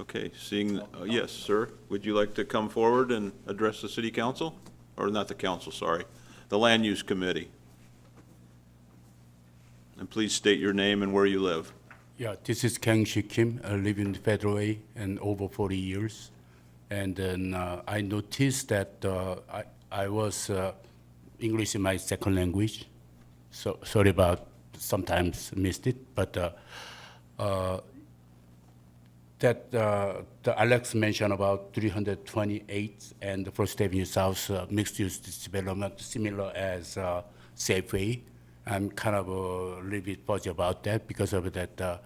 Okay, seeing, yes, sir. Would you like to come forward and address the city council? Or not the council, sorry, the land use committee? And please state your name and where you live. Yeah, this is Kang Shi Kim. I live in Federal Way and over 40 years. And then I noticed that I was English is my second language. So sorry about sometimes missed it, but that the Alex mentioned about 328 and the First Avenue South mixed-use development, similar as Safeway. I'm kind of a little bit fuzzy about that because of that.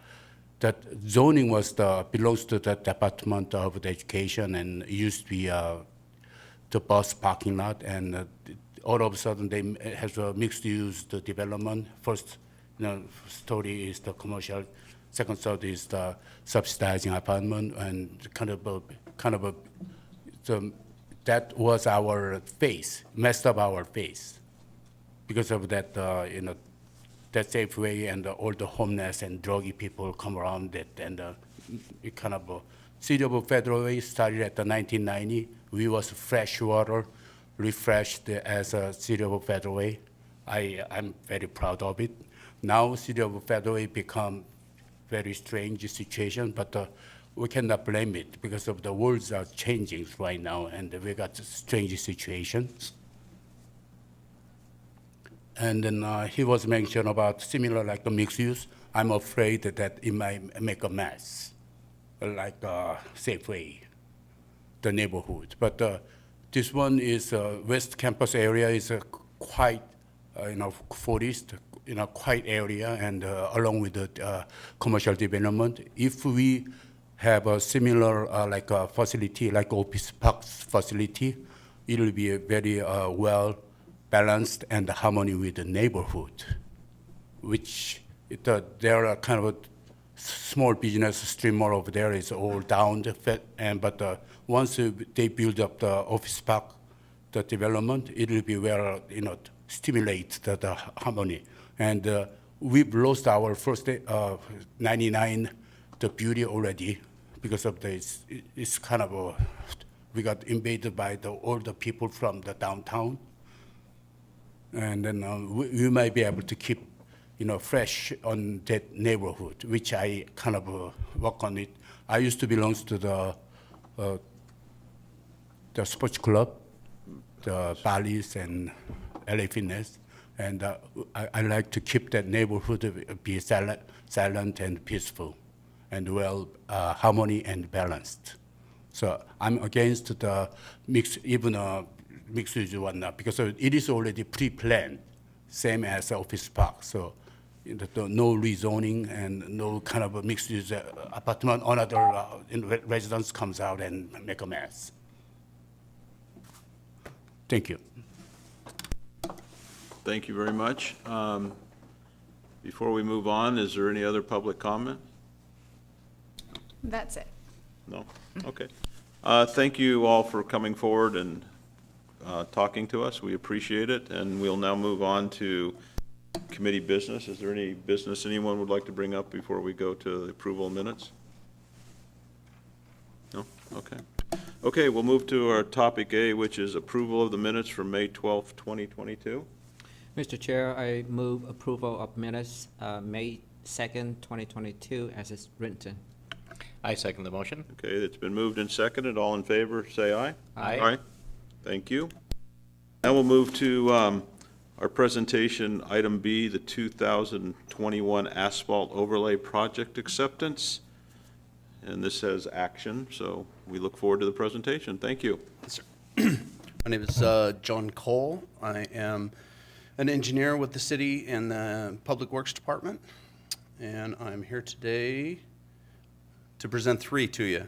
That zoning was belongs to the Department of the Education and it used to be the bus parking lot, and all of a sudden they have a mixed-use development. First, story is the commercial. Second story is the subsidizing apartment, and that was our face, messed up our face, because of that. That Safeway and all the homeless and druggy people come around it, and it kind of City of Federal Way started at the 1990. We was fresh water, refreshed as a City of Federal Way. I'm very proud of it. Now City of Federal Way become very strange situation, but we cannot blame it because of the worlds are changing right now, and we got strange situations. And then he was mentioned about similar like the mixed use. I'm afraid that it might make a mess, like Safeway, the neighborhood. But this one is West Campus area is quite, forest, quiet area, and along with the commercial development. If we have a similar like a facility, like office park facility, it will be a very well balanced and harmony with the neighborhood, which there are kind of a small business streamer over there is all down, but once they build up the office park, the development, it will be where, stimulate the harmony. And we've lost our first 99, the beauty already, because of this, it's kind of we got invaded by all the people from the downtown. And then we might be able to keep, fresh on that neighborhood, which I kind of work on it. I used to belong to the sports club, the Bally's and LA Fitness, and I like to keep that neighborhood be silent and peaceful, and well harmony and balanced. So I'm against the mix, even mixed use one now, because it is already pre-planned, same as office park. So no rezoning and no kind of a mixed use apartment, another residence comes out and make a mess. Thank you. Thank you very much. Before we move on, is there any other public comment? That's it. No? Okay. Thank you all for coming forward and talking to us. We appreciate it, and we'll now move on to committee business. Is there any business anyone would like to bring up before we go to the approval of minutes? No? Okay. Okay, we'll move to our topic A, which is approval of the minutes from May 12th, 2022. Mr. Chair, I move approval of minutes, May 2nd, 2022, as is written. I second the motion. Okay, it's been moved and seconded. All in favor, say aye. Aye. Aye. Thank you. Now we'll move to our presentation, item B, the 2021 asphalt overlay project acceptance. And this says action, so we look forward to the presentation. Thank you. Yes, sir. My name is John Cole. I am an engineer with the city in the Public Works Department, and I'm here today to present three to you.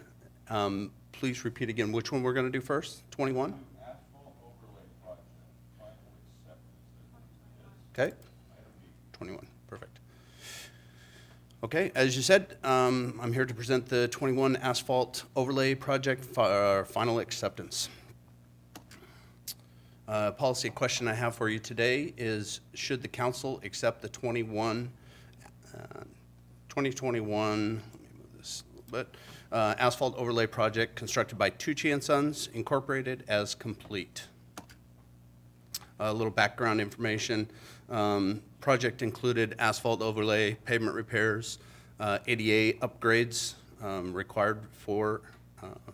Please repeat again which one we're going to do first. 21? Asphalt overlay project, final acceptance. Okay. 21, perfect. Okay, as you said, I'm here to present the 21 asphalt overlay project for final acceptance. Policy question I have for you today is, should the council accept the 2021, let me move this a little but asphalt overlay project constructed by Tucci and Sons Incorporated as complete. A little background information. Project included asphalt overlay, pavement repairs, ADA upgrades required for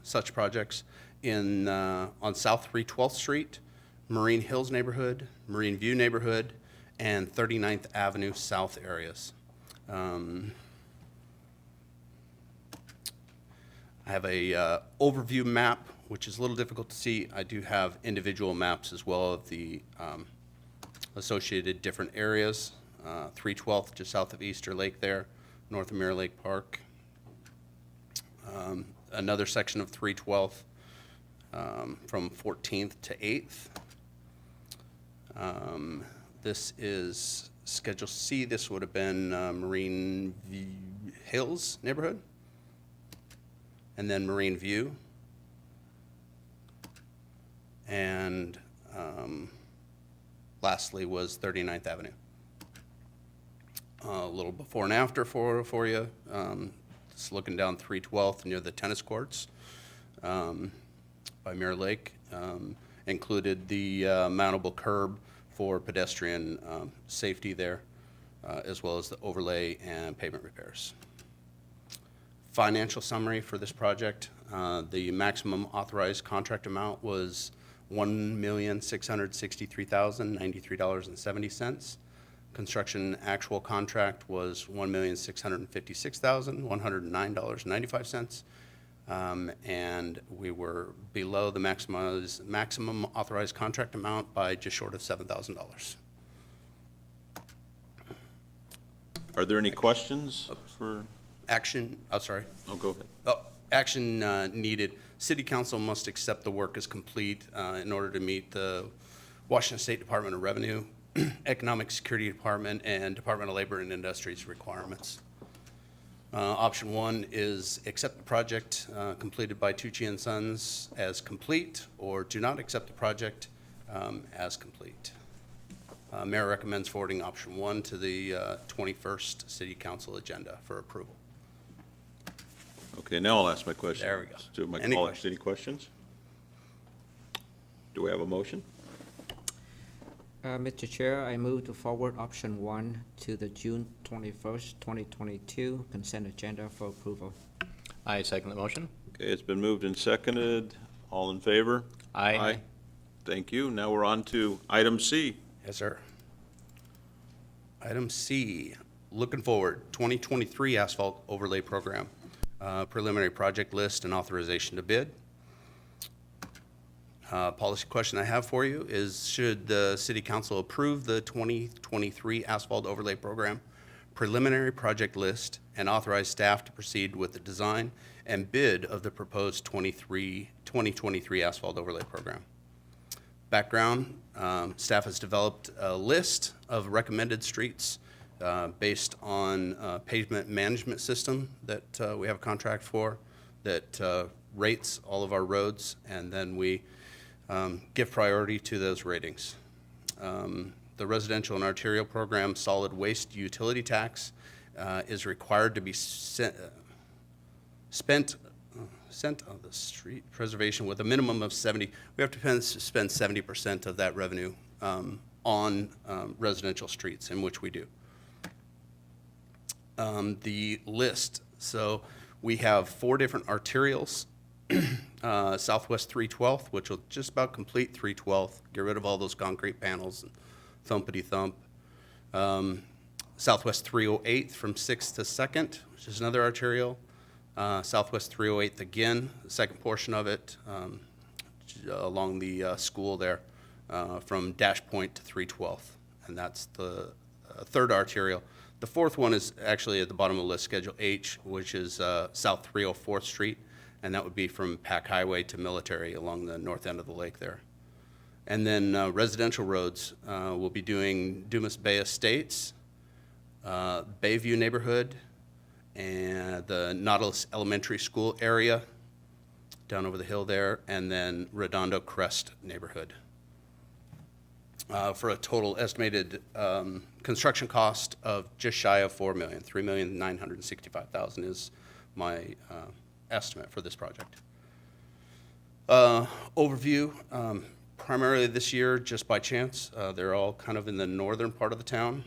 such projects on South 312th Street, Marine Hills neighborhood, Marine View neighborhood, and 39th Avenue South areas. I have a overview map, which is a little difficult to see. I do have individual maps as well of the associated different areas. 312th, just south of Easter Lake there, north of Mirror Lake Park. Another section of 312th from 14th to 8th. This is Schedule C. This would have been Marine Hills neighborhood, and then Marine View, and lastly was 39th Avenue. A little before and after for you. Just looking down 312th near the tennis courts by Mirror Lake. Included the mountable curb for pedestrian safety there, as well as the overlay and pavement repairs. Financial summary for this project. The maximum authorized contract amount was $1,663,093.70. Construction actual contract was $1,656,109.95. And we were below the maximum authorized contract amount by just short of $7,000. Are there any questions for, Action, sorry. oh, go ahead. Action needed. City Council must accept the work as complete in order to meet the Washington State Department of Revenue, Economic Security Department, and Department of Labor and Industries requirements. Option 1 is accept the project completed by Tucci and Sons as complete, or do not accept the project as complete. Mayor recommends forwarding option 1 to the 21st City Council agenda for approval. Okay, now I'll ask my question. There we go. Do my Any callers, any questions? Do we have a motion? Mr. Chair, I move to forward option 1 to the June 21st, 2022 consent agenda for approval. I second the motion. Okay, it's been moved and seconded. All in favor? Aye. Thank you. Now we're on to item C. Yes, sir. Item C, looking forward, 2023 asphalt overlay program, preliminary project list and authorization to bid. Policy question I have for you is, should the City Council approve the 2023 asphalt overlay program preliminary project list and authorize staff to proceed with the design and bid of the proposed 2023 asphalt overlay program? Background, staff has developed a list of recommended streets based on a pavement management system that we have a contract for that rates all of our roads, and then we give priority to those ratings. The residential and arterial program solid waste utility tax is required to be spent on the street preservation with a minimum of 70. We have to spend 70% of that revenue on residential streets, in which we do. The list, so we have 4 different arterials. Southwest 312th, which will just about complete 312th, get rid of all those concrete panels and thumpity thump. Southwest 308th from 6th to 2nd, which is another arterial. Southwest 308th again, the second portion of it, along the school there, from Dash Point to 312th, and that's the third arterial. The fourth one is actually at the bottom of the list, Schedule H, which is South 304th Street, and that would be from Pack Highway to Military along the north end of the lake there. And then residential roads, we'll be doing Dumas Bay Estates, Bayview neighborhood, and the Nautilus Elementary School area down over the hill there, and then Redondo Crest neighborhood. For a total estimated construction cost of just shy of $4 million. $3,965,000 is my estimate for this project. Overview, primarily this year, just by chance, they're all kind of in the northern part of the town.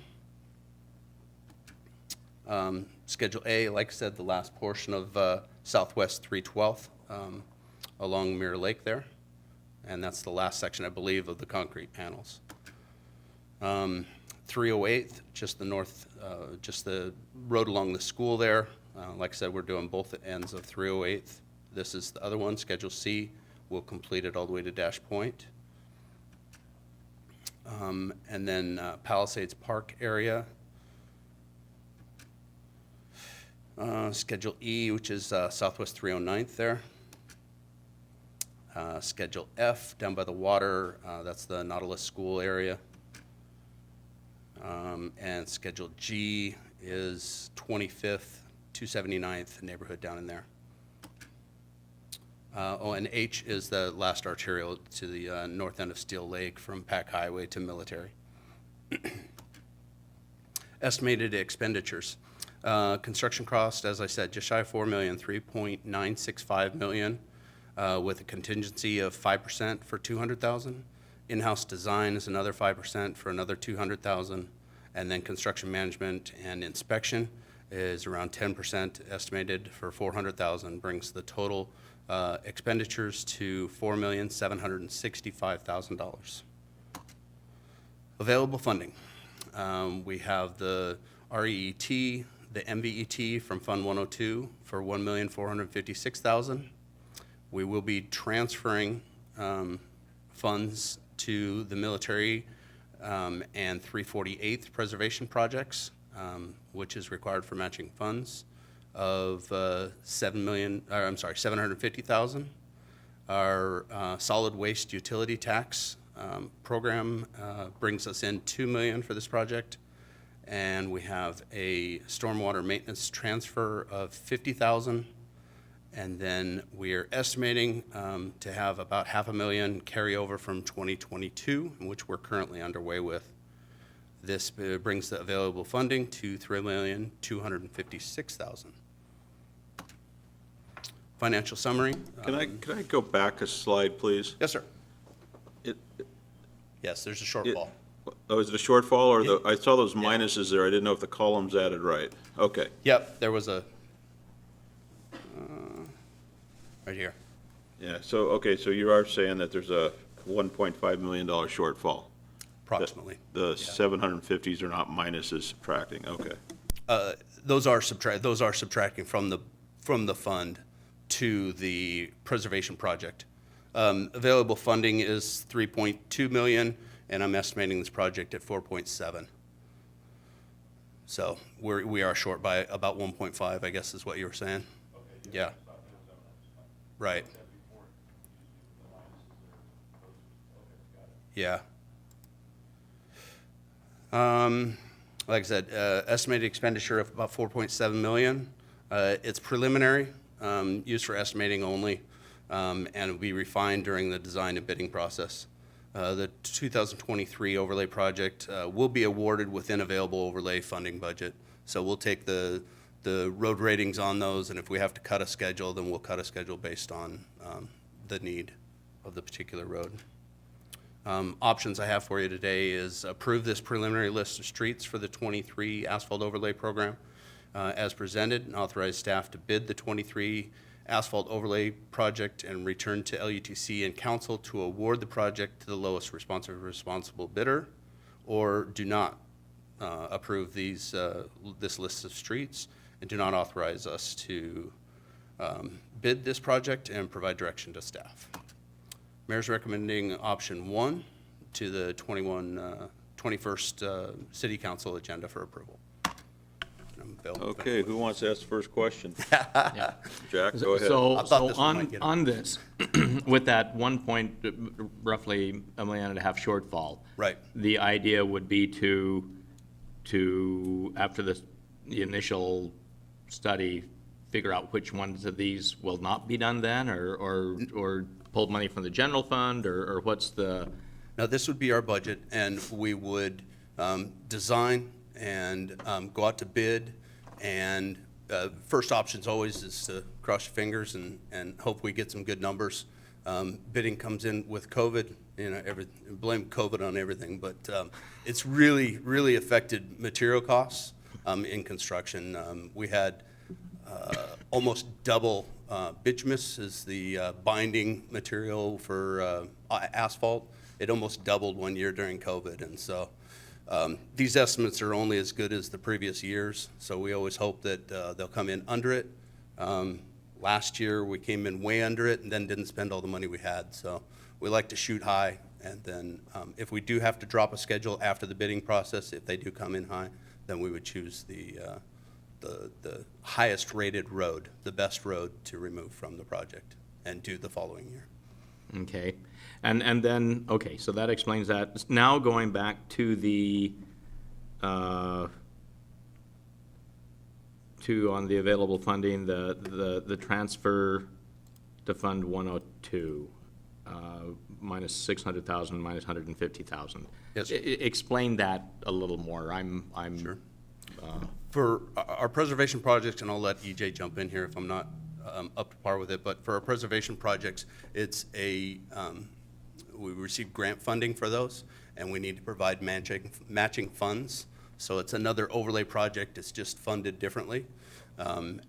Schedule A, like I said, the last portion of Southwest 312th along Mirror Lake there. And that's the last section, I believe, of the concrete panels. 308th, just the north, just the road along the school there. Like I said, we're doing both ends of 308th. This is the other one, Schedule C. We'll complete it all the way to Dash Point. And then Palisades Park area. Schedule E, which is Southwest 309th there. Schedule F, down by the water, that's the Nautilus School area. And Schedule G is 25th, 279th neighborhood down in there. And H is the last arterial to the north end of Steel Lake from Pack Highway to Military. Estimated expenditures. Construction cost, as I said, just shy of $4 million, $3.965 million, with a contingency of 5% for $200,000. In-house design is another 5% for another $200,000, and then construction management and inspection is around 10% estimated for $400,000, brings the total expenditures to $4,765,000. Available funding. We have the REET, the MVET from Fund 102 for $1,456,000. We will be transferring funds to the military and 348th preservation projects, which is required for matching funds of $750,000. Our solid waste utility tax program brings us in $2 million for this project. And we have a stormwater maintenance transfer of $50,000. And then we are estimating to have about $500,000 carryover from 2022, which we're currently underway with. This brings the available funding to $3,256,000. Financial summary. Can I go back a slide, please? Yes, sir. It- Yes, there's a shortfall. Oh, is it a shortfall, or I saw those minuses there, I didn't know if the columns added right. Okay, Yep, there was a, right here. yeah, so, okay, so you are saying that there's a $1.5 million shortfall? Approximately. The 750s are not minuses subtracting, okay. Those are subtracting from the fund to the preservation project. Available funding is $3.2 million, and I'm estimating this project at 4.7. So we are short by about 1.5, I guess is what you were saying. Yeah. Right. Yeah. Like I said, estimated expenditure of about 4.7 million. It's preliminary, used for estimating only, and will be refined during the design and bidding process. The 2023 overlay project will be awarded within available overlay funding budget. So we'll take the road ratings on those, and if we have to cut a schedule, then we'll cut a schedule based on the need of the particular road. Options I have for you today is approve this preliminary list of streets for the 23 asphalt overlay program as presented, and authorize staff to bid the 23 asphalt overlay project and return to LUTC and council to award the project to the lowest responsible bidder, or do not approve this list of streets and do not authorize us to bid this project and provide direction to staff. Mayor's recommending option 1 to the 21st City Council agenda for approval. I'm available for Okay, who wants to ask the first question? Jack, go ahead. I So thought this one might on, get it. on this, with that roughly $1.5 million shortfall. Right. The idea would be to after the initial study, figure out which ones of these will not be done then, or pull money from the general fund, or what's the? Now, this would be our budget, and we would design and go out to bid and first option's always is to cross your fingers and hope we get some good numbers. Bidding comes in with COVID, blame COVID on everything, but it's really, really affected material costs in construction. We had almost double bituminous is the binding material for asphalt. It almost doubled 1 year during COVID, and so these estimates are only as good as the previous years, so we always hope that they'll come in under it. Last year, we came in way under it and then didn't spend all the money we had, so we like to shoot high, and then if we do have to drop a schedule after the bidding process, if they do come in high, then we would choose the highest rated road, the best road to remove from the project and do the following year. Okay, and then, okay, so that explains that. Now going back to the, on the available funding, the transfer to Fund 102, minus 600,000, minus 150,000. Yes. Explain that a little more. I'm. Sure. For our preservation projects, and I'll let EJ jump in here if I'm not up to par with it, but for our preservation projects, it's we receive grant funding for those, and we need to provide matching funds. So it's another overlay project, it's just funded differently.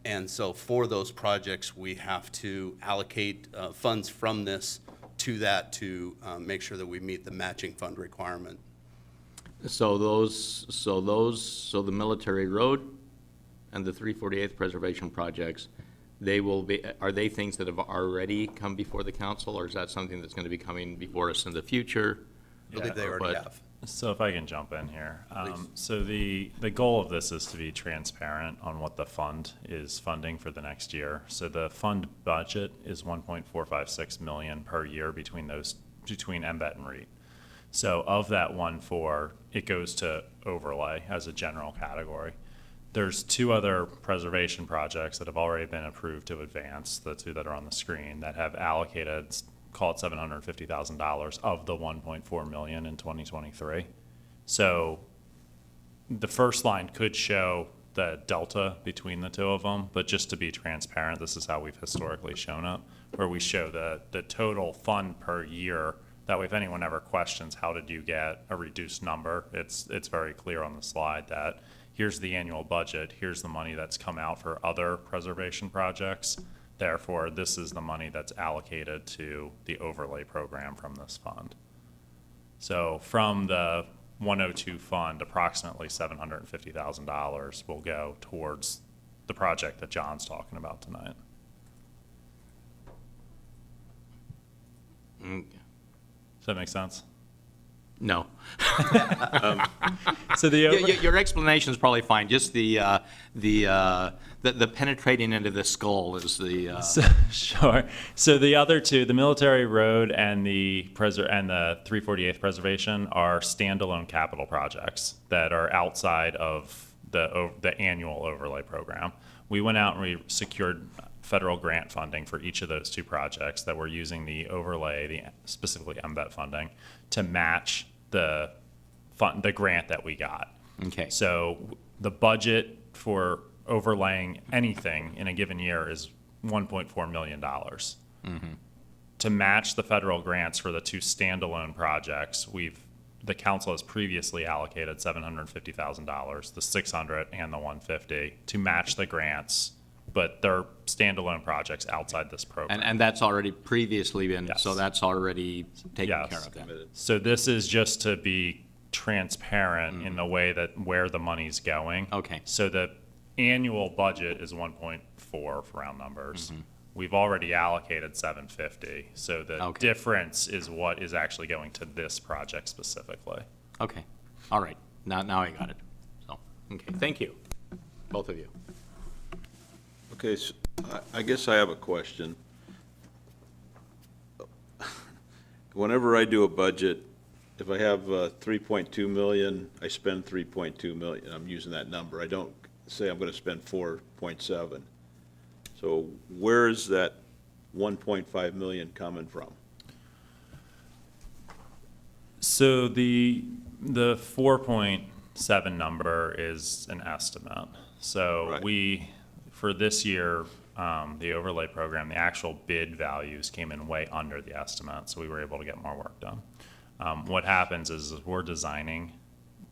And so for those projects, we have to allocate funds from this to that to make sure that we meet the matching fund requirement. So the military road and the 348th preservation projects, are they things that have already come before the council, or is that something that's going to be coming before us in the future? I believe they already have. So if I can jump in here. Please. So the goal of this is to be transparent on what the fund is funding for the next year. So the fund budget is 1.456 million per year between MBET and REIT. So of that 1.4, it goes to overlay as a general category. There's two other preservation projects that have already been approved to advance, the two that are on the screen, that have allocated, call it $750,000 of the 1.4 million in 2023. So the first line could show the delta between the two of them, but just to be transparent, this is how we've historically shown it, where we show the total fund per year. That way, if anyone ever questions, how did you get a reduced number, it's very clear on the slide that here's the annual budget, here's the money that's come out for other preservation projects. Therefore, this is the money that's allocated to the overlay program from this fund. So from the 102 fund, approximately $750,000 will go towards the project that John's talking about tonight. Mm, Does that make sense? No. So the Your explanation is probably fine, just the penetrating into the skull is the, Sure. So the other two, the military road and the 348th preservation, are standalone capital projects that are outside of the annual overlay program. We went out and we secured federal grant funding for each of those two projects that were using the overlay, specifically MBET funding, to match the grant that we got. okay. So the budget for overlaying anything in a given year is $1.4 million. To match the federal grants for the two standalone projects, the council has previously allocated $750,000, the 600 and the 150, to match the grants, but they're standalone projects outside this program. And that's already previously been, Yes. so that's already taken Yes. care of then? So this is just to be transparent in the way that where the money's going. Okay. So the annual budget is 1.4 for round numbers. We've already allocated 750, so the Okay. difference is what is actually going to this project specifically. Okay, all right, now I got it. So, okay, thank you, both of you. Okay, so I guess I have a question. Whenever I do a budget, if I have 3.2 million, I spend 3.2 million. I'm using that number. I don't say I'm going to spend 4.7. So where is that 1.5 million coming from? So the 4.7 number is an estimate. So Right. for this year, the overlay program, the actual bid values came in way under the estimate, so we were able to get more work done. What happens is we're designing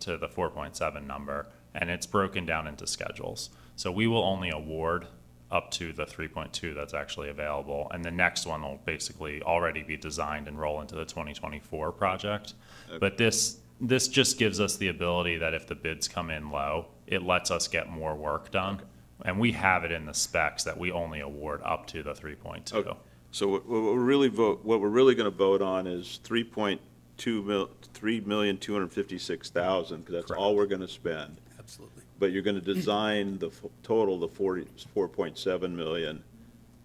to the 4.7 number, and it's broken down into schedules. So we will only award up to the 3.2 that's actually available, and the next one will basically already be designed and roll into the 2024 project. But this just gives us the ability that if the bids come in low, it lets us get more work done. And we have it in the specs that we only award up to the 3.2. Okay. So what we're really going to vote on is 3,256,000, because that's all we're going to spend. Absolutely. But you're going to design the total, the 4.7 million.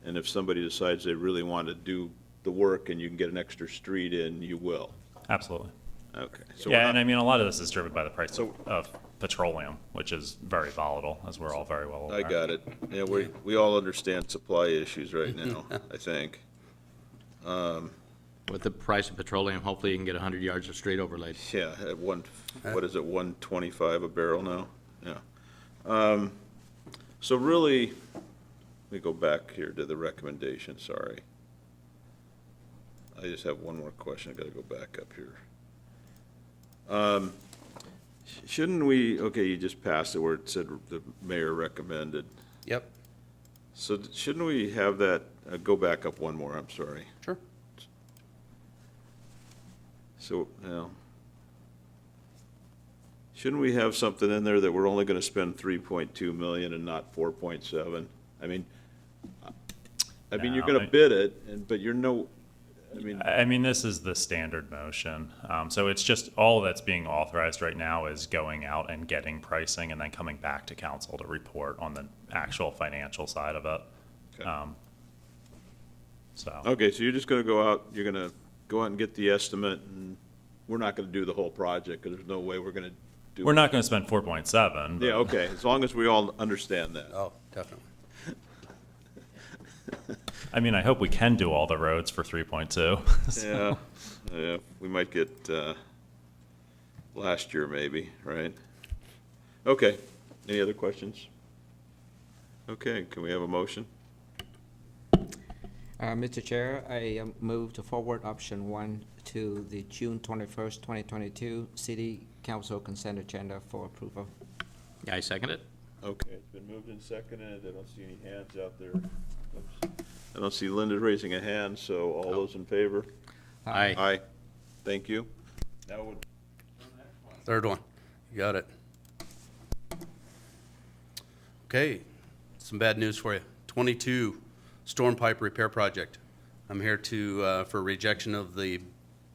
And if somebody decides they really want to do the work and you can get an extra street in, you will. Absolutely. Okay. So Yeah, we're and not- I mean, a lot of this is driven by the price of petroleum, which is very volatile, as we're all very well aware. I got it. Yeah, we all understand supply issues right now, I think. With the price of petroleum, hopefully you can get 100 yards of straight overlaid. Yeah, at what is it, 125 a barrel now? Yeah. So really, let me go back here to the recommendation, sorry. I just have one more question, I gotta go back up here. Shouldn't we, okay, you just passed it where it said the mayor recommended. Yep, So shouldn't we have that, go back up one more, I'm sorry. sure. So, shouldn't we have something in there that we're only gonna spend 3.2 million and not 4.7? I mean, you're No, gonna bid it, but I mean, this is the standard motion. So it's just, all that's being authorized right now is going out and getting pricing and then coming back to council to report on the actual financial side of it. Okay. So, okay, so you're just gonna go out and get the estimate, and we're not gonna do the whole project, because there's no way we're gonna do. we're not gonna spend 4.7. but- Yeah, okay, as long as we all understand that. Oh, definitely. I mean, I hope we can do all the roads for 3.2. Yeah, we might get, last year maybe, right? Okay, any other questions? Okay, can we have a motion? Mr. Chair, I move to forward option 1 to the June 21st, 2022 City Council consent agenda for approval. Yeah, I second it. Okay, it's been moved and seconded, I don't see any hands out there. Oops. I don't see Linda raising a hand, so all those in favor? Aye. Aye, thank you. Now, Third one, you got it. Okay, some bad news for you. 22 storm pipe repair project. I'm here for rejection of it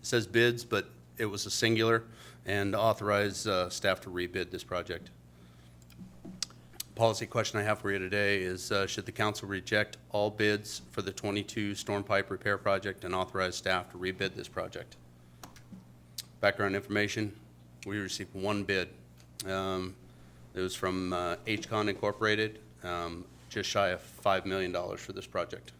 says bids, but it was a singular, and authorize staff to rebid this project. Policy question I have for you today is, should the council reject all bids for the 22 storm pipe repair project and authorize staff to rebid this project? Background information, we received one bid. It was from HCon Incorporated, just shy of $5 million for this project.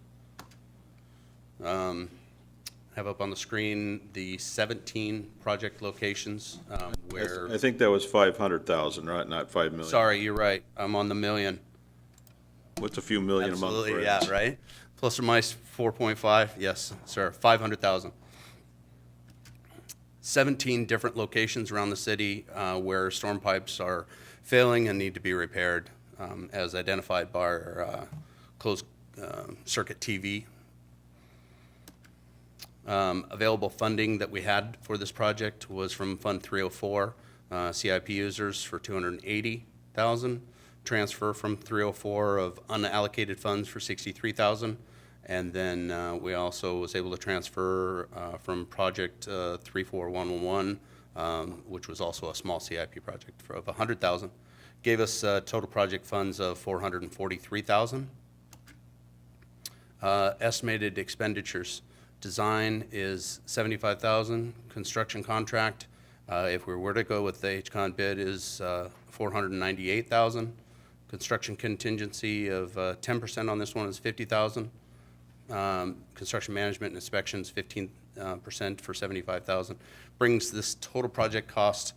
Have up on the screen the 17 project locations where, I think that was 500,000, right, not 5 million? sorry, you're right, I'm on the million. What's a few million a month? Absolutely, Fred? yeah, right? Plus or minus 4.5, yes, sir, 500,000. 17 different locations around the city where storm pipes are failing and need to be repaired, as identified by our closed circuit TV. Available funding that we had for this project was from Fund 304, CIP users for 280,000, transfer from 304 of unallocated funds for 63,000, and then we also was able to transfer from project 34111, which was also a small CIP project of 100,000. Gave us total project funds of 443,000. Estimated expenditures. Design is 75,000. Construction contract, if we were to go with the HCon bid, is 498,000. Construction contingency of 10% on this one is 50,000. Construction management and inspections 15% for 75,000. Brings this total project cost,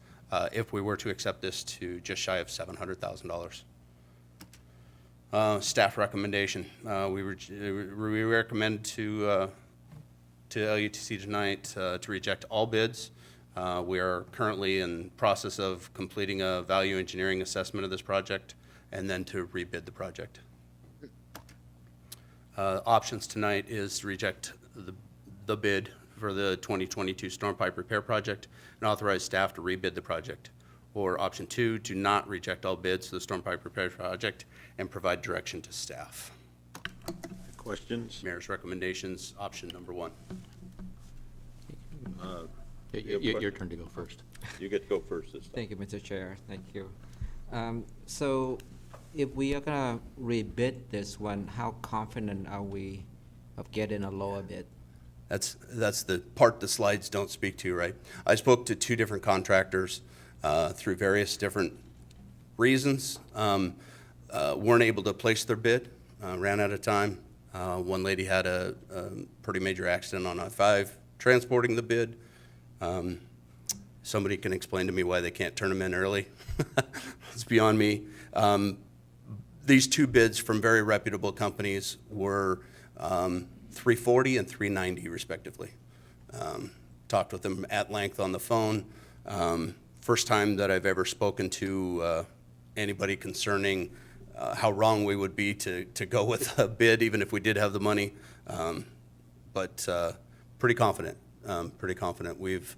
if we were to accept this, to just shy of $700,000. Staff recommendation. We recommend to LUTC tonight to reject all bids. We are currently in process of completing a value engineering assessment of this project and then to rebid the project. Options tonight is to reject the bid for the 2022 storm pipe repair project and authorize staff to rebid the project. Or option 2, do not reject all bids for the storm pipe repair project and provide direction to staff. Questions? Mayor's recommendations, option number 1. Your turn to go first. You get to go first this time. Thank you, Mr. Chair. Thank you. So if we are gonna rebid this one, how confident are we of getting a lower bid? That's the part the slides don't speak to, right? I spoke to 2 different contractors through various different reasons. Weren't able to place their bid, ran out of time. One lady had a pretty major accident on I-5 transporting the bid. Somebody can explain to me why they can't turn them in early. It's beyond me. These 2 bids from very reputable companies were $340 and $390 respectively. Talked with them at length on the phone. First time that I've ever spoken to anybody concerning how wrong we would be to go with a bid, even if we did have the money. But pretty confident, We've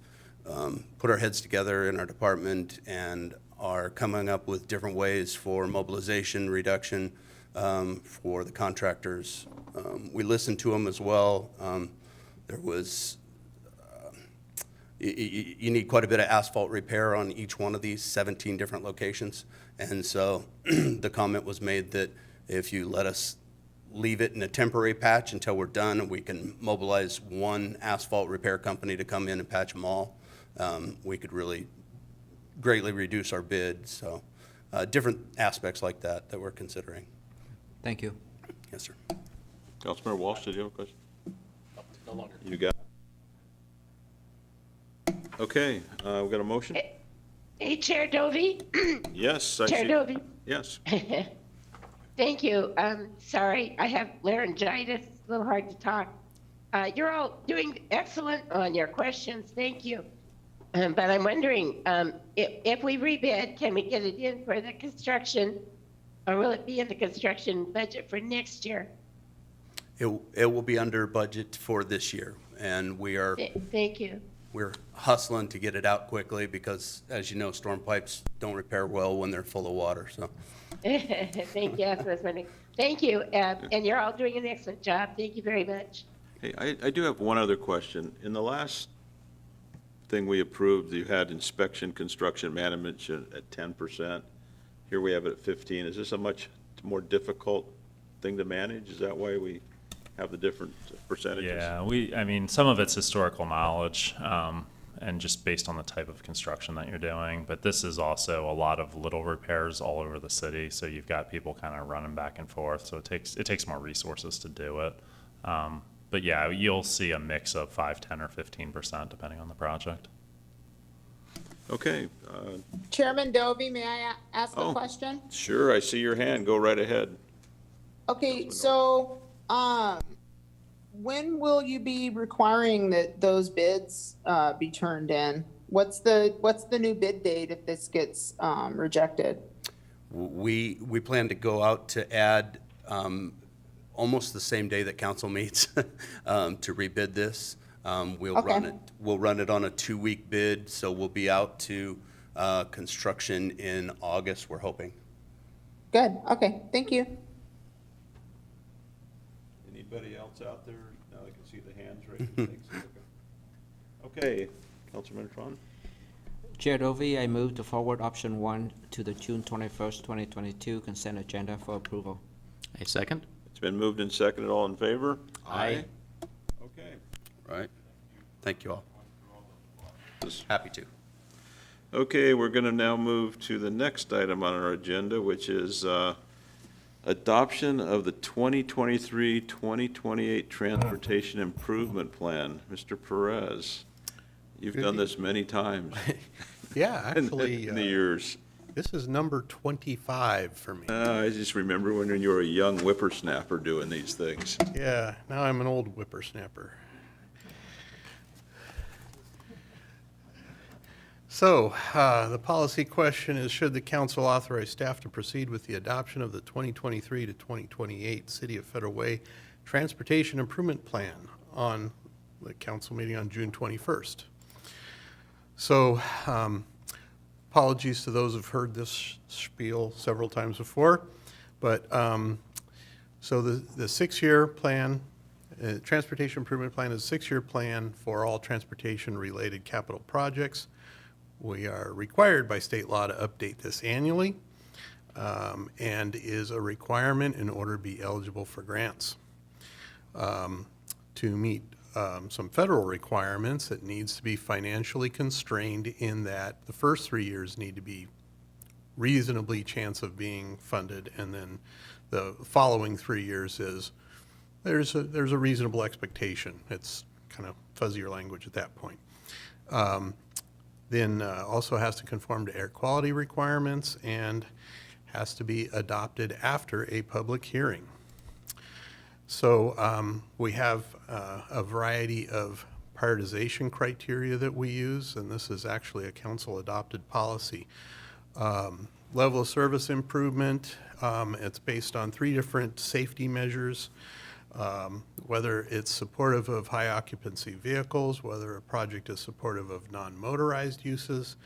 put our heads together in our department and are coming up with different ways for mobilization reduction for the contractors. We listened to them as well. There was, you need quite a bit of asphalt repair on each one of these 17 different locations. And so the comment was made that if you let us leave it in a temporary patch until we're done and we can mobilize one asphalt repair company to come in and patch them all, we could really greatly reduce our bid. So different aspects like that we're considering. Thank you. Yes, sir. Councilmember Walsh, did you have a question? No longer. You got it. Okay, we got a motion? Hey, Chair Dovey? Yes, I Chair see. Dovey? Yes. Thank you. Sorry, I have laryngitis, a little hard to talk. You're all doing excellent on your questions, thank you. But I'm wondering, if we rebid, can we get it in for the construction, or will it be in the construction budget for next year? It will be under budget for this year, and Thank you. we're hustling to get it out quickly because, as you know, storm pipes don't repair well when they're full of water, so. Thank you, that's what I was wondering. Thank you, and you're all doing an excellent job. Thank you very much. Hey, I do have one other question. In the last thing we approved, you had inspection, construction management at 10%. Here we have it at 15. Is this a much more difficult thing to manage? Is that why we have the different percentages? Yeah, I mean, some of it's historical knowledge, and just based on the type of construction that you're doing. But this is also a lot of little repairs all over the city, so you've got people kind of running back and forth. So it takes more resources to do it. But yeah, you'll see a mix of 5, 10, or 15% depending on the project. Okay, Chairman Dovey, may I ask Oh. a question? sure, I see your hand. Go right ahead. Okay, so, when will you be requiring that those bids, be turned in? What's the new bid date if this gets, rejected? We plan to go out to add almost the same day that council meets to rebid this. We'll run it on a 2-week bid, so we'll be out to construction in August, we're hoping. Good, okay, thank you. Anybody else out there? Now I can see the hands raised. Okay, Councilman Tron? Chair Dovey, I move to forward option 1 to the June 21st, 2022 consent agenda for approval. A second? It's been moved and seconded. All in favor? Aye. Okay. Right? Thank you all. Happy to. Okay, we're going to now move to the next item on our agenda, which is adoption of the 2023-2028 Transportation Improvement Plan. Mr. Perez, you've done this many times Yeah, in actually, the years. This is number 25 for me. I just remember when you were a young whippersnapper doing these things. Yeah, now I'm an old whippersnapper. So, the policy question is, should the council authorize staff to proceed with the adoption of the 2023 to 2028 City of Federal Way Transportation Improvement Plan on the council meeting on June 21st? So, apologies to those who've heard this spiel several times before, but so the 6-year plan, transportation improvement plan is a 6-year plan for all transportation-related capital projects. We are required by state law to update this annually, and is a requirement in order to be eligible for grants. To meet some federal requirements, it needs to be financially constrained in that the first 3 years need to be reasonably chance of being funded, and then the following 3 years is there's a reasonable expectation. It's kind of fuzzier language at that point. Then also has to conform to air quality requirements and has to be adopted after a public hearing. So we have a variety of prioritization criteria that we use, and this is actually a council-adopted policy. Level of service improvement, it's based on 3 different safety measures, whether it's supportive of high occupancy vehicles, whether a project is supportive of non-motorized uses,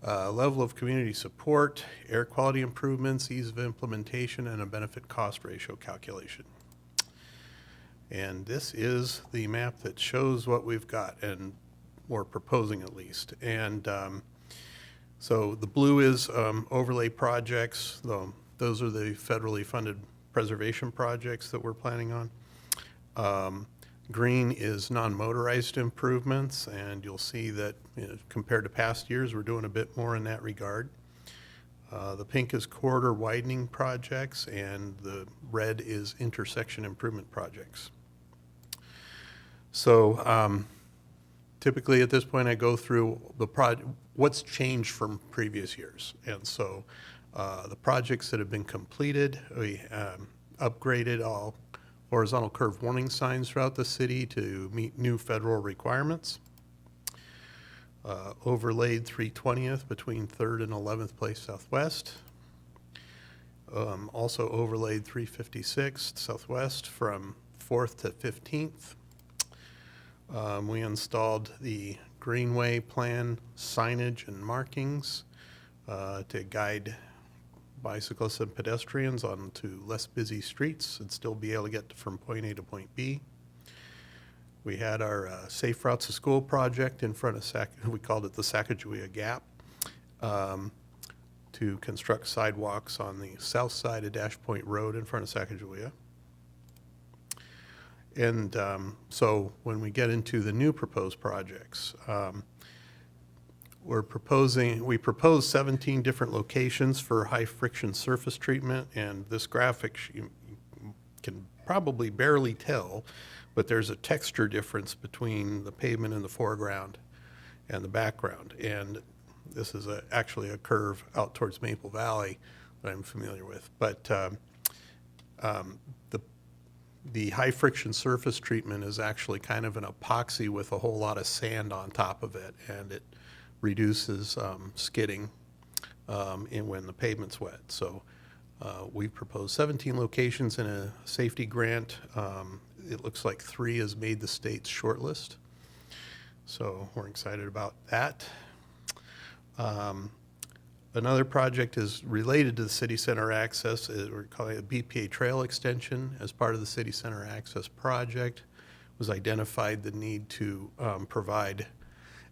level of community support, air quality improvements, ease of implementation, and a benefit cost ratio calculation. And this is the map that shows what we've got, and we're proposing at least. And so the blue is overlay projects. Those are the federally funded preservation projects that we're planning on. Green is non-motorized improvements, and you'll see that compared to past years, we're doing a bit more in that regard. The pink is corridor widening projects, and the red is intersection improvement projects. So typically at this point, I go through what's changed from previous years. And so the projects that have been completed, we upgraded all horizontal curve warning signs throughout the city to meet new federal requirements. Overlaid 320th between 3rd and 11th Place Southwest. Also overlaid 356th Southwest from 4th to 15th. We installed the Greenway plan signage and markings to guide bicyclists and pedestrians onto less busy streets and still be able to get from point A to point B. We had our Safe Routes to School project in front of we called it the Sacagawea Gap, to construct sidewalks on the south side of Dash Point Road in front of Sacagawea. And so when we get into the new proposed projects, we propose 17 different locations for high friction surface treatment, and this graphic you can probably barely tell, but there's a texture difference between the pavement in the foreground and the background. And this is actually a curve out towards Maple Valley that I'm familiar with. But the high friction surface treatment is actually kind of an epoxy with a whole lot of sand on top of it, and it reduces skidding when the pavement's wet. So we've proposed 17 locations in a safety grant. It looks like 3 has made the state's shortlist. So we're excited about that. Another project is related to the city center access. We're calling it a BPA trail extension. As part of the city center access project, was identified the need to provide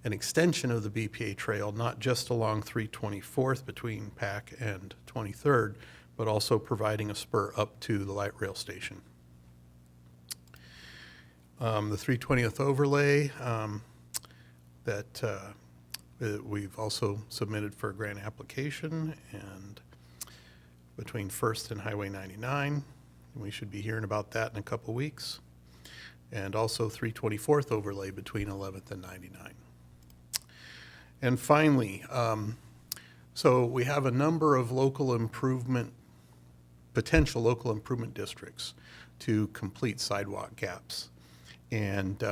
an extension of the BPA trail, not just along 324th between Pack and 23rd, but also providing a spur up to the light rail station. The 320th overlay that we've also submitted for a grant application, and between 1st and Highway 99. We should be hearing about that in a couple weeks. And also 324th overlay between 11th and 99. And finally, So we have a number of potential local improvement districts to complete sidewalk gaps. And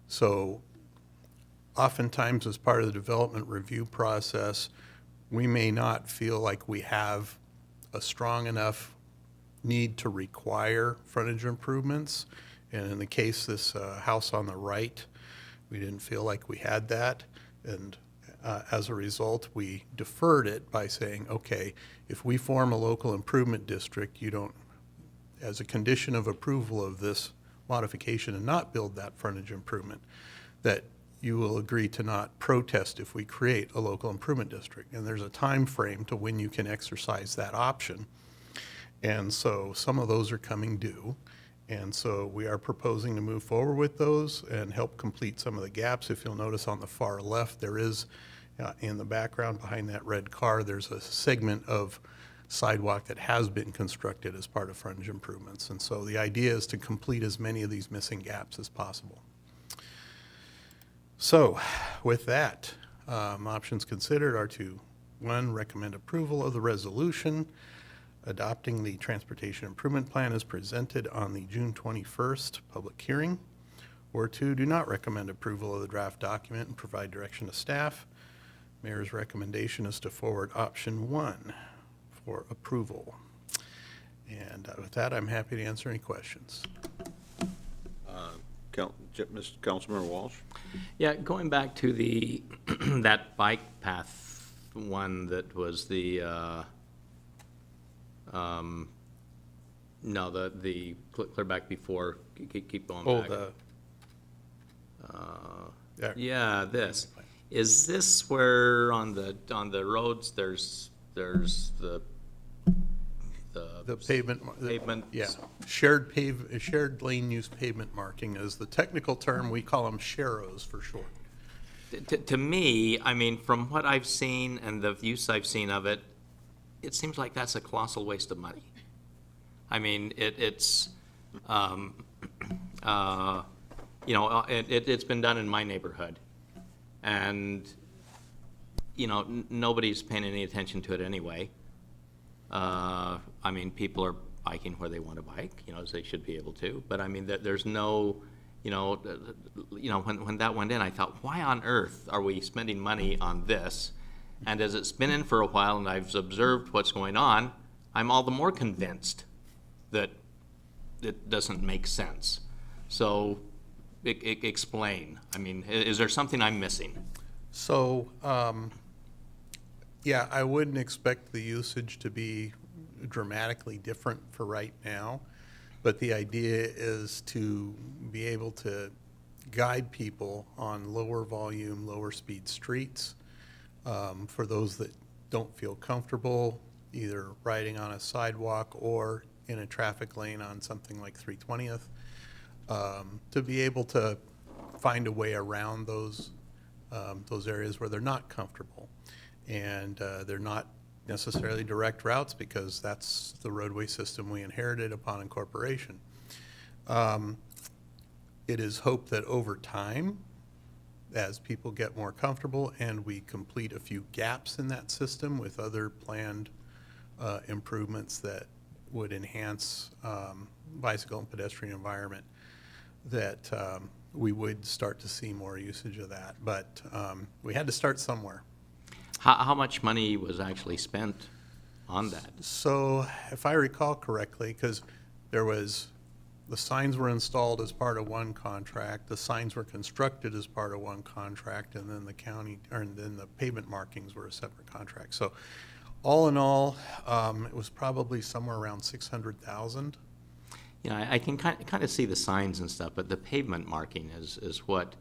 so oftentimes as part of the development review process, we may not feel like we have a strong enough need to require frontage improvements. And in the case, this house on the right, we didn't feel like we had that. And as a result, we deferred it by saying, okay, if we form a local improvement district, you don't, as a condition of approval of this modification and not build that frontage improvement, that you will agree to not protest if we create a local improvement district. And there's a time frame to when you can exercise that option. And so some of those are coming due. And so we are proposing to move forward with those and help complete some of the gaps. If you'll notice on the far left, there is, in the background behind that red car, there's a segment of sidewalk that has been constructed as part of frontage improvements. And so the idea is to complete as many of these missing gaps as possible. So with that, options considered are to, 1, recommend approval of the resolution adopting the Transportation Improvement Plan as presented on the June 21st public hearing, or 2, do not recommend approval of the draft document and provide direction to staff. Mayor's recommendation is to forward option 1 for approval. And with that, I'm happy to answer any questions. Mr. Councilmember Walsh? Yeah, going back to the, that bike path one that was the, no, the clear back before, keep going Oh, back. There. Yeah, this. Is this where on the roads, there's the pavement. pavement? Yeah, shared lane use pavement marking is the technical term. We call them sharrows for short. To me, I mean, from what I've seen and the use I've seen of it, it seems like that's a colossal waste of money. I mean, it's been done in my neighborhood. And, nobody's paying any attention to it anyway. I mean, people are biking where they want to bike, as they should be able to. But I mean, there's no, when that went in, I thought, why on earth are we spending money on this? And as it's been in for a while and I've observed what's going on, I'm all the more convinced that it doesn't make sense. So explain. I mean, is there something I'm missing? So, yeah, I wouldn't expect the usage to be dramatically different for right now, but the idea is to be able to guide people on lower volume, lower speed streets. For those that don't feel comfortable either riding on a sidewalk or in a traffic lane on something like 320th, to be able to find a way around those areas where they're not comfortable. And they're not necessarily direct routes because that's the roadway system we inherited upon incorporation. It is hoped that over time, as people get more comfortable and we complete a few gaps in that system with other planned improvements that would enhance bicycle and pedestrian environment, that we would start to see more usage of that. But we had to start somewhere. How much money was actually spent on that? So if I recall correctly, because the signs were installed as part of one contract, the signs were constructed as part of one contract, and then then the pavement markings were a separate contract. So all in all, it was probably somewhere around 600,000. I can kind of see the signs and stuff, but the pavement marking is what,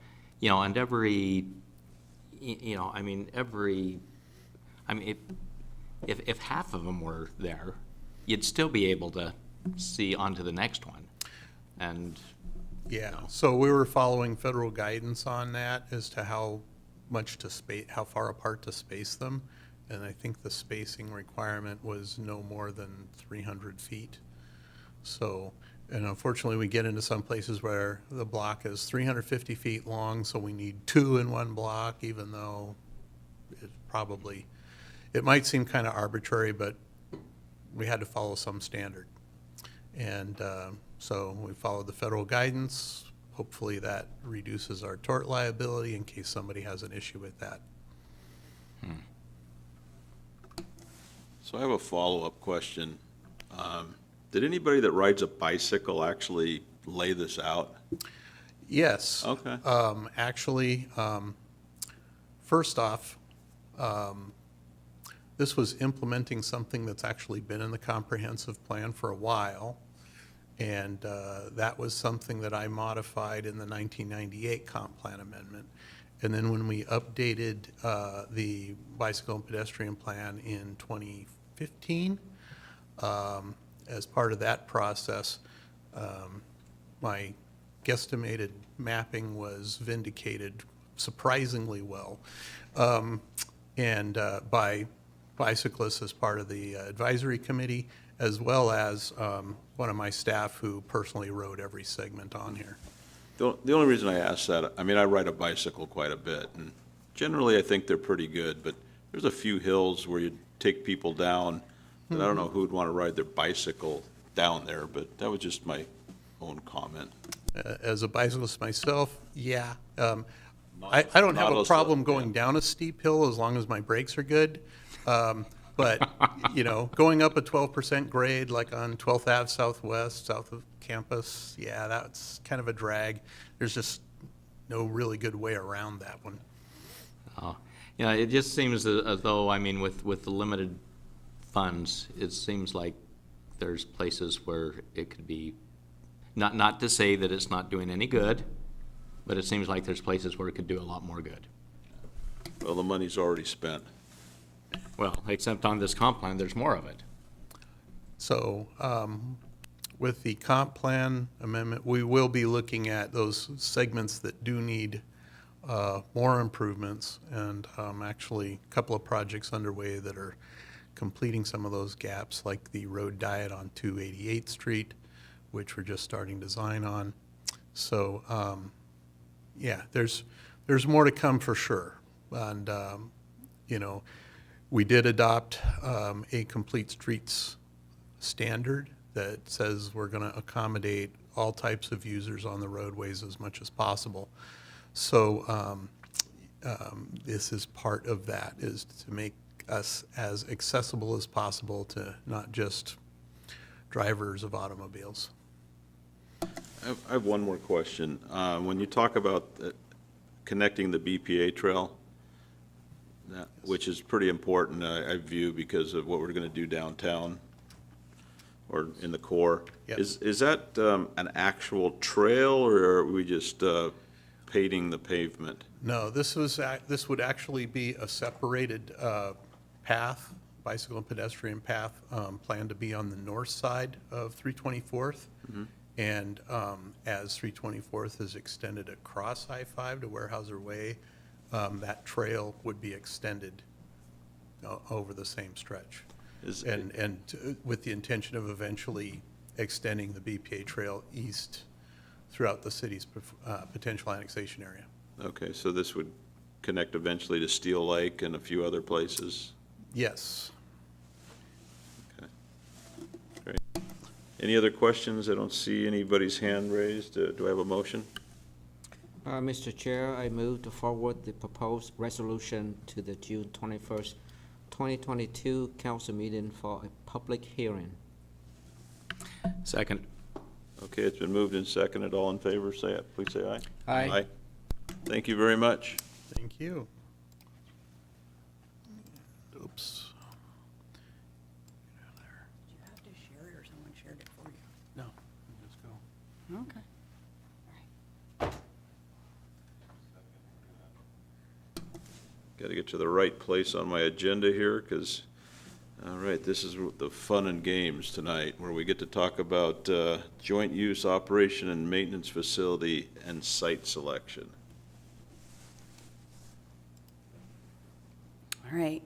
and if half of them were there, you'd still be able to see onto the next one. And, Yeah, so we were following federal guidance on that as to how far apart to space them. And I think the spacing requirement was no more than 300 feet. So, and unfortunately, we get into some places where the block is 350 feet long, so we need 2 in one block, even though it probably it might seem kind of arbitrary, but we had to follow some standard. And so we followed the federal guidance. Hopefully that reduces our tort liability in case somebody has an issue with that. So I have a follow-up question. Did anybody that rides a bicycle actually lay this out? Yes. Okay. Actually, first off, this was implementing something that's actually been in the comprehensive plan for a while. And that was something that I modified in the 1998 comp plan amendment. And then when we updated the bicycle and pedestrian plan in 2015, as part of that process, my guesstimated mapping was vindicated surprisingly well. And by bicyclists as part of the advisory committee, as well as one of my staff who personally rode every segment on here. The only reason I ask that, I mean, I ride a bicycle quite a bit, and generally I think they're pretty good, but there's a few hills where you take people down, and I don't know who'd want to ride their bicycle down there, but that was just my own comment. As a bicyclist myself, yeah. I don't have Not a as- problem going down a steep hill as long as my brakes are good. But, you know, going up a 12% grade like on 12th Ave Southwest, south of campus, yeah, that's kind of a drag. There's just no really good way around that one. You know, it just seems as though, I mean, with the limited funds, it seems like there's places where it could be, not to say that it's not doing any good, but it seems like there's places where it could do a lot more good. Well, the money's already spent. Well, except on this comp plan, there's more of it. So with the comp plan amendment, we will be looking at those segments that do need more improvements, and actually a couple of projects underway that are completing some of those gaps, like the road diet on 288th Street, which we're just starting design on. So, yeah, there's more to come for sure. And, you know, we did adopt a complete streets standard that says we're going to accommodate all types of users on the roadways as much as possible. So this is part of that, is to make us as accessible as possible to not just drivers of automobiles. I have one more question. When you talk about connecting the BPA trail, which is pretty important, I view, because of what we're going to do downtown or in the core. Yep. Is that an actual trail, or are we just paving the pavement? No, this would actually be a separated path, bicycle and pedestrian path, planned to be on the north side of 324th. And as 324th is extended across I-5 to Weyerhaeuser Way, that trail would be extended over the same stretch. With the intention of eventually extending the BPA trail east throughout the city's potential annexation area. Okay, so this would connect eventually to Steel Lake and a few other places? Yes. Okay, great. Any other questions? I don't see anybody's hand raised. Do I have a motion? Mr. Chair, I move to forward the proposed resolution to the June 21st, 2022 council meeting for a public hearing. Second. Okay, it's been moved and seconded. All in favor, please say aye. Aye. Thank you very much. Thank you. Oops. Did you have to share it or someone shared it for you? No, let's go. Okay. Got to get to the right place on my agenda here, because, all right, this is the fun and games tonight, where we get to talk about joint use, operation, and maintenance facility and site selection. All right.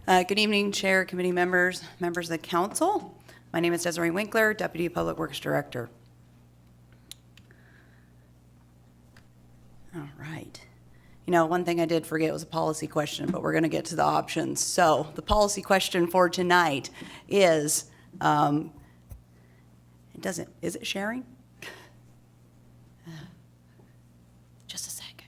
Good evening, Chair, committee members, members of the council. My name is Desiree Winkler, Deputy Public Works Director. All right. You know, one thing I did forget was a policy question, but we're going to get to the options. So the policy question for tonight is, is it sharing? Just a second.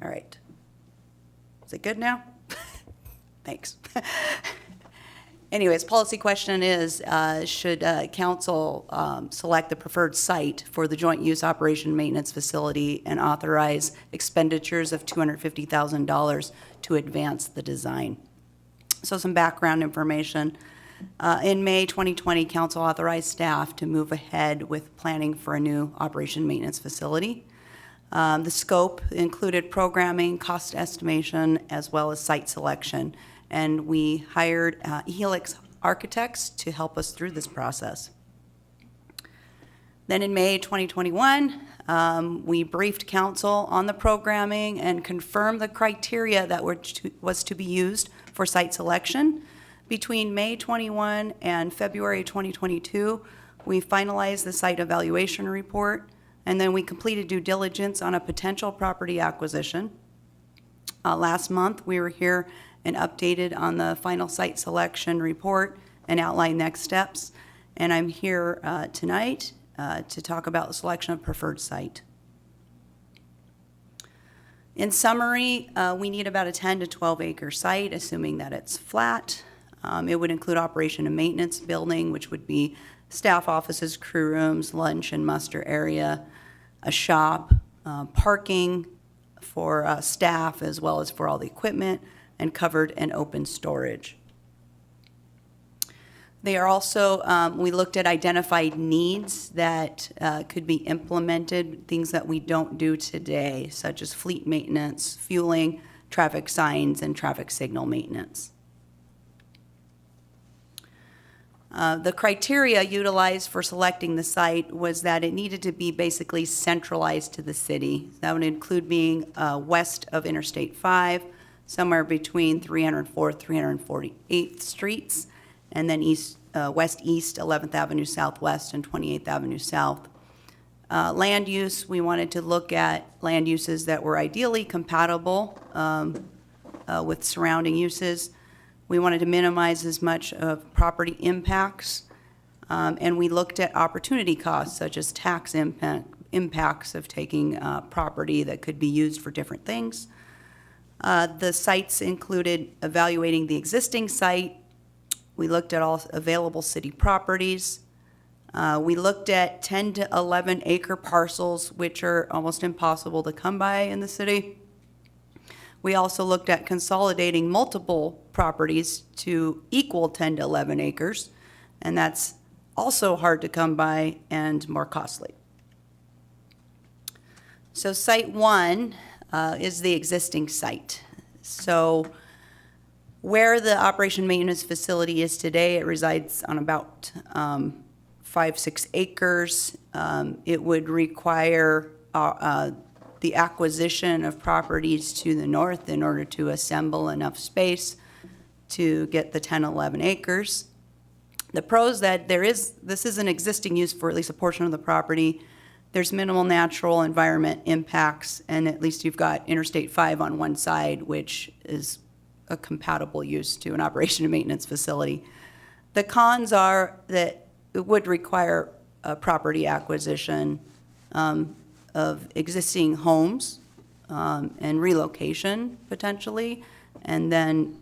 All right. Is it good now? Thanks. Anyways, policy question is, should council select the preferred site for the joint use operation maintenance facility and authorize expenditures of $250,000 to advance the design? So some background information. In May 2020, council authorized staff to move ahead with planning for a new operation maintenance facility. The scope included programming, cost estimation, as well as site selection. And we hired Helix Architects to help us through this process. Then in May 2021, we briefed council on the programming and confirmed the criteria that was to be used for site selection. Between May 21 and February 2022, we finalized the site evaluation report, and then we completed due diligence on a potential property acquisition. Last month, we were here and updated on the final site selection report and outlined next steps. And I'm here tonight to talk about the selection of preferred site. In summary, we need about a 10 to 12 acre site, assuming that it's flat. It would include operation and maintenance building, which would be staff offices, crew rooms, lunch and muster area, a shop, parking for staff as well as for all the equipment, and covered and open storage. They are also, we looked at identified needs that could be implemented, things that we don't do today, such as fleet maintenance, fueling, traffic signs, and traffic signal maintenance. The criteria utilized for selecting the site was that it needed to be basically centralized to the city. That would include being west of Interstate 5, somewhere between 304th, 348th Streets, and then west-east, 11th Avenue Southwest and 28th Avenue South. Land use, we wanted to look at land uses that were ideally compatible with surrounding uses. We wanted to minimize as much of property impacts, and we looked at opportunity costs, such as tax impacts of taking property that could be used for different things. The sites included evaluating the existing site. We looked at all available city properties. We looked at 10 to 11 acre parcels, which are almost impossible to come by in the city. We also looked at consolidating multiple properties to equal 10 to 11 acres, and that's also hard to come by and more costly. So site 1 is the existing site. So where the operation maintenance facility is today, it resides on about 5-6 acres. It would require the acquisition of properties to the north in order to assemble enough space to get the 10, 11 acres. The pros that this is an existing use for at least a portion of the property. There's minimal natural environment impacts, and at least you've got Interstate 5 on one side, which is a compatible use to an operation and maintenance facility. The cons are that it would require a property acquisition of existing homes and relocation potentially, and then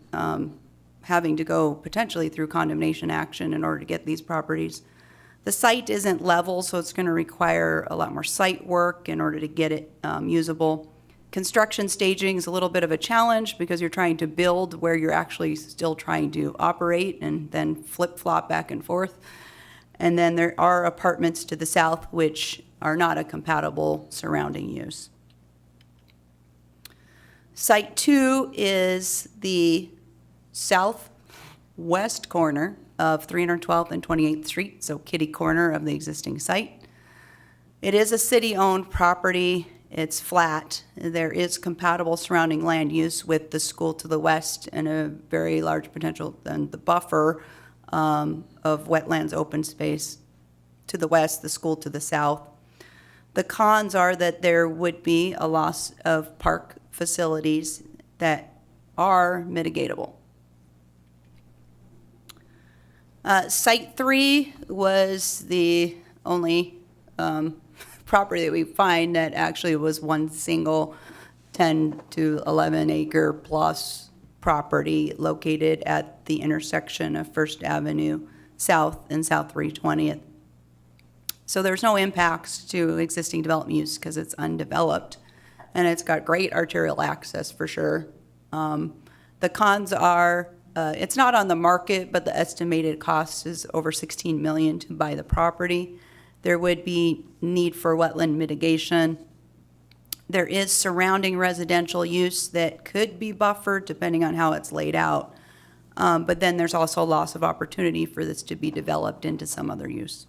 having to go potentially through condemnation action in order to get these properties. The site isn't level, so it's going to require a lot more site work in order to get it usable. Construction staging is a little bit of a challenge because you're trying to build where you're actually still trying to operate and then flip-flop back and forth. And then there are apartments to the south which are not a compatible surrounding use. Site 2 is the southwest corner of 312th and 28th Street, so kitty corner of the existing site. It is a city-owned property. It's flat. There is compatible surrounding land use with the school to the west and a very large potential, and the buffer of wetlands open space to the west, the school to the south. The cons are that there would be a loss of park facilities that are mitigatable. Site 3 was the only property that we find that actually was one single 10 to 11 acre plus property located at the intersection of First Avenue South and South 320th. So there's no impacts to existing development use because it's undeveloped, and it's got great arterial access for sure. The cons are, it's not on the market, but the estimated cost is over $16 million to buy the property. There would be need for wetland mitigation. There is surrounding residential use that could be buffered depending on how it's laid out. But then there's also loss of opportunity for this to be developed into some other use.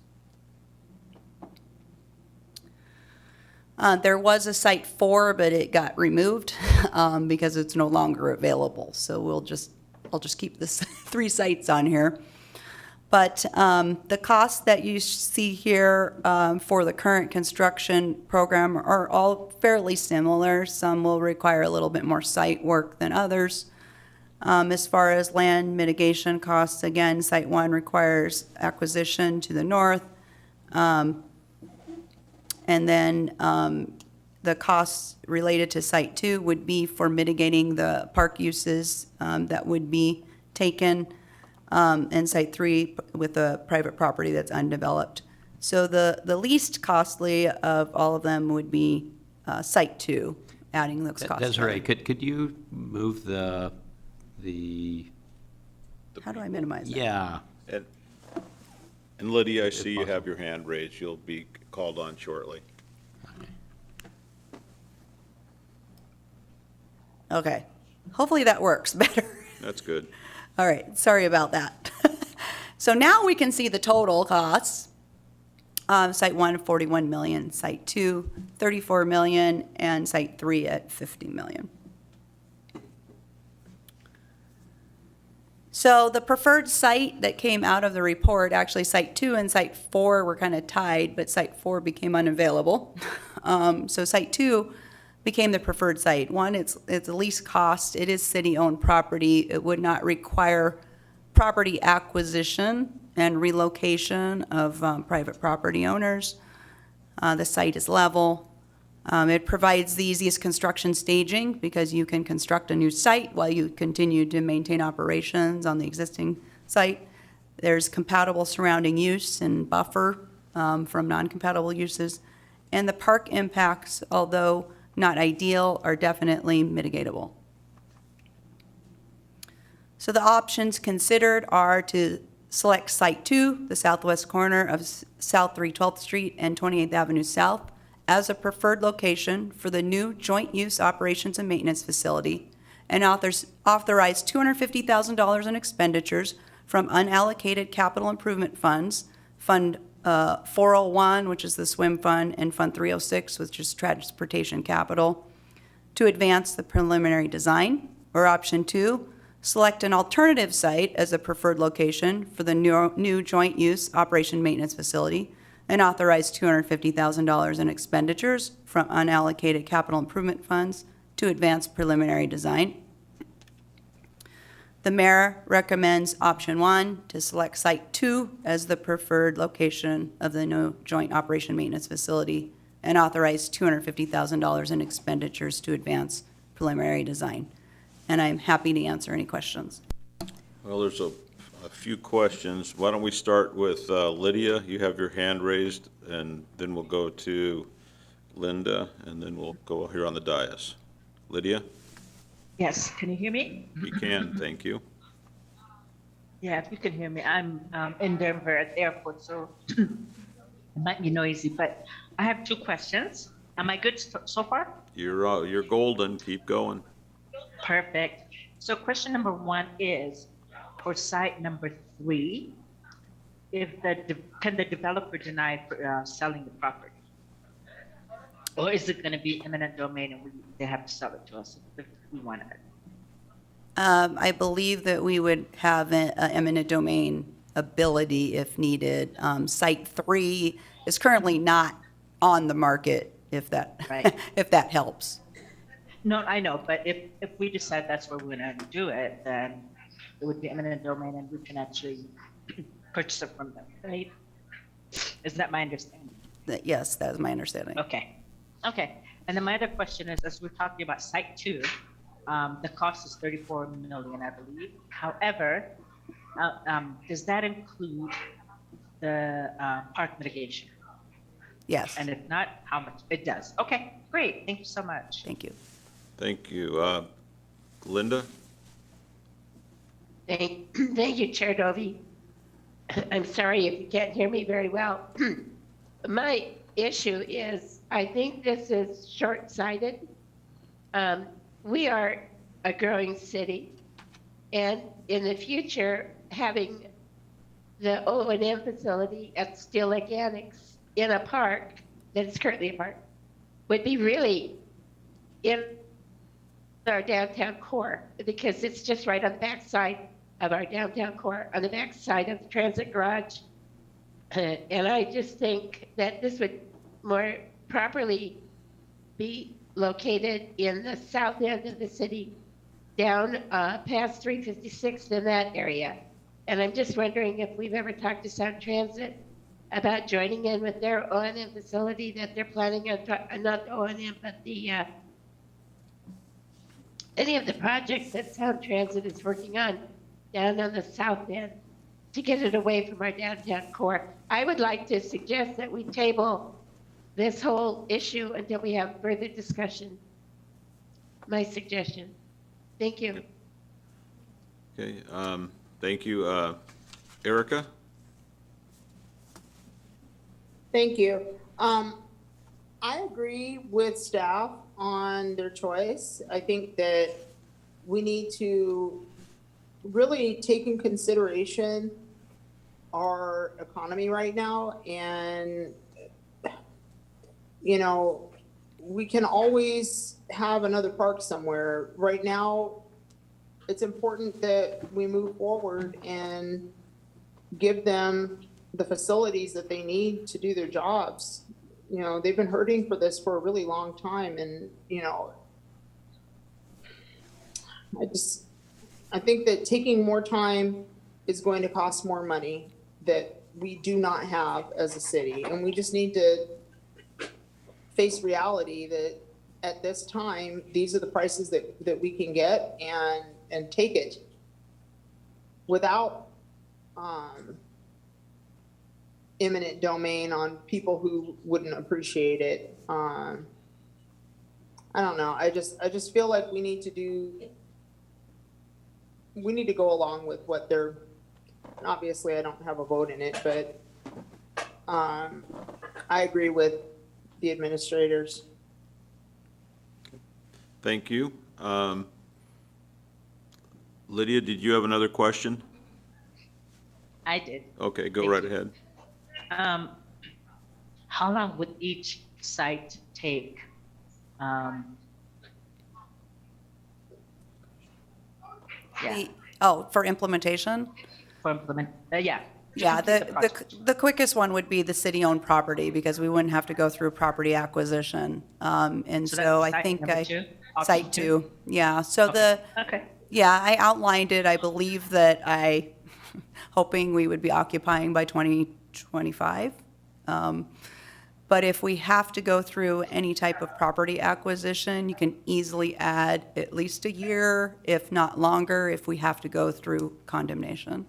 There was a site 4, but it got removed because it's no longer available. So I'll just keep this 3 sites on here. But the costs that you see here for the current construction program are all fairly similar. Some will require a little bit more site work than others. As far as land mitigation costs, again, Site 1 requires acquisition to the north. And then the costs related to Site 2 would be for mitigating the park uses that would be taken, and Site 3 with a private property that's undeveloped. So the least costly of all of them would be Site 2, adding those costs. Desiree, could you move the, How do I minimize that? yeah, And Lydia, I see you have your hand raised. You'll be called on shortly. Okay. Hopefully that works better. That's good. All right, sorry about that. So now we can see the total costs. Site 1, 41 million, Site 2, 34 million, and Site 3 at 50 million. So the preferred site that came out of the report, actually Site 2 and Site 4 were kind of tied, but Site 4 became unavailable. So Site 2 became the preferred site. One, it's the least cost. It is city-owned property. It would not require property acquisition and relocation of private property owners. The site is level. It provides the easiest construction staging because you can construct a new site while you continue to maintain operations on the existing site. There's compatible surrounding use and buffer from non-compatible uses. And the park impacts, although not ideal, are definitely mitigatable. So the options considered are to select Site 2, the southwest corner of South 312th Street and 28th Avenue South, as a preferred location for the new joint use operations and maintenance facility, and authorize $250,000 in expenditures from unallocated capital improvement funds, Fund 401, which is the swim fund, and Fund 306, which is transportation capital, to advance the preliminary design. Or option 2, select an alternative site as a preferred location for the new joint use operation maintenance facility, and authorize $250,000 in expenditures from unallocated capital improvement funds to advance preliminary design. The mayor recommends option 1 to select Site 2 as the preferred location of the new joint operation maintenance facility and authorize $250,000 in expenditures to advance preliminary design. And I'm happy to answer any questions. Well, there's a few questions. Why don't we start with Lydia? You have your hand raised, and then we'll go to Linda, and then we'll go here on the dais. Lydia? Yes, can you hear me? You can, thank you. Yeah, if you can hear me, I'm in Denver at the airport, so it might be noisy, but I have 2 questions. Am I good so far? You're golden, keep going. Perfect. So question number 1 is, for site number 3, can the developer deny selling the property? Or is it gonna be eminent domain and they have to sell it to us if we want it? I believe that we would have an eminent domain ability if needed. Site 3 is currently not on the market, if that, Right. if that helps. No, I know, but if we decide that's where we're gonna do it, then it would be eminent domain and we can actually purchase it from them, right? Is that my understanding? Yes, that is my understanding. Okay, okay. And then my other question is, as we're talking about site 2, the cost is 34 million, I believe. However, does that include the park mitigation? Yes, And if not, how much? It does. Okay, great. Thank you so much. thank you. Thank you. Linda? Thank you, Chair Dovey. I'm sorry if you can't hear me very well. My issue is, I think this is short-sighted. We are a growing city, and in the future, having the O&M facility at Steel Lake Annex in a park that is currently a park would be really in our downtown core, because it's just right on the backside of our downtown core, on the backside of the transit garage. And I just think that this would more properly be located in the south end of the city, down past 356th in that area. And I'm just wondering if we've ever talked to Sound Transit about joining in with their O&M facility that they're planning on, not the O&M, but the any of the projects that Sound Transit is working on down on the south end to get it away from our downtown core. I would like to suggest that we table this whole issue until we have further discussion. My suggestion. Thank you. Okay, thank you. Erica? Thank you. I agree with staff on their choice. I think that we need to really take in consideration our economy right now, and you know, we can always have another park somewhere. Right now, it's important that we move forward and give them the facilities that they need to do their jobs. You know, they've been hurting for this for a really long time, and you know, I think that taking more time is going to cost more money that we do not have as a city, and we just need to face reality that at this time, these are the prices that we can get and take it without eminent domain on people who wouldn't appreciate it. I don't know. I just feel like we need to go along with what they're, and obviously I don't have a vote in it, but I agree with the administrators. Thank you. Lydia, did you have another question? I did. Okay, go Thank right you. ahead. How long would each site take? Yeah, For implementation? for implement, yeah. Yeah, To complete project. the quickest one would be the city-owned property, because we wouldn't have to go through property acquisition. And So so that's I site think number 2? Option Site 2, yeah. So Okay. yeah, I outlined it. I believe that hoping we would be occupying by 2025. But if we have to go through any type of property acquisition, you can easily add at least a year, if not longer, if we have to go through condemnation.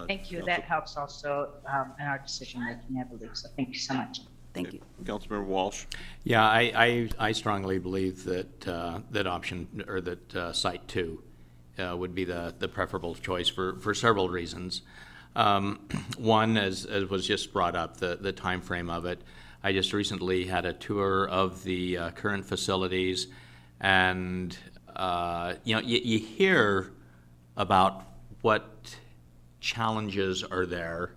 Thank you. That helps also in our decision making, I believe. So thank you so much. Thank you. Councilmember Walsh? Yeah, I strongly believe that, that option, or that Site 2 would be the preferable choice for several reasons. One, as was just brought up, the timeframe of it. I just recently had a tour of the current facilities, and, you know, you hear about what challenges are there,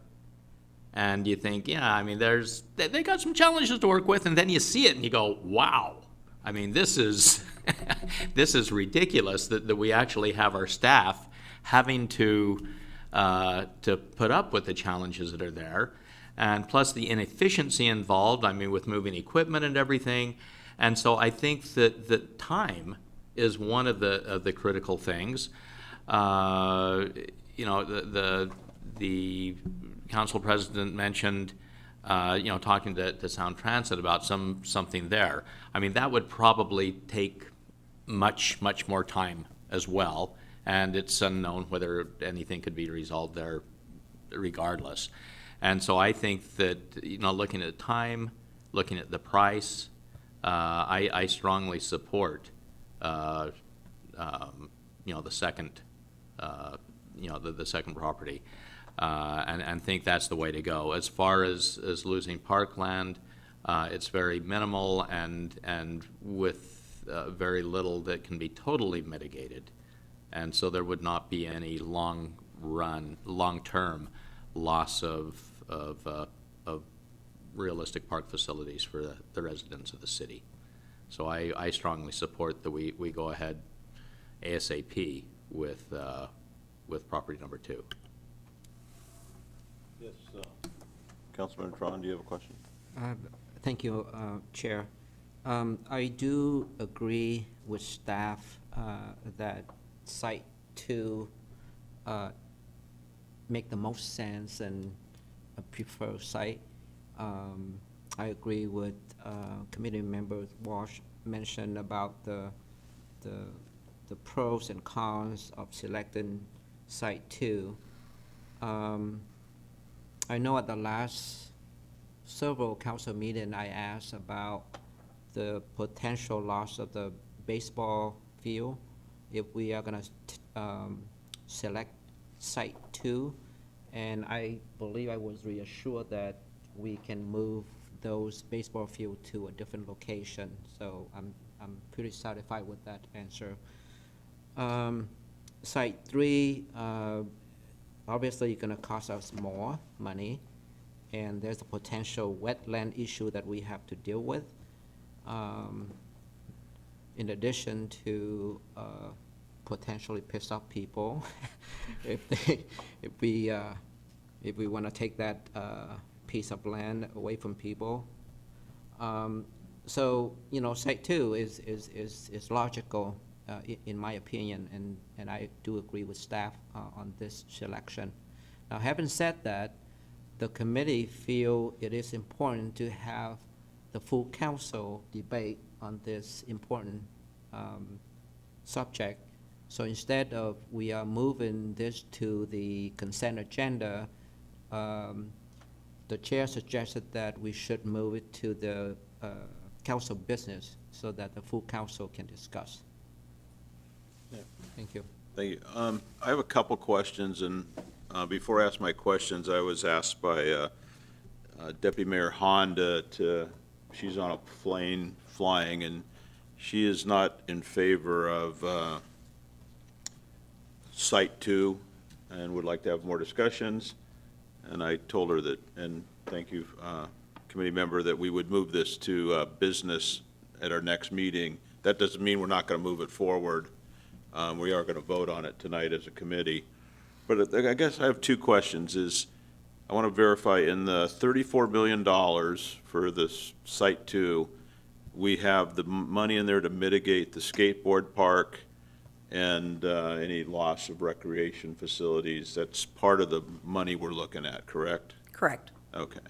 And you think, yeah, I mean, they got some challenges to work with, and then you see it and you go, wow. I mean, this is, this is ridiculous that we actually have our staff having to put up with the challenges that are there. And plus the inefficiency involved, I mean, with moving equipment and everything. And so I think that time is one of the critical things. You know, the council president mentioned, you know, talking to Sound Transit about something there. I mean, that would probably take much more time as well, and it's unknown whether anything could be resolved there regardless. And so I think that, you know, looking at time, looking at the price, I strongly support, you know, the second, you know, the second property, and think that's the way to go. As far as losing parkland, it's very minimal and with very little that can be totally mitigated. And so there would not be any long-term loss of realistic park facilities for the residents of the city. So I strongly support that we go ahead ASAP with property number 2. Yes, Councilman Tron, do you have a question? Thank you, Chair. I do agree with staff that Site 2 make the most sense and a preferred site. I agree with Committee Member Walsh mentioned about the pros and cons of selecting Site 2. I know at the last several council meetings I asked about the potential loss of the baseball field if we are going to select Site 2, and I believe I was reassured that we can move those baseball field to a different location. So I'm pretty satisfied with that answer. Site 3, obviously going to cost us more money, and there's a potential wetland issue that we have to deal with. In addition to potentially piss off people if we want to take that piece of land away from people. So, you know, Site 2 is logical in my opinion, and I do agree with staff on this selection. Now, having said that, the committee feel it is important to have the full council debate on this important subject. So instead of we are moving this to the consent agenda, the chair suggested that we should move it to the council business so that the full council can discuss. Yeah. Thank you. Thank you. I have a couple questions, and before I ask my questions, I was asked by Deputy Mayor Honda she's on a plane flying, and she is not in favor of Site 2 and would like to have more discussions. And I told her that, and thank you, committee member, that we would move this to business at our next meeting. That doesn't mean we're not going to move it forward. We are going to vote on it tonight as a committee. But I guess I have two questions. I want to verify, in the $34 million for this Site 2, we have the money in there to mitigate the skateboard park and any loss of recreation facilities. That's part of the money we're looking at, correct? Correct. Okay.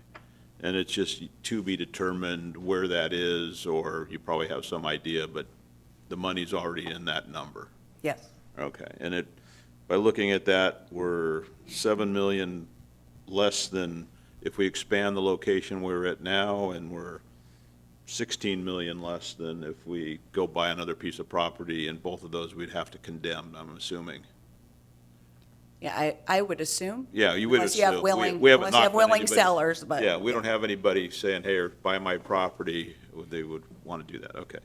And it's just to be determined where that is, or you probably have some idea, but the money's already in that number. Yes. Okay. And by looking at that, we're 7 million less than if we expand the location we're at now, and we're 16 million less than if we go buy another piece of property, and both of those we'd have to condemn, I'm assuming. Yeah, I would assume. Yeah, you would Unless you have assume. willing, We haven't unless you have knocked on willing anybody's- sellers, but. Yeah, we don't have anybody saying, hey, or buy my property, they would want to do that, okay.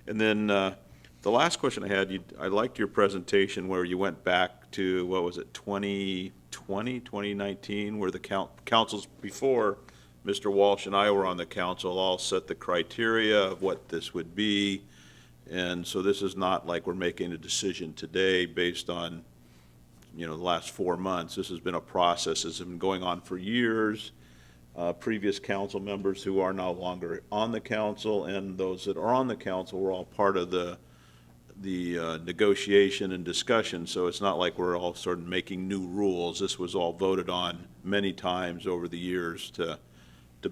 And then the last question I had, I liked your presentation where you went back to, what was it, 2020, 2019, where the councils before, Mr. Walsh and I were on the council, all set the criteria of what this would be. And so this is not like we're making a decision today based on, the last 4 months. This has been a process that's been going on for years. Previous council members who are no longer on the council and those that are on the council were all part of the negotiation and discussion. So it's not like we're all sort of making new rules. This was all voted on many times over the years to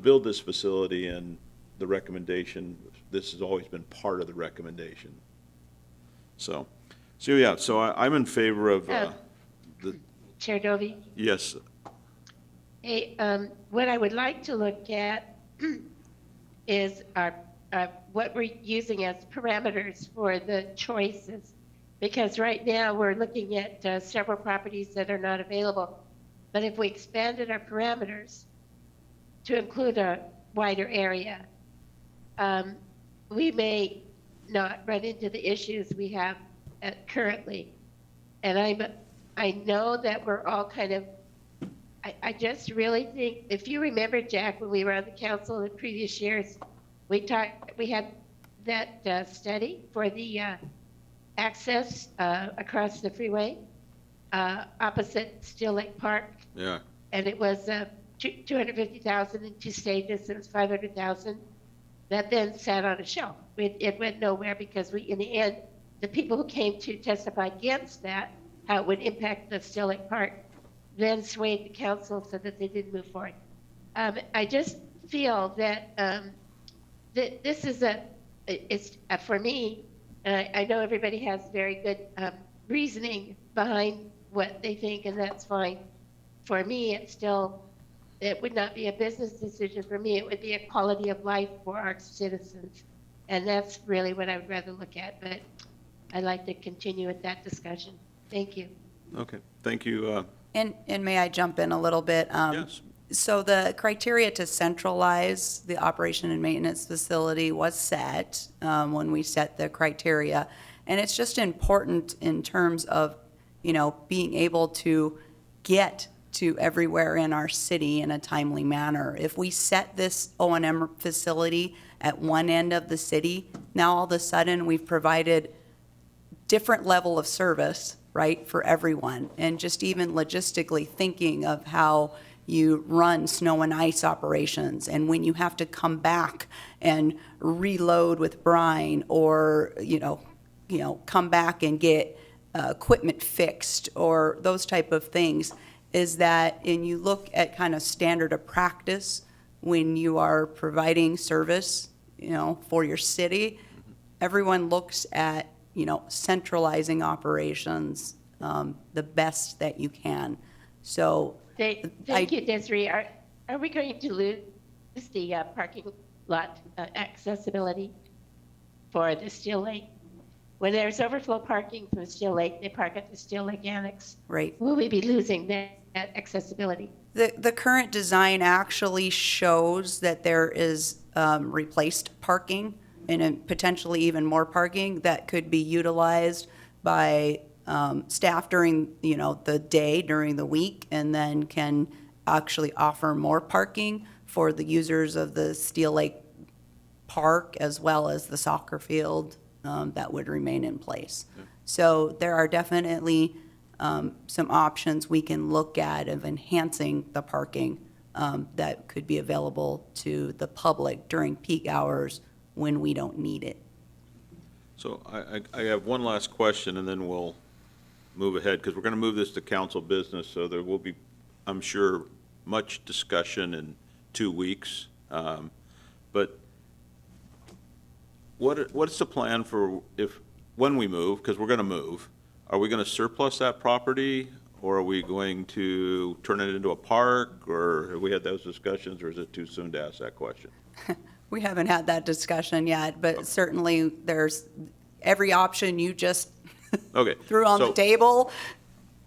build this facility, and the recommendation, this has always been part of the recommendation. So yeah, so I'm in favor of, Chair Dovey? yes, Hey, what I would like to look at is what we're using as parameters for the choices. Because right now, we're looking at several properties that are not available. But if we expanded our parameters to include a wider area, we may not run into the issues we have currently. And I know that we're all kind of, I just really think, if you remember, Jack, when we were on the council in previous years, we had that study for the access across the freeway opposite Still Lake Park. yeah. And it was $250,000 in 2 stages. It was $500,000. That then sat on a shelf. It went nowhere because in the end, the people who came to testify against that, how it would impact the Still Lake Park, then swayed the council so that they didn't move forward. I just feel that that this is it's for me, and I know everybody has very good reasoning behind what they think, and that's fine. For me, it would not be a business decision for me. It would be a quality of life for our citizens. And that's really what I would rather look at, but I'd like to continue with that discussion. Thank you. Okay, thank you. And may I jump in a little bit? Yes. So the criteria to centralize the operation and maintenance facility was set when we set the criteria. And it's just important in terms of, being able to get to everywhere in our city in a timely manner. If we set this O&M facility at one end of the city, now all of a sudden we've provided different level of service, right, for everyone. And just even logistically thinking of how you run snow and ice operations, and when you have to come back and reload with brine, or come back and get equipment fixed, or those type of things, is that, and you look at kind of standard of practice when you are providing service, for your city, everyone looks at, centralizing operations the best that you can. So Thank you, Desiree. Are we going to lose the parking lot accessibility for the Still Lake? When there's overflow parking from Still Lake, they park at the Still Lake Annex. Right. Will we be losing that accessibility? The current design actually shows that there is replaced parking and potentially even more parking that could be utilized by staff during, the day, during the week, and then can actually offer more parking for the users of the Still Lake Park as well as the soccer field that would remain in place. So there are definitely some options we can look at of enhancing the parking that could be available to the public during peak hours when we don't need it. So I have one last question, and then we'll move ahead, because we're going to move this to council business, so there will be, I'm sure, much discussion in 2 weeks. But what's the plan for when we move, because we're going to move, are we going to surplus that property, or are we going to turn it into a park, or have we had those discussions, or is it too soon to ask that question? We haven't had that discussion yet, but certainly there's every option you just Okay. threw on the so- table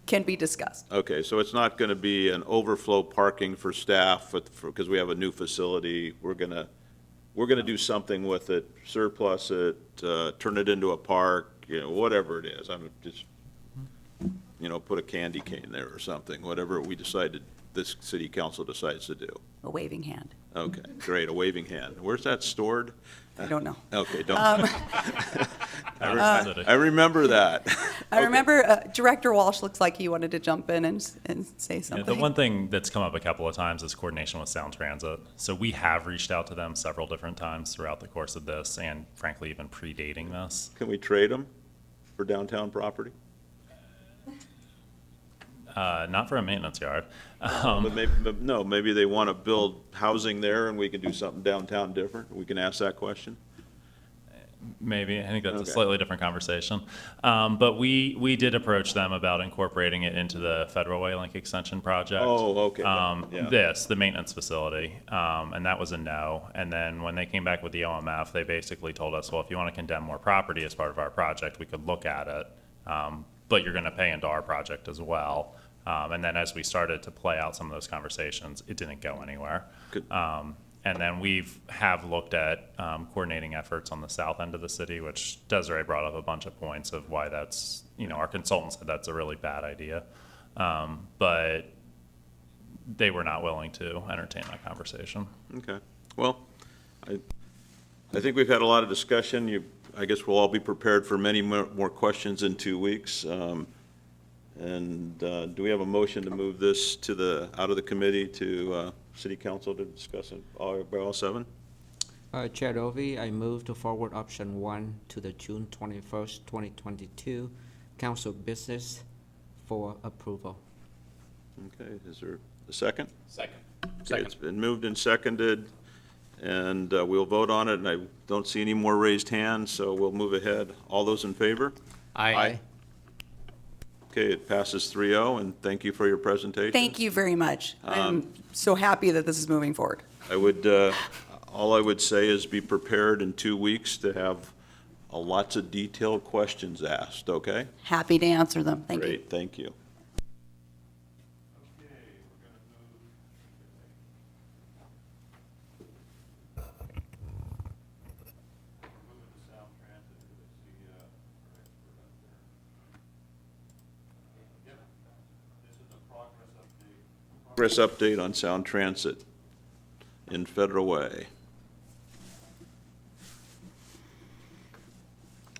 can be discussed. Okay, so it's not going to be an overflow parking for staff, because we have a new facility. We're going to do something with it, surplus it, turn it into a park, whatever it is. I'm just, put a candy cane there or something, whatever we decided, this city council decides to do. A waving hand. Okay, great, a waving hand. Where's that stored? I don't know. Okay, don't. Every city. I remember that. I remember Director Walsh looks like he wanted to jump in and say Yeah, something. the one thing that's come up a couple of times is coordination with Sound Transit. So we have reached out to them several different times throughout the course of this, and frankly, even predating this. Can we trade them for downtown property? Not for a maintenance yard. But maybe, no, maybe they want to build housing there and we can do something downtown different. We can ask that question. Maybe, I think that's Okay. a slightly different conversation. But we did approach them about incorporating it into the Federal Way Link Extension project. Oh, okay, yeah. The maintenance facility, and that was a no. And then when they came back with the OMF, they basically told us, well, if you want to condemn more property as part of our project, we could look at it. But you're going to pay into our project as well. And then as we started to play out some of those conversations, it didn't go anywhere. Good. And then have looked at coordinating efforts on the south end of the city, which Desiree brought up a bunch of points of why that's, our consultant said that's a really bad idea. But they were not willing to entertain that conversation. Okay, well, I think we've had a lot of discussion. I guess we'll all be prepared for many more questions in 2 weeks. And do we have a motion to move this out of the committee to city council to discuss it by all 7? Chair Dovey, I move to forward option 1 to the June 21st, 2022 council business for approval. Okay, is there a second? Second. Okay, it's been moved and seconded, and we'll vote on it, and I don't see any more raised hands, so we'll move ahead. All those in favor? Aye. Okay, it passes 3-0, and thank you for your presentation. Thank you very much. I'm so happy that this is moving forward. All I would say is be prepared in 2 weeks to have lots of detailed questions asked, okay? Happy to answer them. Thank you. Great, thank you. Progress update on Sound Transit in Federal Way.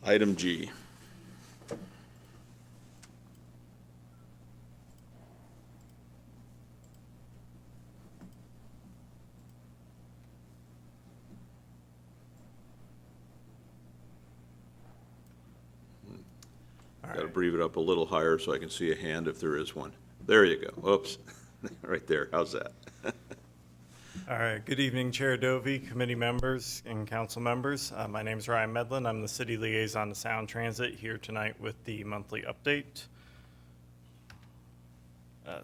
Item G. Got to breathe it up a little higher so I can see a hand if there is one. There you go. Oops. Right there. How's that? All right. Good evening, Chair Dovey, committee members, and council members. My name is Ryan Medlin. I'm the city liaison to Sound Transit here tonight with the monthly update.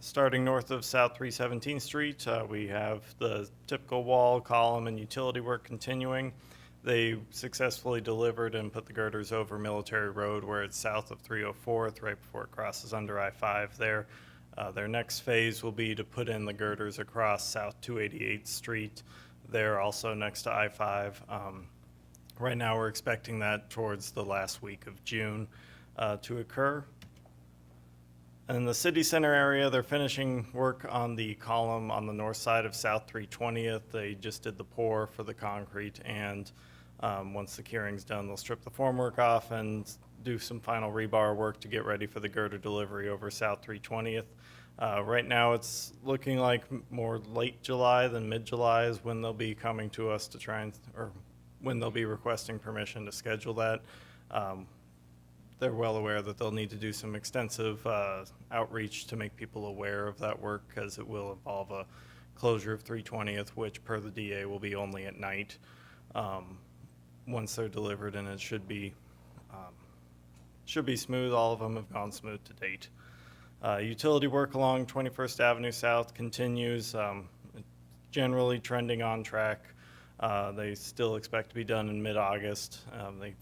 Starting north of South 317th Street, we have the typical wall, column, and utility work continuing. They successfully delivered and put the girders over Military Road where it's south of 304th, right before it crosses under I-5 there. Their next phase will be to put in the girders across South 288th Street. They're also next to I-5. Right now, we're expecting that towards the last week of June to occur. In the city center area, they're finishing work on the column on the north side of South 320th. They just did the pour for the concrete, and once the curing's done, they'll strip the formwork off and do some final rebar work to get ready for the girder delivery over South 320th. Right now, it's looking like more late July than mid-July is when they'll be coming to us to try and, or when they'll be requesting permission to schedule that. They're well aware that they'll need to do some extensive outreach to make people aware of that work, because it will involve a closure of 320th, which per the DA will be only at night once they're delivered, and it should be smooth. All of them have gone smooth to date. Utility work along 21st Avenue South continues, generally trending on track. They still expect to be done in mid-August. They've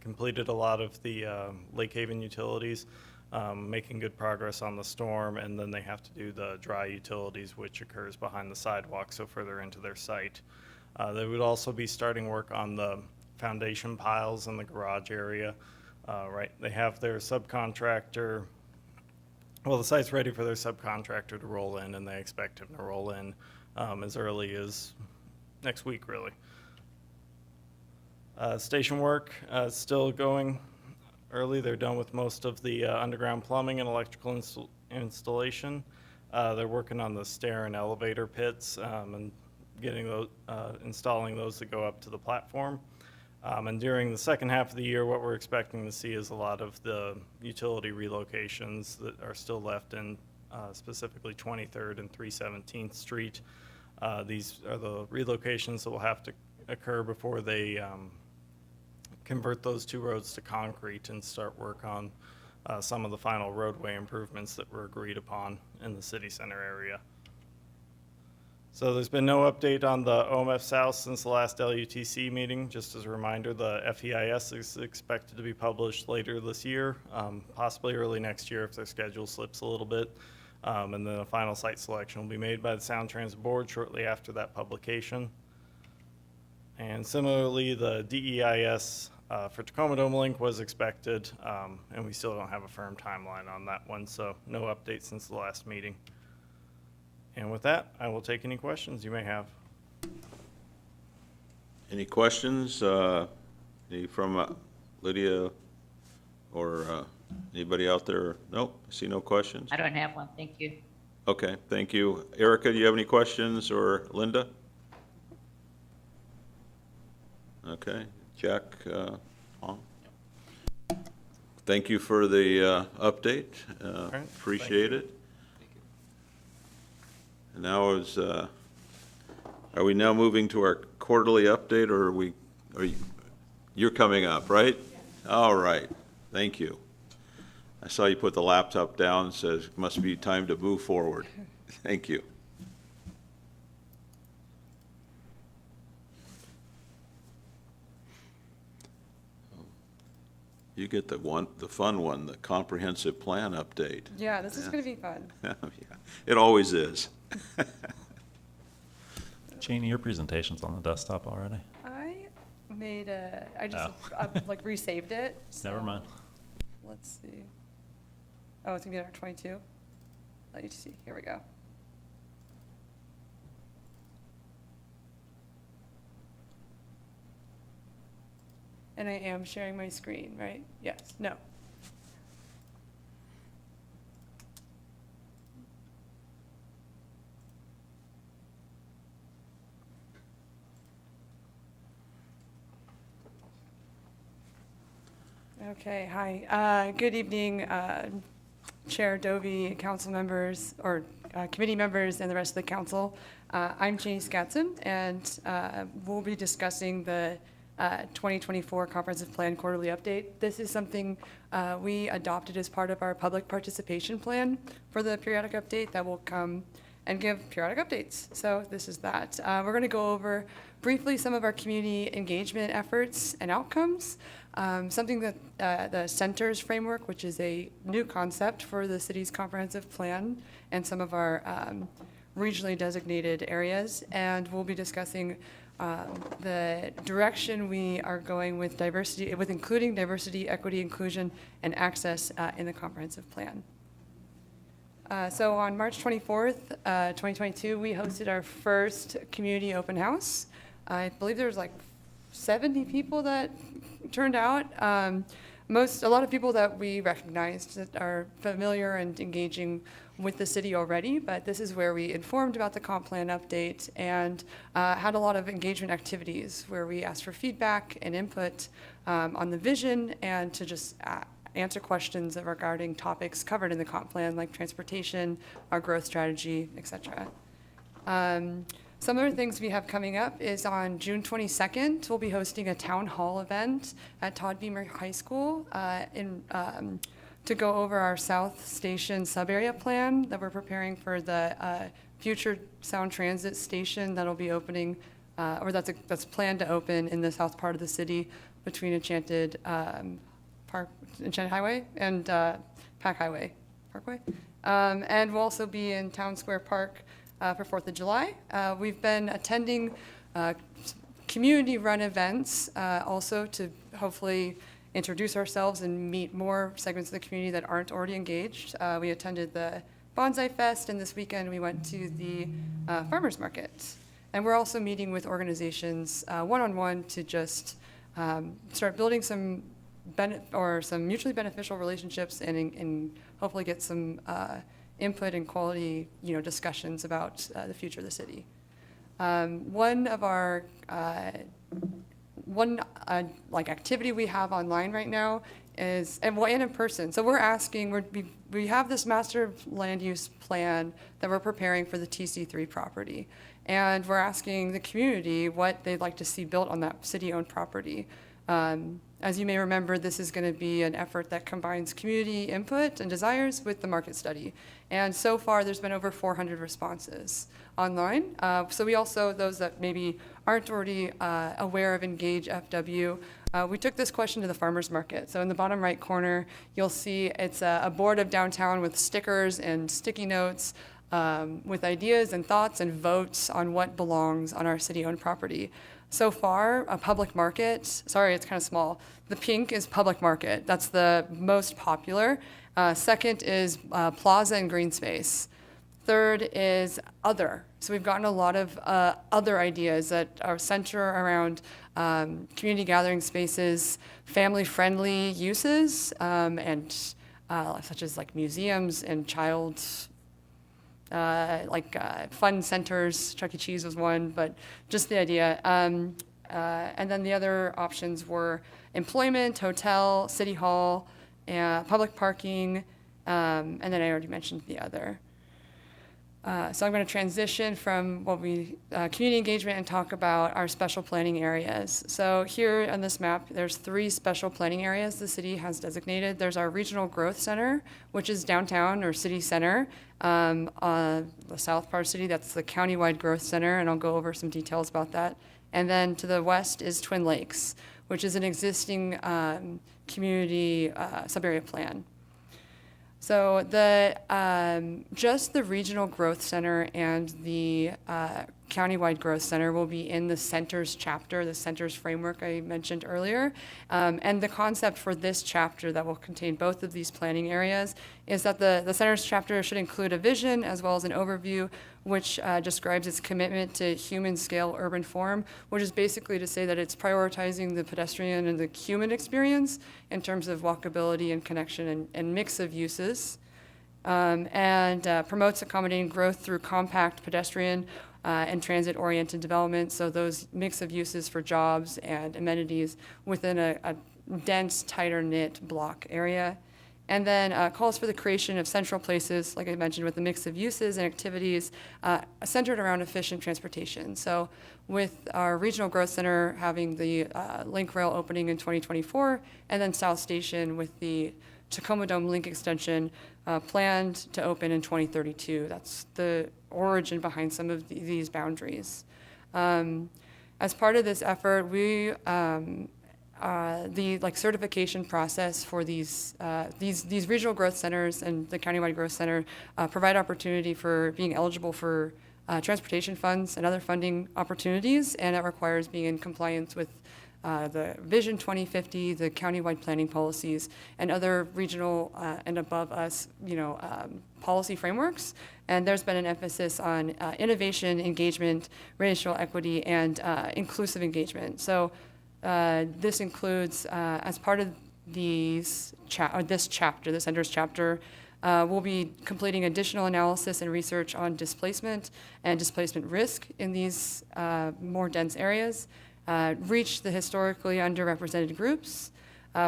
completed a lot of the Lake Haven utilities, making good progress on the storm, and then they have to do the dry utilities, which occurs behind the sidewalk, so further into their site. They would also be starting work on the foundation piles in the garage area. Right, they have their subcontractor well, the site's ready for their subcontractor to roll in, and they expect him to roll in as early as next week, really. Station work is still going early. They're done with most of the underground plumbing and electrical installation. They're working on the stair and elevator pits and getting those, installing those to go up to the platform. And during the second half of the year, what we're expecting to see is a lot of the utility relocations that are still left in specifically 23rd and 317th Street. These are the relocations that will have to occur before they convert those two roads to concrete and start work on some of the final roadway improvements that were agreed upon in the city center area. So there's been no update on the OMF South since the last LUTC meeting. Just as a reminder, the FEIS is expected to be published later this year, possibly early next year if their schedule slips a little bit. And then a final site selection will be made by the Sound Transit Board shortly after that publication. And similarly, the DEIS for Tacoma Dome Link was expected, and we still don't have a firm timeline on that one, so no update since the last meeting. And with that, I will take any questions you may have. Any questions? Any from Lydia or anybody out there? Nope, I see no questions. I don't have one, thank you. Okay, thank you. Erica, do you have any questions, or Linda? Okay, Jack, Hong? Thank you for the update. right, thank Appreciate it. And now are we now moving to our quarterly update, or you're coming up, right? All right, thank you. I saw you put the laptop down, says must be time to move forward. Thank you. You get the fun one, the comprehensive plan update. Yeah, this is going to be fun. Yeah, it always is. Janie, your presentation's on the desktop already? I just like resaved it. Never so mind. Let's see. Oh, it's going to be under 22. Let you see. Here we go. And I am sharing my screen, right? Yes. No. Okay, hi. Good evening, Chair Dovey, council members, or committee members, and the rest of the council. I'm Janie Scatson, and we'll be discussing the 2024 Comprehensive Plan Quarterly Update. This is something we adopted as part of our public participation plan for the periodic update that will come and give periodic updates. So this is that. We're going to go over briefly some of our community engagement efforts and outcomes, something that the Centers Framework, which is a new concept for the city's comprehensive plan, and some of our regionally designated areas. And we'll be discussing the direction we are going with diversity, with including diversity, equity, inclusion, and access in the comprehensive plan. So on March 24th, 2022, we hosted our first community open house. I believe there was like 70 people that turned out. A lot of people that we recognized that are familiar and engaging with the city already, but this is where we informed about the comp plan update and had a lot of engagement activities where we asked for feedback and input on the vision and to just answer questions regarding topics covered in the comp plan, like transportation, our growth strategy, et cetera. Some other things we have coming up is on June 22nd, we'll be hosting a town hall event at Todd Beamer High School to go over our South Station sub-area plan that we're preparing for the future Sound Transit station that'll be opening, or that's planned to open in the south part of the city between Enchanted Highway and Parkway. And we'll also be in Town Square Park for 4th of July. We've been attending community-run events also to hopefully introduce ourselves and meet more segments of the community that aren't already engaged. We attended the Bonsai Fest, and this weekend we went to the farmers market. And we're also meeting with organizations one-on-one to just start building some some mutually beneficial relationships and hopefully get some input and quality, discussions about the future of the city. One of our activity we have online right now is, and in person. So we're asking, we have this master land use plan that we're preparing for the TC3 property. And we're asking the community what they'd like to see built on that city-owned property. As you may remember, this is going to be an effort that combines community input and desires with the market study. And so far, there's been over 400 responses online. So we also, those that maybe aren't already aware of Engage FW, we took this question to the farmers market. So in the bottom right corner, you'll see it's a board of downtown with stickers and sticky notes with ideas and thoughts and votes on what belongs on our city-owned property. So far, a public market, sorry, it's kind of small. The pink is public market. That's the most popular. Second is plaza and green space. Third is other. So we've gotten a lot of other ideas that are centered around community gathering spaces, family-friendly uses, and such as like museums and fun centers. Chuck E. Cheese was one, but just the idea. And then the other options were employment, hotel, city hall, public parking, and then I already mentioned the other. So I'm going to transition from community engagement and talk about our special planning areas. So here on this map, there's 3 special planning areas the city has designated. There's our Regional Growth Center, which is downtown or city center. On the south part of the city, that's the Countywide Growth Center, and I'll go over some details about that. And then to the west is Twin Lakes, which is an existing community sub-area plan. So just the Regional Growth Center and the Countywide Growth Center will be in the Centers chapter, the Centers framework I mentioned earlier. And the concept for this chapter that will contain both of these planning areas is that the Centers chapter should include a vision as well as an overview which describes its commitment to human-scale urban form, which is basically to say that it's prioritizing the pedestrian and the human experience in terms of walkability and connection and mix of uses, and promotes accommodating growth through compact pedestrian and transit-oriented development, so those mix of uses for jobs and amenities within a dense, tighter-knit block area. And then calls for the creation of central places, like I mentioned, with a mix of uses and activities centered around efficient transportation. So with our Regional Growth Center having the link rail opening in 2024, and then South Station with the Tacoma Dome link extension planned to open in 2032. That's the origin behind some of these boundaries. As part of this effort, we the certification process for these regional growth centers and the countywide growth center provide opportunity for being eligible for transportation funds and other funding opportunities, and it requires being in compliance with the Vision 2050, the countywide planning policies, and other regional and above us, policy frameworks. And there's been an emphasis on innovation, engagement, racial equity, and inclusive engagement. So this includes, as part of this chapter, the Centers chapter, we'll be completing additional analysis and research on displacement and displacement risk in these more dense areas, reach the historically underrepresented groups,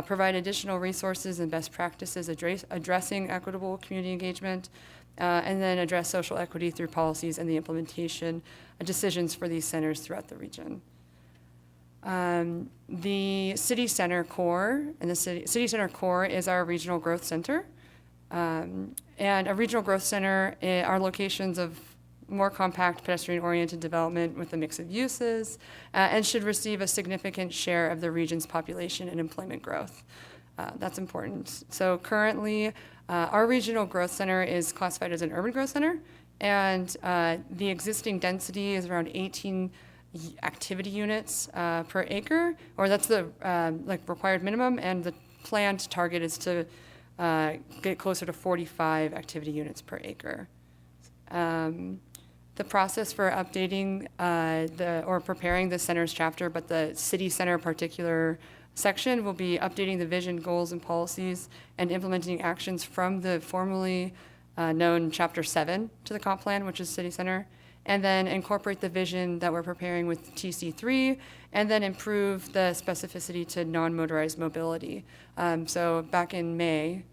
provide additional resources and best practices addressing equitable community engagement, and then address social equity through policies and the implementation decisions for these centers throughout the region. The City Center Core, and the City Center Core is our regional growth center. And a regional growth center are locations of more compact pedestrian-oriented development with a mix of uses, and should receive a significant share of the region's population and employment growth. That's important. So currently, our regional growth center is classified as an urban growth center, and the existing density is around 18 activity units per acre, or that's the like required minimum, and the planned target is to get closer to 45 activity units per acre. The process for updating or preparing the center's chapter, but the city center particular section will be updating the vision, goals, and policies and implementing actions from the formerly known Chapter 7 to the comp plan, which is city center, and then incorporate the vision that we're preparing with TC3, and then improve the specificity to non-motorized mobility. So back in May,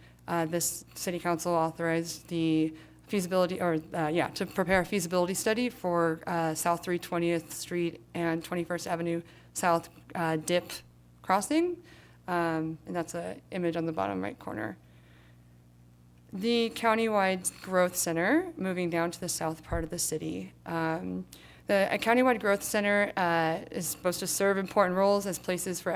this city council authorized the feasibility, to prepare a feasibility study for South 320th Street and 21st Avenue South dip crossing, and that's an image on the bottom right corner. The countywide growth center, moving down to the south part of the city. The countywide growth center is supposed to serve important roles as places for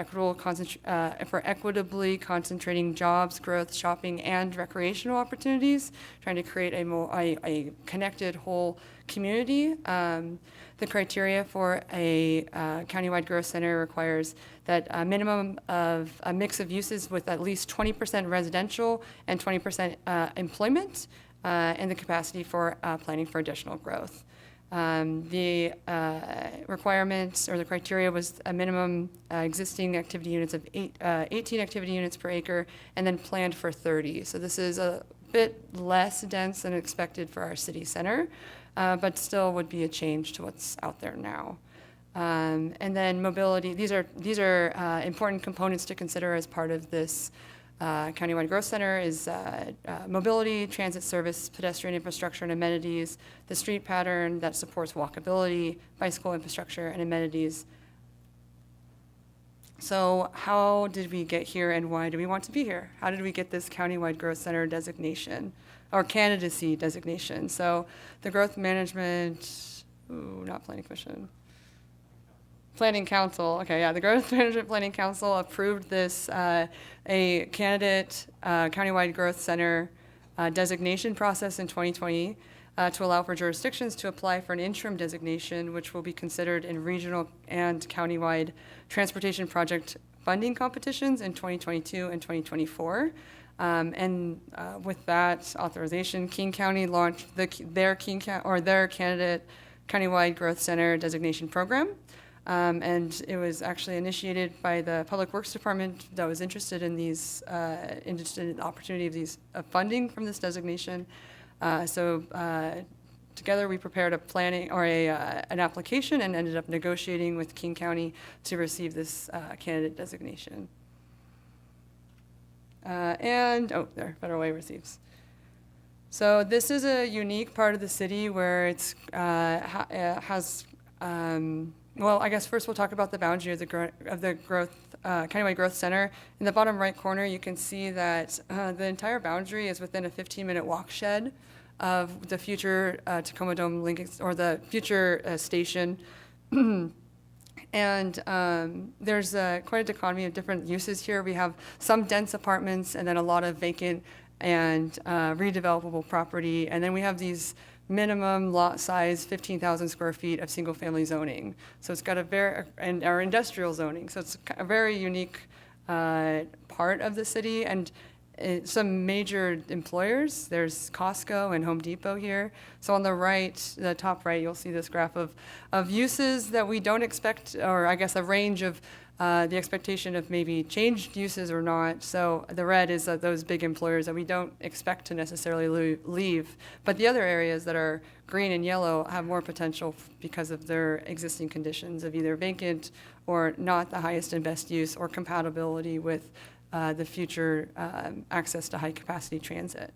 equitably concentrating jobs, growth, shopping, and recreational opportunities, trying to create a connected whole community. The criteria for a countywide growth center requires that a minimum of a mix of uses with at least 20% residential and 20% employment, and the capacity for planning for additional growth. The requirements or the criteria was a minimum existing activity units of 18 activity units per acre, and then planned for 30. So this is a bit less dense than expected for our city center, but still would be a change to what's out there now. And then mobility, these are important components to consider as part of this countywide growth center is mobility, transit service, pedestrian infrastructure and amenities, the street pattern that supports walkability, bicycle infrastructure and amenities. So how did we get here and why do we want to be here? How did we get this countywide growth center designation or candidacy designation? So the growth management, not planning commission. Planning Council, okay, yeah, the Growth Management Planning Council approved this, a candidate countywide growth center designation process in 2020 to allow for jurisdictions to apply for an interim designation, which will be considered in regional and countywide transportation project funding competitions in 2022 and 2024. With that authorization, King County launched their candidate countywide growth center designation program. And it was actually initiated by the Public Works Department that was interested in interested in the opportunity of funding from this designation. Together we prepared a planning or an application and ended up negotiating with King County to receive this candidate designation. Federal Way receives. So this is a unique part of the city where it's has. Well, I guess first we'll talk about the boundary of the countywide growth center. In the bottom right corner, you can see that the entire boundary is within a 15-minute walk shed of the future Tacoma Dome Lincoln, or the future station. And there's quite a dichotomy of different uses here. We have some dense apartments and then a lot of vacant and redevelopable property. And then we have these minimum lot size, 15,000 square feet of single family zoning. So it's got our industrial zoning. So it's a very unique part of the city, and some major employers. There's Costco and Home Depot here. So on the right, the top right, you'll see this graph of uses that we don't expect, or I guess a range of the expectation of maybe changed uses or not. So the red is those big employers that we don't expect to necessarily leave. But the other areas that are green and yellow have more potential because of their existing conditions of either vacant or not the highest and best use, or compatibility with the future access to high capacity transit.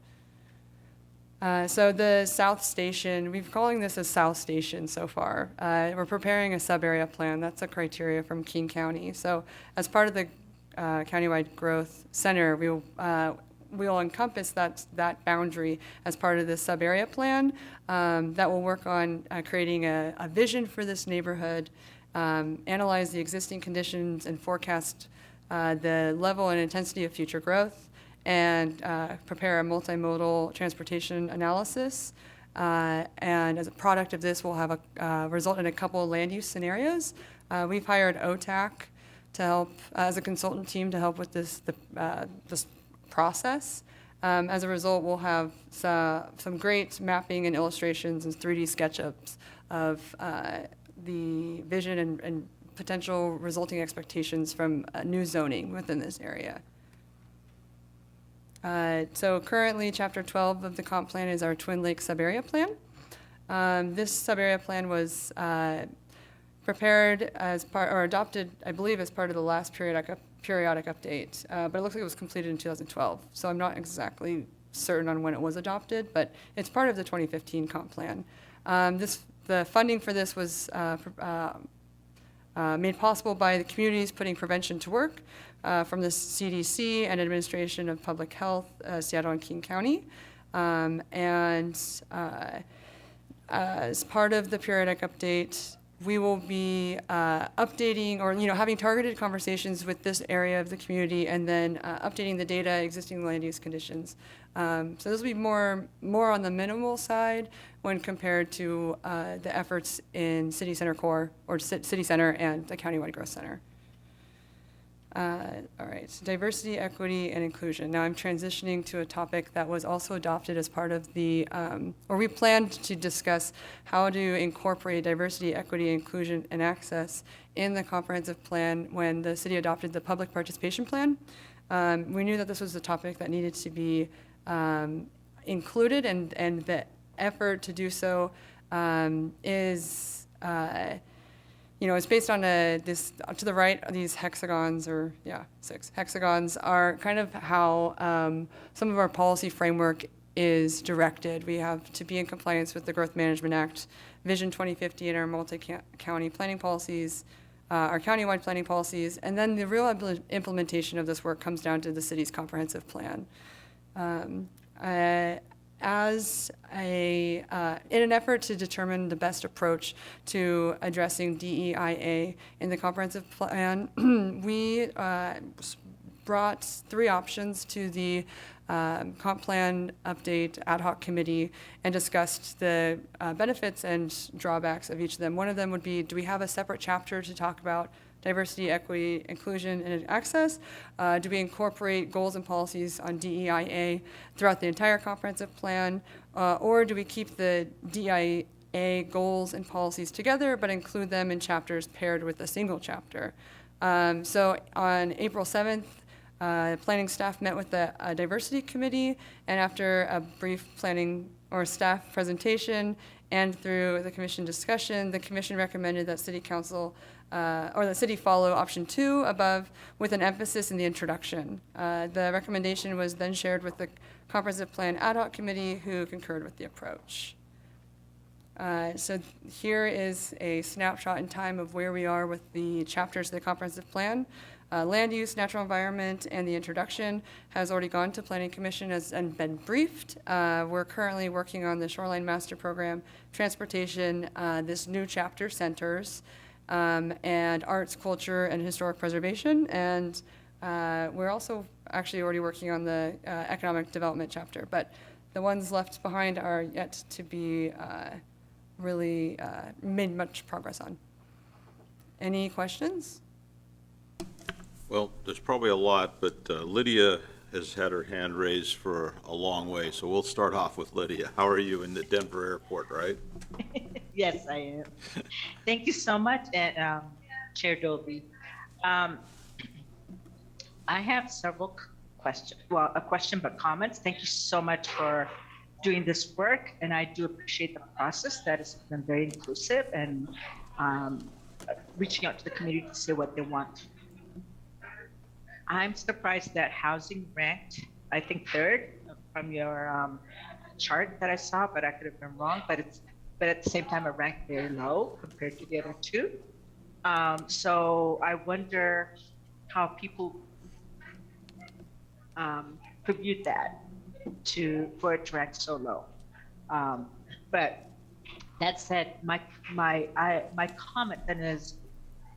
So the South Station, we're calling this a South Station so far. We're preparing a sub-area plan. That's a criteria from King County. So as part of the countywide growth center, we'll encompass that boundary as part of the sub-area plan that will work on creating a vision for this neighborhood, analyze the existing conditions and forecast the level and intensity of future growth, and prepare a multimodal transportation analysis, And as a product of this, we'll have a result in a couple of land use scenarios. We've hired OTAC to help as a consultant team to help with this process. As a result, we'll have some great mapping and illustrations and 3D SketchUps of the vision and potential resulting expectations from new zoning within this area. So currently, Chapter 12 of the comp plan is our Twin Lakes sub-area plan. This sub-area plan was prepared as part, or adopted, I believe, as part of the last periodic update, but it looks like it was completed in 2012. So I'm not exactly certain on when it was adopted, but it's part of the 2015 comp plan. The funding for this was made possible by the communities putting prevention to work from the CDC and Administration of Public Health, Seattle and King County. As part of the periodic update, we will be updating or having targeted conversations with this area of the community and then updating the data, existing land use conditions. So this will be more on the minimal side when compared to the efforts in City Center Core or City Center and the Countywide Growth Center. All right, diversity, equity, and inclusion. Now I'm transitioning to a topic that was also adopted as part of the, or we planned to discuss how to incorporate diversity, equity, inclusion, and access in the comprehensive plan when the city adopted the public participation plan. We knew that this was a topic that needed to be included, and the effort to do so is it's based on this, to the right, these hexagons, or 6 hexagons are kind of how some of our policy framework is directed. We have to be in compliance with the Growth Management Act, Vision 2050, and our multi-county planning policies, our countywide planning policies, and then the real implementation of this work comes down to the city's comprehensive plan. In an effort to determine the best approach to addressing DEIA in the comprehensive plan, we brought 3 options to the comp plan update ad hoc committee and discussed the benefits and drawbacks of each of them. One of them would be, do we have a separate chapter to talk about diversity, equity, inclusion, and access? Do we incorporate goals and policies on DEIA throughout the entire comprehensive plan? Or do we keep the DEIA goals and policies together but include them in chapters paired with a single chapter? So on April 7th, planning staff met with the diversity committee, and after a brief planning or staff presentation and through the commission discussion, the commission recommended that city council or the city follow option 2 above with an emphasis in the introduction. The recommendation was then shared with the comprehensive plan ad hoc committee, who concurred with the approach. So here is a snapshot in time of where we are with the chapters of the comprehensive plan. Land use, natural environment, and the introduction has already gone to Planning Commission and been briefed. We're currently working on the Shoreline Master Program, transportation, this new chapter, centers, and arts, culture, and historic preservation. And we're also actually already working on the economic development chapter, but the ones left behind are yet to be really made much progress on. Any questions? Well, there's probably a lot, but Lydia has had her hand raised for a long way, so we'll start off with Lydia. How are you in the Denver airport, right? Yes, I am. Thank you so much, and Chair Dolby. I have several questions, well, a question but comments. Thank you so much for doing this work, and I do appreciate the process that has been very inclusive and reaching out to the community to say what they want. I'm surprised that housing ranked, I think, 3rd from your chart that I saw, but I could have been wrong. But at the same time, it ranked very low compared to the other 2. So I wonder how people attribute that for it to rank so low. But that said, my comment then is,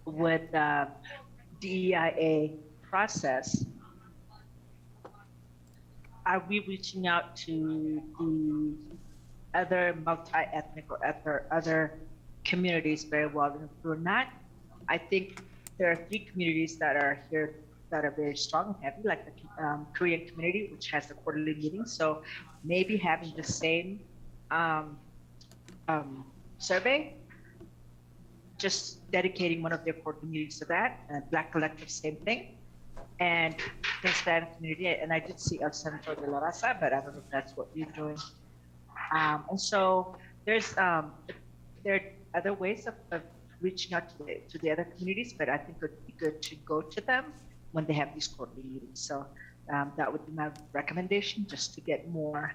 with DEIA process, are we reaching out to other multi-ethnic or other communities very well. And if we're not, I think there are 3 communities that are here that are very strong and heavy, like the Korean community, which has the quarterly meeting. So maybe having the same survey, just dedicating one of their quarterly meetings to that, and Black Collective, same thing. And the Hispanic community, and I did see El Centro de la Raza, but I don't know if that's what you're doing. And so there's there are other ways of reaching out to the other communities, but I think it would be good to go to them when they have these quarterly meetings. So that would be my recommendation, just to get more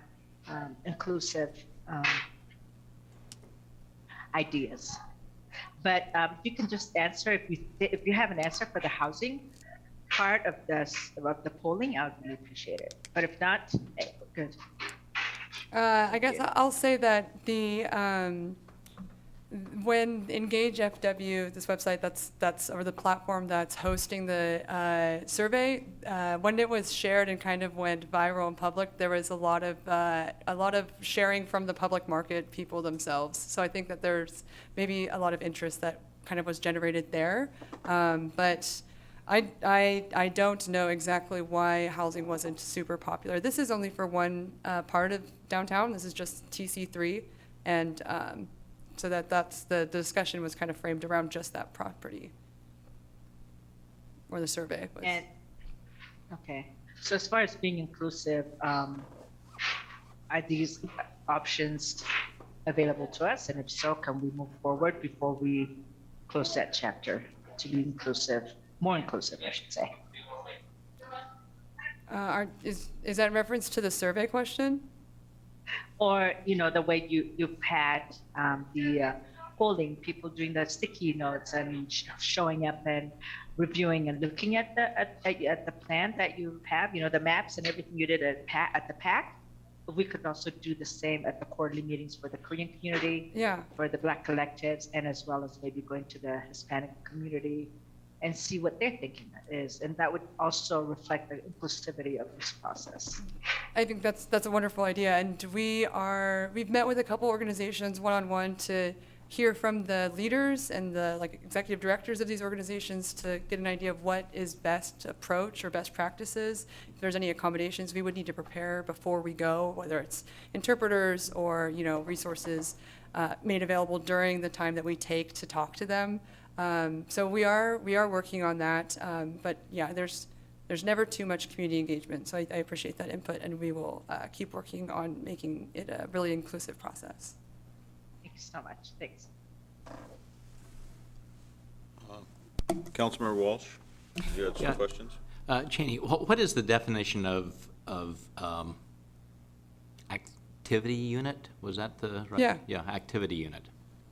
inclusive ideas. But if you can just answer, if you have an answer for the housing part of the polling, I would really appreciate it. But if not, good. I guess I'll say that when Engage FW, this website that's or the platform that's hosting the survey, when it was shared and kind of went viral in public, there was a lot of sharing from the public market people themselves. So I think that there's maybe a lot of interest that kind of was generated there, but I don't know exactly why housing wasn't super popular. This is only for one part of downtown. This is just TC3, and so that's the discussion was kind of framed around just that property, or the survey was. And, okay, so as far as being inclusive, are these options available to us? And if so, can we move forward before we close that chapter to be inclusive, more inclusive, I should say? Is that in reference to the survey question? Or, the way you've had the polling, people doing the sticky notes and showing up and reviewing and looking at the plan that you have, the maps and everything you did at the PAC. But we could also do the same at the quarterly meetings for the Korean community, for the Black collectives, and as well as maybe going to the Hispanic community and see what their thinking is. And that would also reflect the inclusivity of this process. I think that's a wonderful idea. And we've met with a couple organizations one-on-one to hear from the leaders and the executive directors of these organizations to get an idea of what is best approach or best practices. If there's any accommodations we would need to prepare before we go, whether it's interpreters or resources made available during the time that we take to talk to them. So we are working on that, but yeah, there's never too much community engagement. So I appreciate that input, and we will keep working on making it a really inclusive process. Thanks so much. Thanks. Councilmember Walsh, you had some questions? Cheney, what is the definition of activity unit? Was that the right? Yeah. Yeah, activity unit.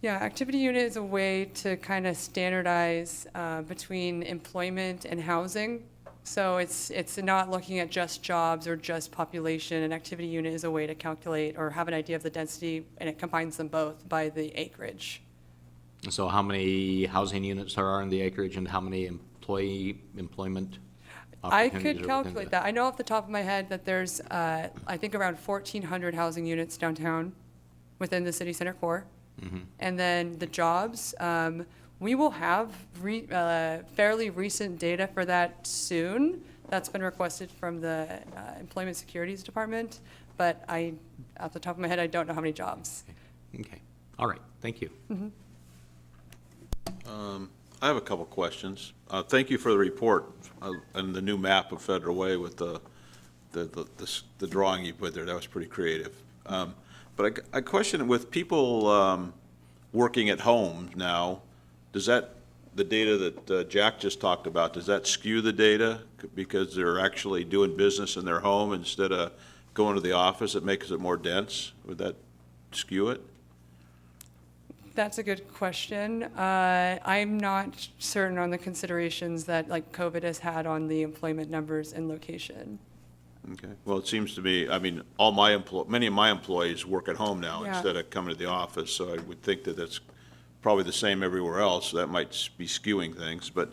Yeah, activity unit is a way to kind of standardize between employment and housing. So it's not looking at just jobs or just population. An activity unit is a way to calculate or have an idea of the density, and it combines them both by the acreage. So how many housing units there are in the acreage, and how many employment I opportunities are could within calculate that. I know off the top of my head that there's, I think, around 1,400 housing units downtown within the city center core. Mm-hmm. And then the jobs, we will have fairly recent data for that soon. That's been requested from the Employment Securities Department, but off the top of my head, I don't know how many jobs. Okay, all right, thank you. Mm-hmm. I have a couple questions. Thank you for the report and the new map of Federal Way with the drawing you put there. That was pretty creative. But I question, with people working at home now, does the data that Jack just talked about, does that skew the data because they're actually doing business in their home instead of going to the office? It makes it more dense. Would that skew it? That's a good question. I'm not certain on the considerations that COVID has had on the employment numbers and location. Okay. Well, it seems to me, many of my employees work at home now instead of coming to the office, so I would think that that's probably the same everywhere else, so that might be skewing things. But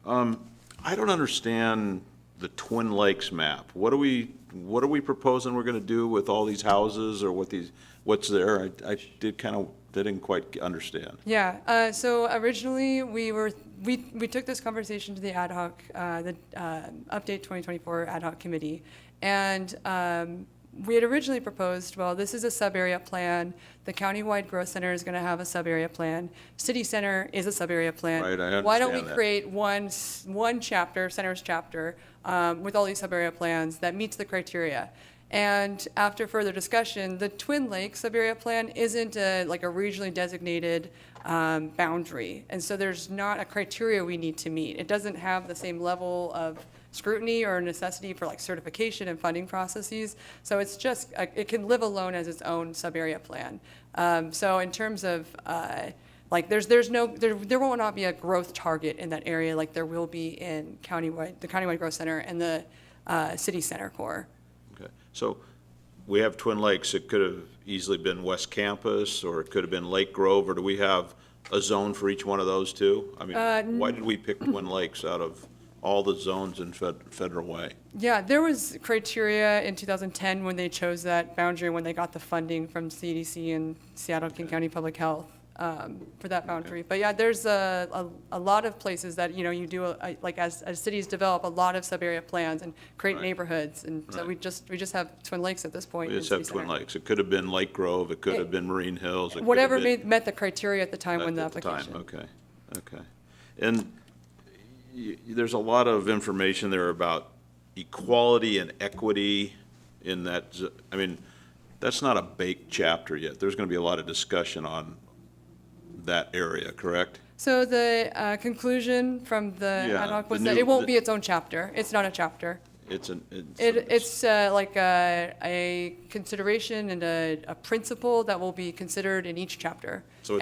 I don't understand the Twin Lakes map. What are we proposing we're going to do with all these houses, or what what's there? I didn't quite understand. Yeah, so originally we took this conversation to the ad hoc, Update 2024 ad hoc committee. And we had originally proposed, well, this is a sub-area plan. The countywide growth center is going to have a sub-area plan. City center is a sub-area plan. Right, I Why don't we understand that. create one chapter, center's chapter, with all these sub-area plans that meets the criteria? And after further discussion, the Twin Lakes sub-area plan isn't like a regionally designated boundary. And so there's not a criteria we need to meet. It doesn't have the same level of scrutiny or necessity for like certification and funding processes. So it's just, it can live alone as its own sub-area plan. So in terms of, like there will not be a growth target in that area like there will be in the countywide growth center and the city center core. Okay, so we have Twin Lakes. It could have easily been West Campus, or it could have been Lake Grove, or do we have a zone for each one of those too? I mean, why did we pick Twin Lakes out of all the zones in Federal Way? Yeah, there was criteria in 2010 when they chose that boundary, when they got the funding from CDC and Seattle King County Public Health for that boundary. But yeah, there's a lot of places that, you do, like as cities develop a lot of sub-area plans and create Right. neighborhoods. And so Right. we just have Twin Lakes at this point. We in just have City Twin Center. Lakes. It could have been Lake Grove, it could have been Marine Hills. It could have Whatever been- met the criteria at the time when the At the time, application. okay. And there's a lot of information there about equality and equity in that, I mean, that's not a baked chapter yet. There's going to be a lot of discussion on that area, correct? So the conclusion from the Yeah, ad hoc was the that new- it won't be its own chapter. It's not a chapter. It's It's like a consideration and a principle that will be considered in each chapter. So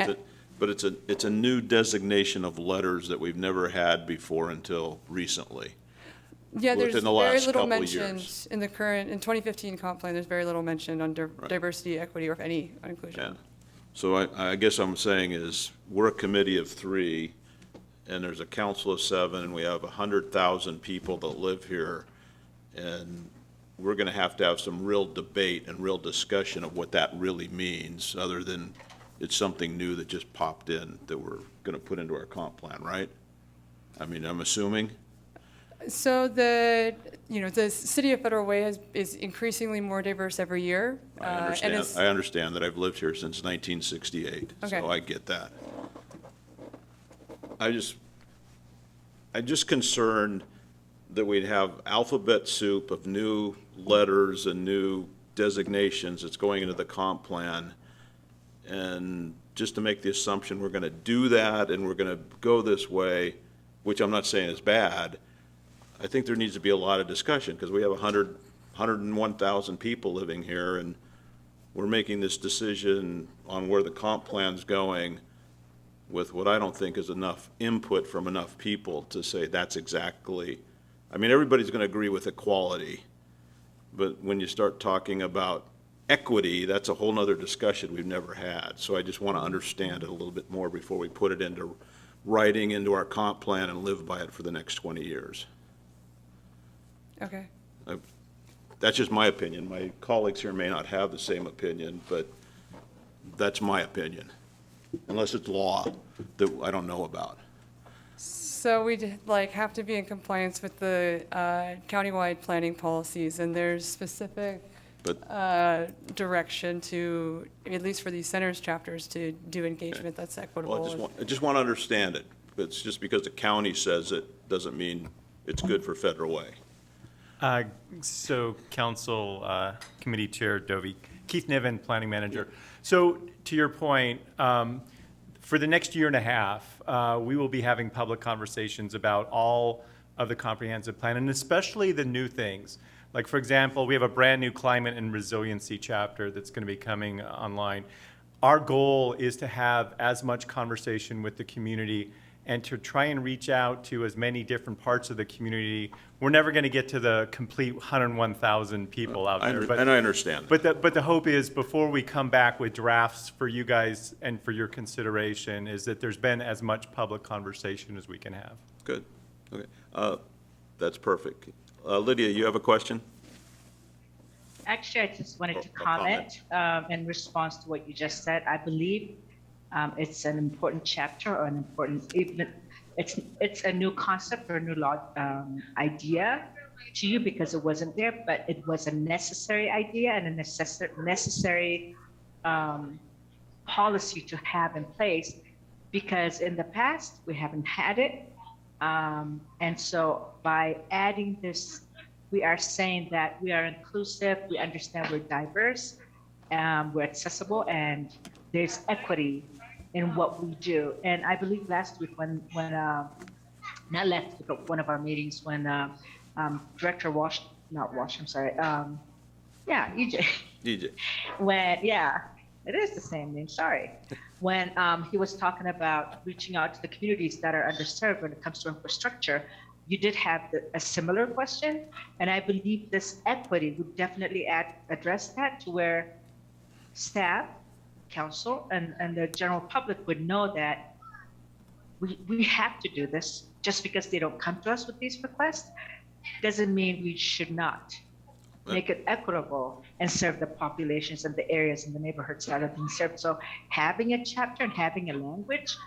it's a new designation of letters that we've never had before until recently. Yeah, there's within the very last little couple of mentioned years. in the 2015 comp plan, there's very little mentioned on diversity, equity, or if any on Yeah. inclusion. So I guess I'm saying is, we're a committee of 3, and there's a council of 7, and we have 100,000 people that live here, and we're gonna have to have some real debate and real discussion of what that really means, other than it's something new that just popped in that we're gonna put into our comp plan, right? I mean, I'm assuming? So the city of Federal Way is increasingly more diverse every year. I and understand, it's- I understand that. I've lived here since 1968, Okay. so I get that. I'm just concerned that we'd have alphabet soup of new letters and new designations that's going into the comp plan, and just to make the assumption we're gonna do that and we're gonna go this way, which I'm not saying is bad, I think there needs to be a lot of discussion, because we have 101,000 people living here, and we're making this decision on where the comp plan's going with what I don't think is enough input from enough people to say that's exactly, I mean, everybody's gonna agree with equality, but when you start talking about equity, that's a whole nother discussion we've never had. So I just wanna understand it a little bit more before we put it into writing into our comp plan and live by it for the next 20 years. Okay. That's just my opinion. My colleagues here may not have the same opinion, but that's my opinion, unless it's law that I don't know about. So we'd have to be in compliance with the countywide planning policies, and there's specific direction to, at least for these centers chapters, to do engagement that's equitable. Well, I just want to understand it. It's just because the county says it doesn't mean it's good for Federal Way. So Council Committee Chair Dovey, Keith Niven, Planning Manager. So to your point, for the next year and a half, we will be having public conversations about all of the comprehensive plan, and especially the new things. Like, for example, we have a brand-new climate and resiliency chapter that's going to be coming online. Our goal is to have as much conversation with the community and to try and reach out to as many different parts of the community. We're never going to get to the complete 101,000 people out there. And I understand. But the hope is, before we come back with drafts for you guys and for your consideration, is that there's been as much public conversation as we can have. Good. Okay. That's perfect. Lydia, you have a question? Actually, I just wanted to A comment. comment in response to what you just said. I believe it's an important chapter or an important, even, it's a new concept or a new law idea to you because it wasn't there, but it was a necessary idea and a necessary policy to have in place because in the past we haven't had it. And so by adding this, we are saying that we are inclusive, we understand we're diverse, we're accessible, and there's equity in what we do. And I believe last week when not last week, but one of our meetings when Director EJ. DJ. When, it is the same name, sorry. When he was talking about reaching out to the communities that are underserved when it comes to infrastructure, you did have a similar question. And I believe this equity would definitely address that to where staff, council, and the general public would know that we have to do this. Just because they don't come to us with these requests doesn't mean we should not make it equitable and serve the populations and the areas and the neighborhoods that are being served. So having a chapter and having a language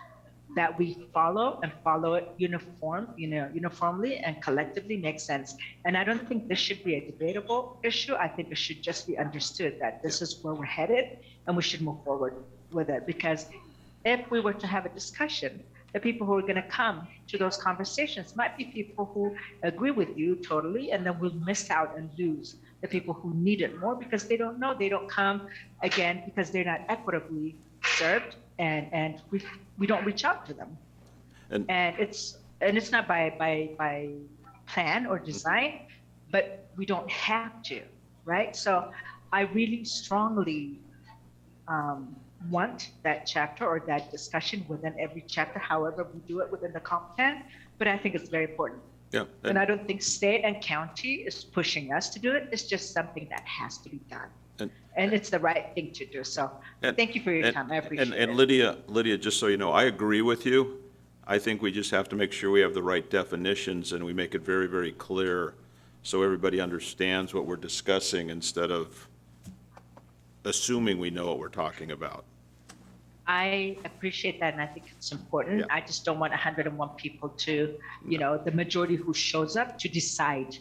that we follow and follow it uniformly and collectively makes sense. And I don't think this should be a debatable issue. I think it should just be understood that this is where we're headed and we should move forward with it. Because if we were to have a discussion, the people who are going to come to those conversations might be people who agree with you totally, and then we'll miss out and lose the people who need it more because they don't know, they don't come, again, because they're not equitably served, and we don't reach out to them. And it's not by plan or design, but we don't have to, right? So I really strongly want that chapter or that discussion within every chapter, however we do it within the comp plan, but I think it's very important. Yeah. And I don't think state and county is pushing us to do it. It's just something that has to be done. And it's the right thing to do. So thank you for your time. I appreciate it. And Lydia, just so you know, I agree with you. I think we just have to make sure we have the right definitions and we make it very, very clear so everybody understands what we're discussing instead of assuming we know what we're talking about. I appreciate that, and I think it's important. Yeah. I just don't want 101 people to, the majority who shows up to decide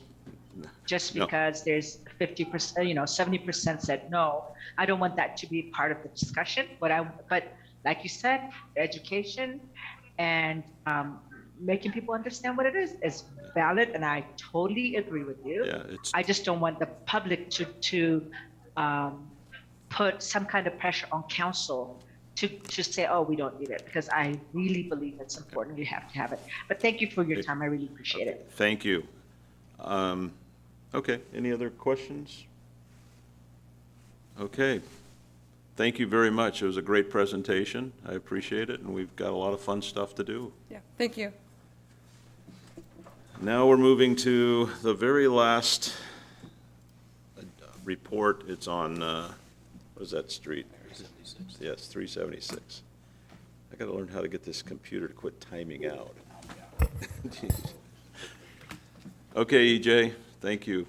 just No. because there's 50%, 70% said no. I don't want that to be part of the discussion, but like you said, education and making people understand what it is valid, and I totally agree with you. Yeah, I just don't want the public to put some kind of pressure on council to say, oh, we don't need it, because I really believe it's important. You have to have it. But thank you for your time. I really appreciate it. Thank you. Okay, any other questions? Okay. Thank you very much. It was a great presentation. I appreciate it, and we've got a lot of fun stuff to do. Yeah, thank you. Now we're moving to the very last report. It's on, what is that street? 376. Yes, 376. I got to learn how to get this computer to quit timing out. Jeez. Okay, EJ, thank you.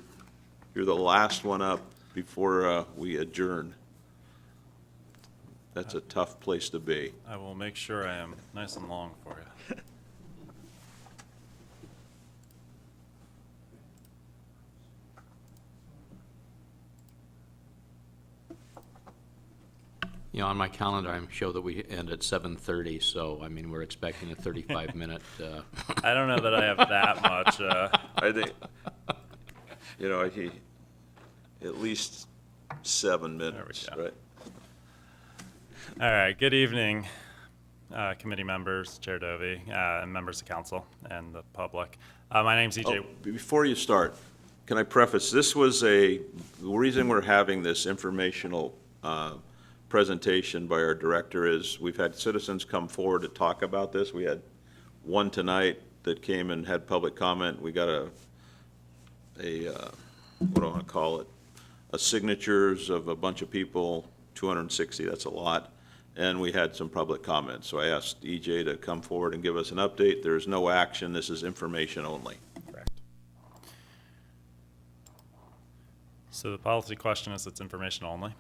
You're the last one up before we adjourn. That's a tough place to be. I will make sure I am nice and long for you. On my calendar, I'm show that we end at 7:30, so, I mean, we're expecting a 35-minute. I don't know that I have that much. I think, at least 7 minutes, There we go. right? All right, good evening, committee members, Chair Dovey, and members of council and the public. My name's EJ. Oh, before you start, can I preface, the reason we're having this informational presentation by our director is we've had citizens come forward to talk about this. We had one tonight that came and had public comment. We got what do I want to call it? Signatures of a bunch of people, 260, that's a lot. And we had some public comments. So I asked EJ to come forward and give us an update. There is no action. This is information only. Correct. So the policy question is it's information only.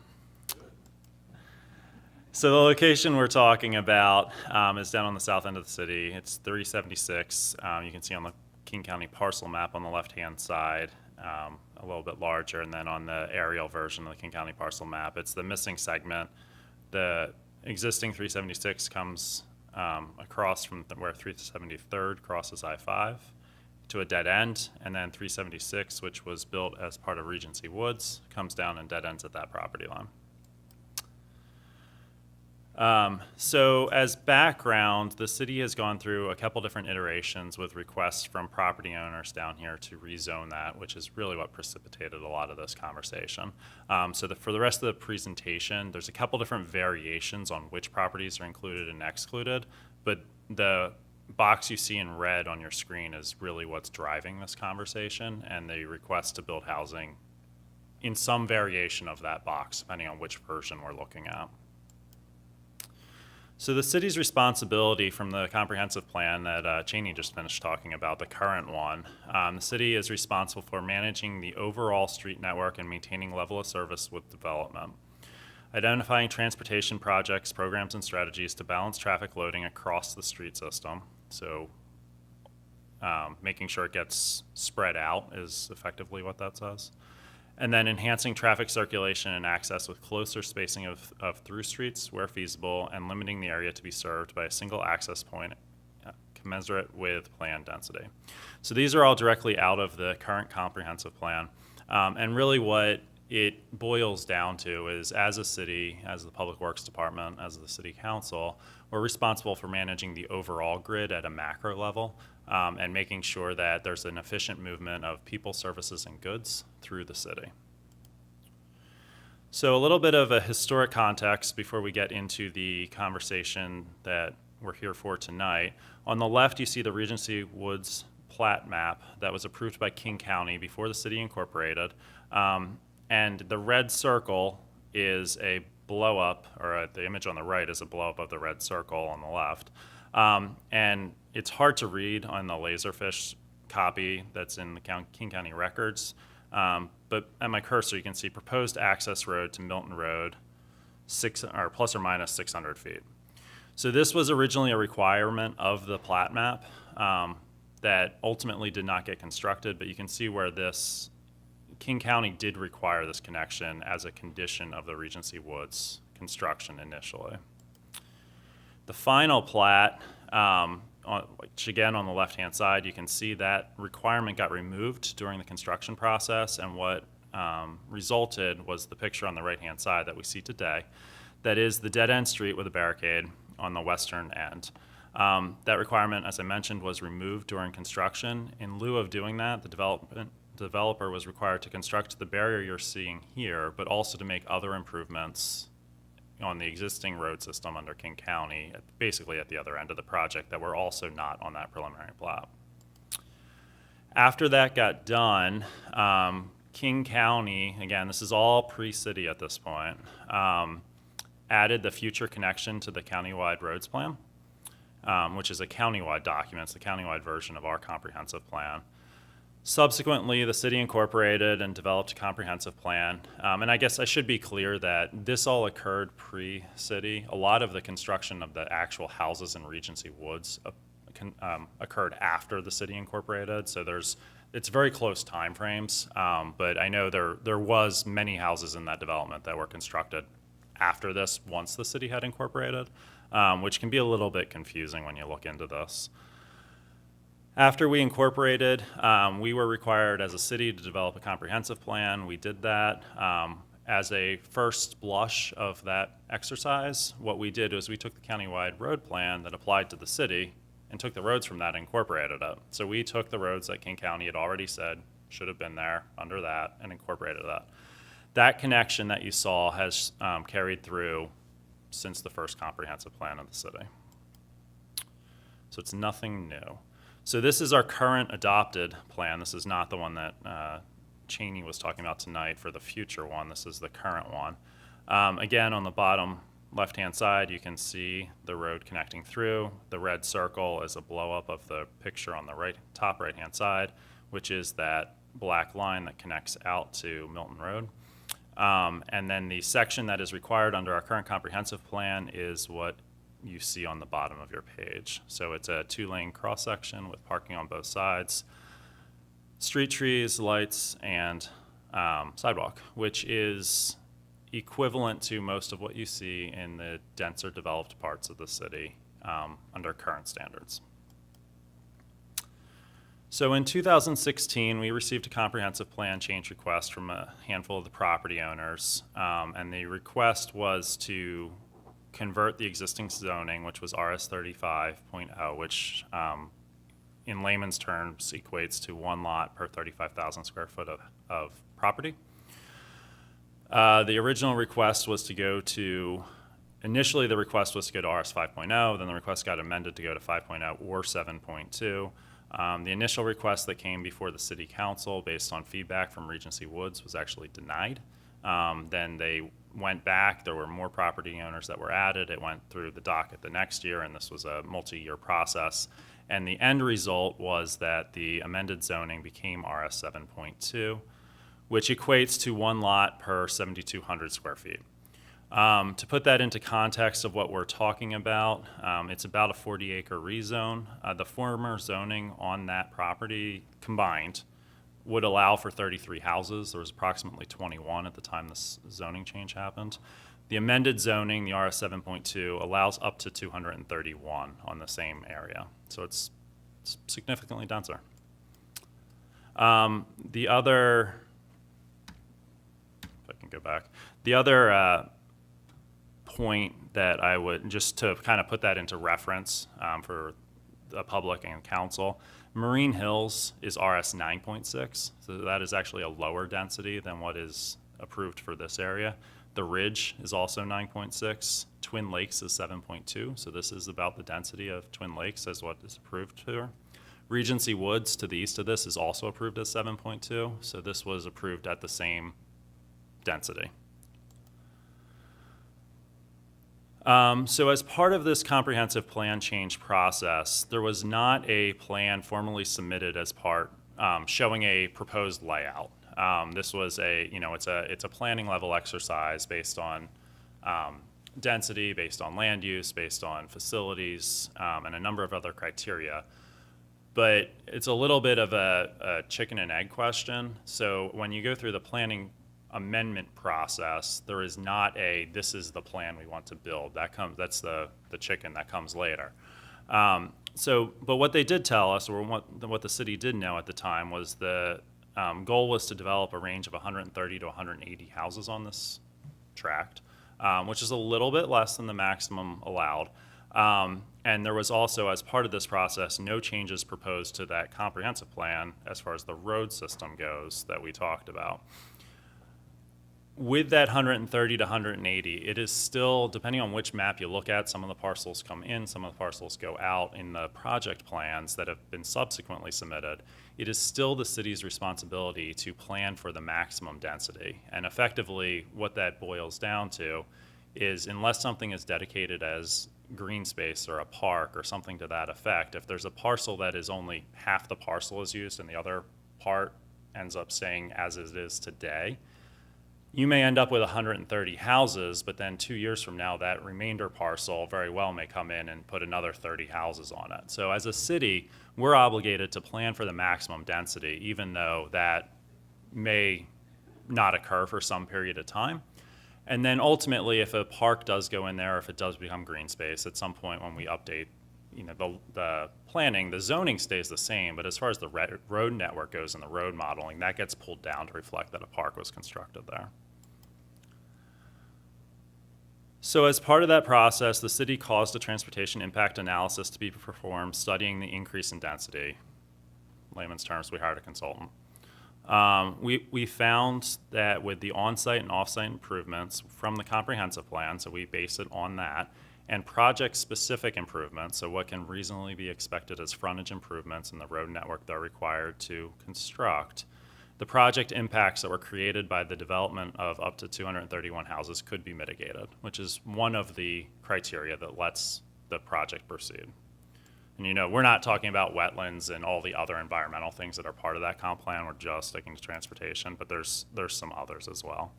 So the location we're talking about is down on the south end of the city. It's 376. You can see on the King County parcel map on the left-hand side, a little bit larger, and then on the aerial version of the King County parcel map, it's the missing segment. The existing 376 comes across from where 373rd crosses I-5 to a dead end, and then 376, which was built as part of Regency Woods, comes down and dead ends at that property line. So as background, the city has gone through a couple different iterations with requests from property owners down here to rezone that, which is really what precipitated a lot of this conversation. For the rest of the presentation, there's a couple different variations on which properties are included and excluded, but the box you see in red on your screen is really what's driving this conversation, and the request to build housing in some variation of that box, depending on which version we're looking at. So the city's responsibility from the comprehensive plan that Cheney just finished talking about, the current one, the city is responsible for managing the overall street network and maintaining level of service with development, identifying transportation projects, programs, and strategies to balance traffic loading across the street system. So making sure it gets spread out is effectively what that says. And then enhancing traffic circulation and access with closer spacing of through streets where feasible, and limiting the area to be served by a single access point commensurate with plan density. So these are all directly out of the current comprehensive plan. And really what it boils down to is, as a city, as the Public Works Department, as the City Council, we're responsible for managing the overall grid at a macro level, and making sure that there's an efficient movement of people, services, and goods through the city. So a little bit of a historic context before we get into the conversation that we're here for tonight. On the left, you see the Regency Woods plat map that was approved by King County before the city incorporated. And the red circle is a blow up, or the image on the right is a blow up of the red circle on the left. And it's hard to read on the Laserfish copy that's in the King County records. But at my cursor, you can see proposed access road to Milton Road, plus or minus 600 feet. So this was originally a requirement of the plat map that ultimately did not get constructed, but you can see where this King County did require this connection as a condition of the Regency Woods construction initially. The final plat, which again on the left-hand side, you can see that requirement got removed during the construction process, and what resulted was the picture on the right-hand side that we see today. That is the dead-end street with a barricade on the western end. That requirement, as I mentioned, was removed during construction. In lieu of doing that, the developer was required to construct the barrier you're seeing here, but also to make other improvements on the existing road system under King County, basically at the other end of the project, that were also not on that preliminary plat. After that got done, King County, again, this is all pre-city at this point, added the future connection to the countywide roads plan, which is a countywide document. It's the countywide version of our comprehensive plan. Subsequently, the city incorporated and developed a comprehensive plan. And I guess I should be clear that this all occurred pre-city. A lot of the construction of the actual houses in Regency Woods occurred after the city incorporated. So it's very close timeframes. But I know there was many houses in that development that were constructed after this, once the city had incorporated, which can be a little bit confusing when you look into this. After we incorporated, we were required as a city to develop a comprehensive plan. We did that. As a first blush of that exercise, what we did was we took the countywide road plan that applied to the city and took the roads from that and incorporated it. So we took the roads that King County had already said should have been there under that and incorporated that. That connection that you saw has carried through since the first comprehensive plan of the city. So it's nothing new. So this is our current adopted plan. This is not the one that Cheney was talking about tonight for the future one. This is the current one. Again, on the bottom left-hand side, you can see the road connecting through. The red circle is a blow-up of the picture on the top right-hand side, which is that black line that connects out to Milton Road. And then the section that is required under our current comprehensive plan is what you see on the bottom of your page. So it's a 2-lane cross-section with parking on both sides, street trees, lights, and sidewalk, which is equivalent to most of what you see in the denser developed parts of the city under current standards. So in 2016, we received a comprehensive plan change request from a handful of the property owners, and the request was to convert the existing zoning, which was RS 35.0, which in layman's terms equates to 1 lot per 35,000 square foot of property. The original request was to go to, initially the request was to go to RS 5.0, then the request got amended to go to 5.0 or 7.2. The initial request that came before the city council based on feedback from Regency Woods was actually denied. Then they went back, there were more property owners that were added, it went through the docket the next year, and this was a multi-year process. And the end result was that the amended zoning became RS 7.2, which equates to 1 lot per 7,200 square feet. To put that into context of what we're talking about, it's about a 40-acre rezone. The former zoning on that property combined would allow for 33 houses. There was approximately 21 at the time this zoning change happened. The amended zoning, the RS 7.2, allows up to 231 on the same area. So it's significantly denser. The other, if I can go back, the other point that I would, just to kind of put that into reference for the public and council, Marine Hills is RS 9.6, so that is actually a lower density than what is approved for this area. The Ridge is also 9.6. Twin Lakes is 7.2, so this is about the density of Twin Lakes as what is approved here. Regency Woods to the east of this is also approved as 7.2, so this was approved at the same density. So as part of this comprehensive plan change process, there was not a plan formally submitted as part showing a proposed layout. This was it's a planning level exercise based on density, based on land use, based on facilities, and a number of other criteria. But it's a little bit of a chicken and egg question. So when you go through the planning amendment process, there is not a, this is the plan we want to build. That's the chicken that comes later. But what they did tell us, or what the city did know at the time, was the goal was to develop a range of 130 to 180 houses on this tract, which is a little bit less than the maximum allowed. And there was also, as part of this process, no changes proposed to that comprehensive plan as far as the road system goes that we talked about. With that 130 to 180, it is still, depending on which map you look at, some of the parcels come in, some of the parcels go out in the project plans that have been subsequently submitted. It is still the city's responsibility to plan for the maximum density. And effectively, what that boils down to is, unless something is dedicated as green space or a park or something to that effect, if there's a parcel that is only half the parcel is used and the other part ends up staying as it is today, you may end up with 130 houses, but then 2 years from now, that remainder parcel very well may come in and put another 30 houses on it. So as a city, we're obligated to plan for the maximum density, even though that may not occur for some period of time. And then ultimately, if a park does go in there, if it does become green space, at some point when we update the planning, the zoning stays the same, but as far as the road network goes and the road modeling, that gets pulled down to reflect that a park was constructed there. So as part of that process, the city caused a transportation impact analysis to be performed, studying the increase in density. In layman's terms, we hired a consultant. We found that with the on-site and off-site improvements from the comprehensive plan, so we base it on that, and project-specific improvements, so what can reasonably be expected as frontage improvements in the road network they're required to construct, the project impacts that were created by the development of up to 231 houses could be mitigated, which is one of the criteria that lets the project proceed. And we're not talking about wetlands and all the other environmental things that are part of that comp plan. We're just sticking to transportation, but there's some others as well.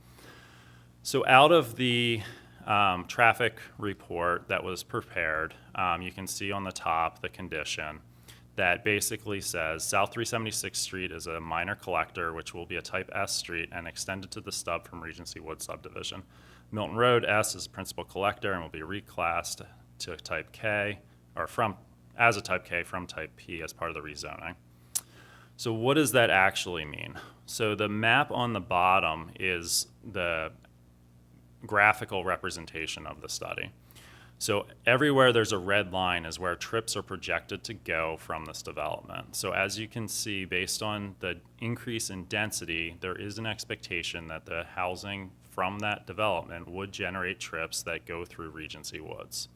So out of the traffic report that was prepared, you can see on the top the condition that basically says South 376th Street is a minor collector, which will be a type S street and extended to the stub from Regency Woods subdivision. Milton Road S is principal collector and will be reclassed to type K, or as a type K from type P as part of the rezoning. So what does that actually mean? So the map on the bottom is the graphical representation of the study. So everywhere there's a red line is where trips are projected to go from this development. So as you can see, based on the increase in density, there is an expectation that the housing from that development would generate trips that go through Regency Woods.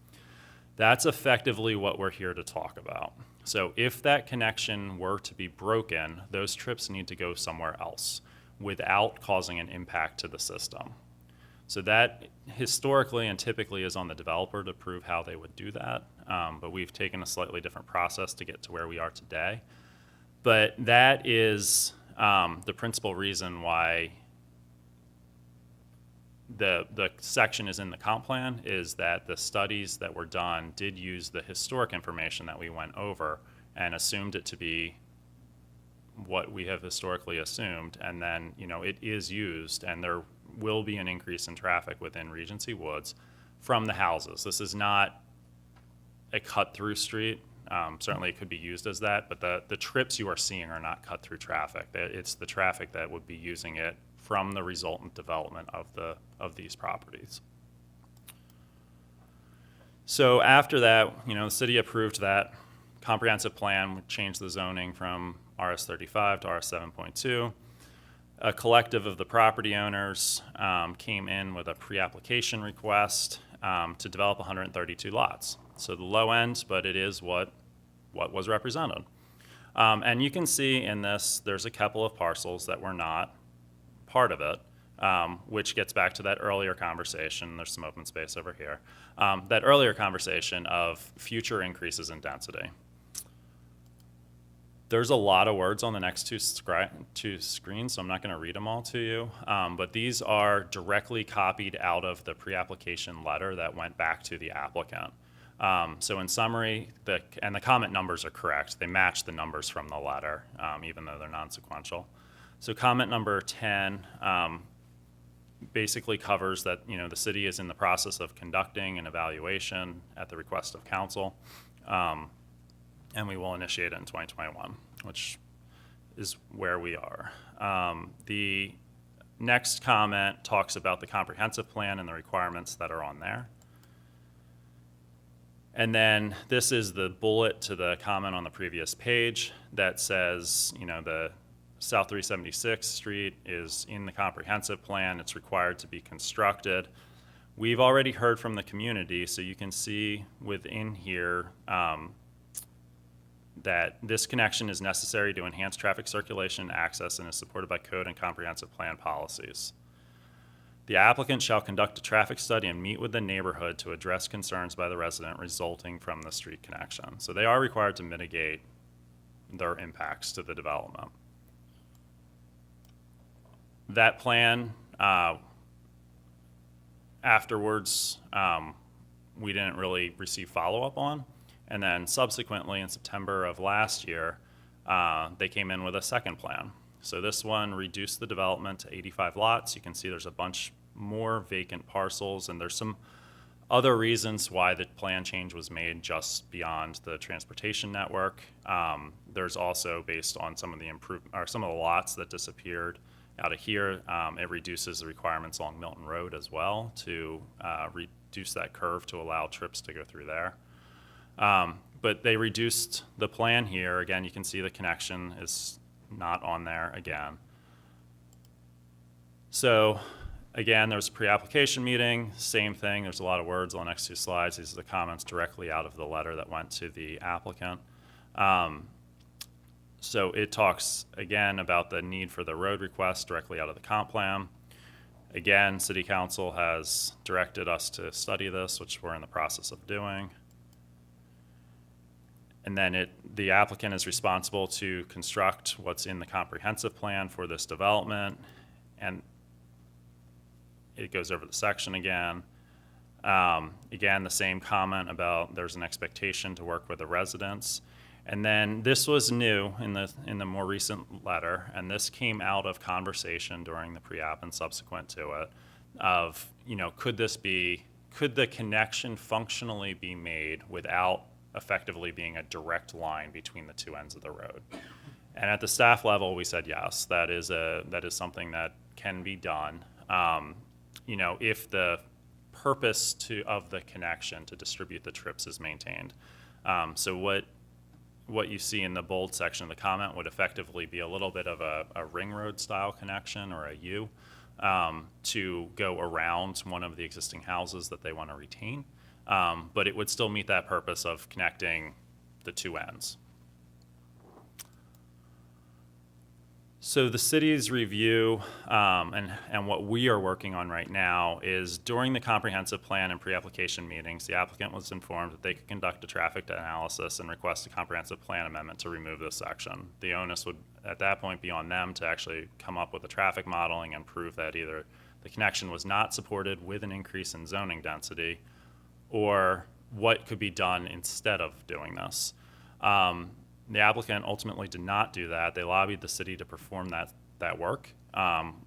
That's effectively what we're here to talk about. So if that connection were to be broken, those trips need to go somewhere else without causing an impact to the system. So that historically and typically is on the developer to prove how they would do that, but we've taken a slightly different process to get to where we are today. But that is the principal reason why the section is in the comp plan, is that the studies that were done did use the historic information that we went over and assumed it to be what we have historically assumed, and then it is used, and there will be an increase in traffic within Regency Woods from the houses. This is not a cut-through street. Certainly it could be used as that, but the trips you are seeing are not cut-through traffic. It's the traffic that would be using it from the resultant development of these properties. So after that, the city approved that comprehensive plan, which changed the zoning from RS35 to RS7.2. A collective of the property owners came in with a pre-application request to develop 132 lots. So the low end, but it is what was represented. And you can see in this, there's a couple of parcels that were not part of it, which gets back to that earlier conversation. There's some open space over here. That earlier conversation of future increases in density. There's a lot of words on the next two screens, so I'm not going to read them all to you. But these are directly copied out of the pre-application letter that went back to the applicant. So in summary, the comment numbers are correct. They match the numbers from the letter, even though they're non-sequential. So comment number 10 basically covers that the city is in the process of conducting an evaluation at the request of council. And we will initiate it in 2021, which is where we are. The next comment talks about the comprehensive plan and the requirements that are on there. And then this is the bullet to the comment on the previous page that says, the South 376th Street is in the comprehensive plan. It's required to be constructed. We've already heard from the community, so you can see within here that this connection is necessary to enhance traffic circulation and access and is supported by code and comprehensive plan policies. The applicant shall conduct a traffic study and meet with the neighborhood to address concerns by the resident resulting from the street connection. So they are required to mitigate their impacts to the development. That plan, afterwards, we didn't really receive follow-up on. And then subsequently, in September of last year, they came in with a second plan. So this one reduced the development to 85 lots. You can see there's a bunch more vacant parcels, and there's some other reasons why the plan change was made just beyond the transportation network. There's also, based on some of the lots that disappeared out of here, it reduces the requirements along Milton Road as well to reduce that curve to allow trips to go through there. But they reduced the plan here. Again, you can see the connection is not on there again. So again, there was a pre-application meeting, same thing. There's a lot of words on the next two slides. These are the comments directly out of the letter that went to the applicant. So it talks again about the need for the road request directly out of the comp plan. Again, City Council has directed us to study this, which we're in the process of doing. And then the applicant is responsible to construct what's in the comprehensive plan for this development. And it goes over the section again. Again, the same comment about there's an expectation to work with the residents. And then this was new in the more recent letter, and this came out of conversation during the pre-app and subsequent to it of, could the connection functionally be made without effectively being a direct line between the two ends of the road? And at the staff level, we said yes, that is something that can be done. If the purpose of the connection to distribute the trips is maintained. So what you see in the bold section of the comment would effectively be a little bit of a ring road style connection or a U to go around one of the existing houses that they want to retain. But it would still meet that purpose of connecting the two ends. So the city's review and what we are working on right now is during the comprehensive plan and pre-application meetings, the applicant was informed that they could conduct a traffic analysis and request a comprehensive plan amendment to remove this section. The onus would at that point be on them to actually come up with a traffic modeling and prove that either the connection was not supported with an increase in zoning density or what could be done instead of doing this. The applicant ultimately did not do that. They lobbied the city to perform that work,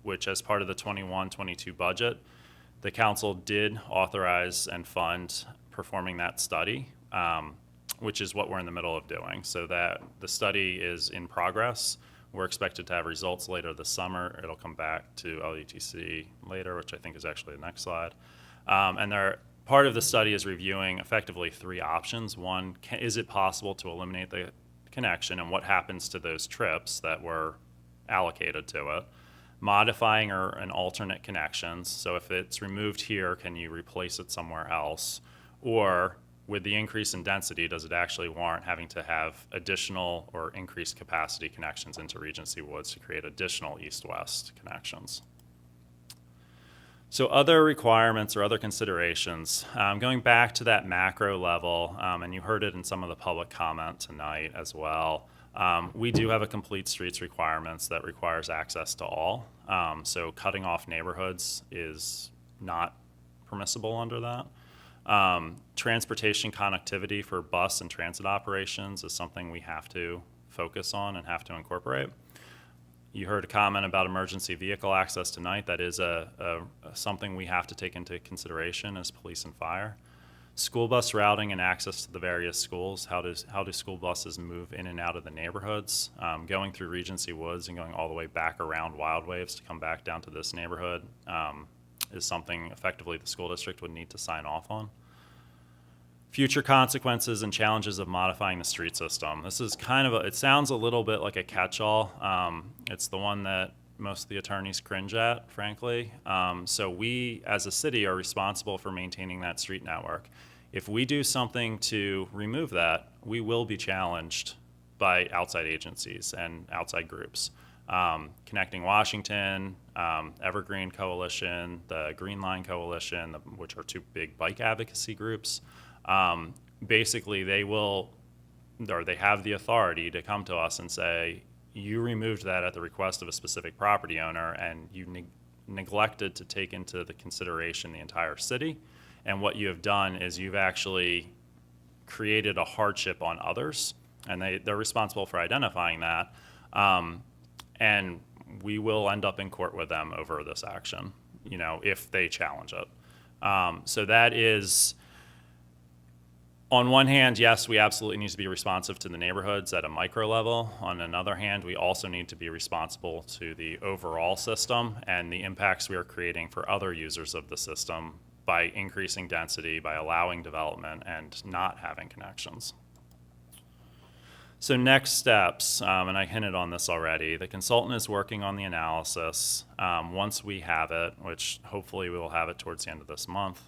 which as part of the 21-22 budget, the council did authorize and fund performing that study, which is what we're in the middle of doing. So that the study is in progress. We're expected to have results later this summer. It'll come back to LUTC later, which I think is actually the next slide. Part of the study is reviewing effectively three options. One, is it possible to eliminate the connection and what happens to those trips that were allocated to it? Modifying an alternate connections. So if it's removed here, can you replace it somewhere else? Or with the increase in density, does it actually warrant having to have additional or increased capacity connections into Regency Woods to create additional east-west connections? So other requirements or other considerations, going back to that macro level, and you heard it in some of the public comment tonight as well, we do have a complete streets requirements that requires access to all. So cutting off neighborhoods is not permissible under that. Transportation connectivity for bus and transit operations is something we have to focus on and have to incorporate. You heard a comment about emergency vehicle access tonight. That is something we have to take into consideration as police and fire. School bus routing and access to the various schools. How do school buses move in and out of the neighborhoods? Going through Regency Woods and going all the way back around Wild Waves to come back down to this neighborhood is something effectively the school district would need to sign off on. Future consequences and challenges of modifying the street system. This is it sounds a little bit like a catch-all. It's the one that most of the attorneys cringe at, frankly. So we, as a city, are responsible for maintaining that street network. If we do something to remove that, we will be challenged by outside agencies and outside groups. Connecting Washington, Evergreen Coalition, the Green Line Coalition, which are two big bike advocacy groups. Basically, they have the authority to come to us and say, you removed that at the request of a specific property owner and you neglected to take into the consideration the entire city. And what you have done is you've actually created a hardship on others, and they're responsible for identifying that. And we will end up in court with them over this action, if they challenge it. So that is, on one hand, yes, we absolutely need to be responsive to the neighborhoods at a micro level. On another hand, we also need to be responsible to the overall system and the impacts we are creating for other users of the system by increasing density, by allowing development, and not having connections. So next steps, and I hinted on this already, the consultant is working on the analysis. Once we have it, which hopefully we will have it towards the end of this month,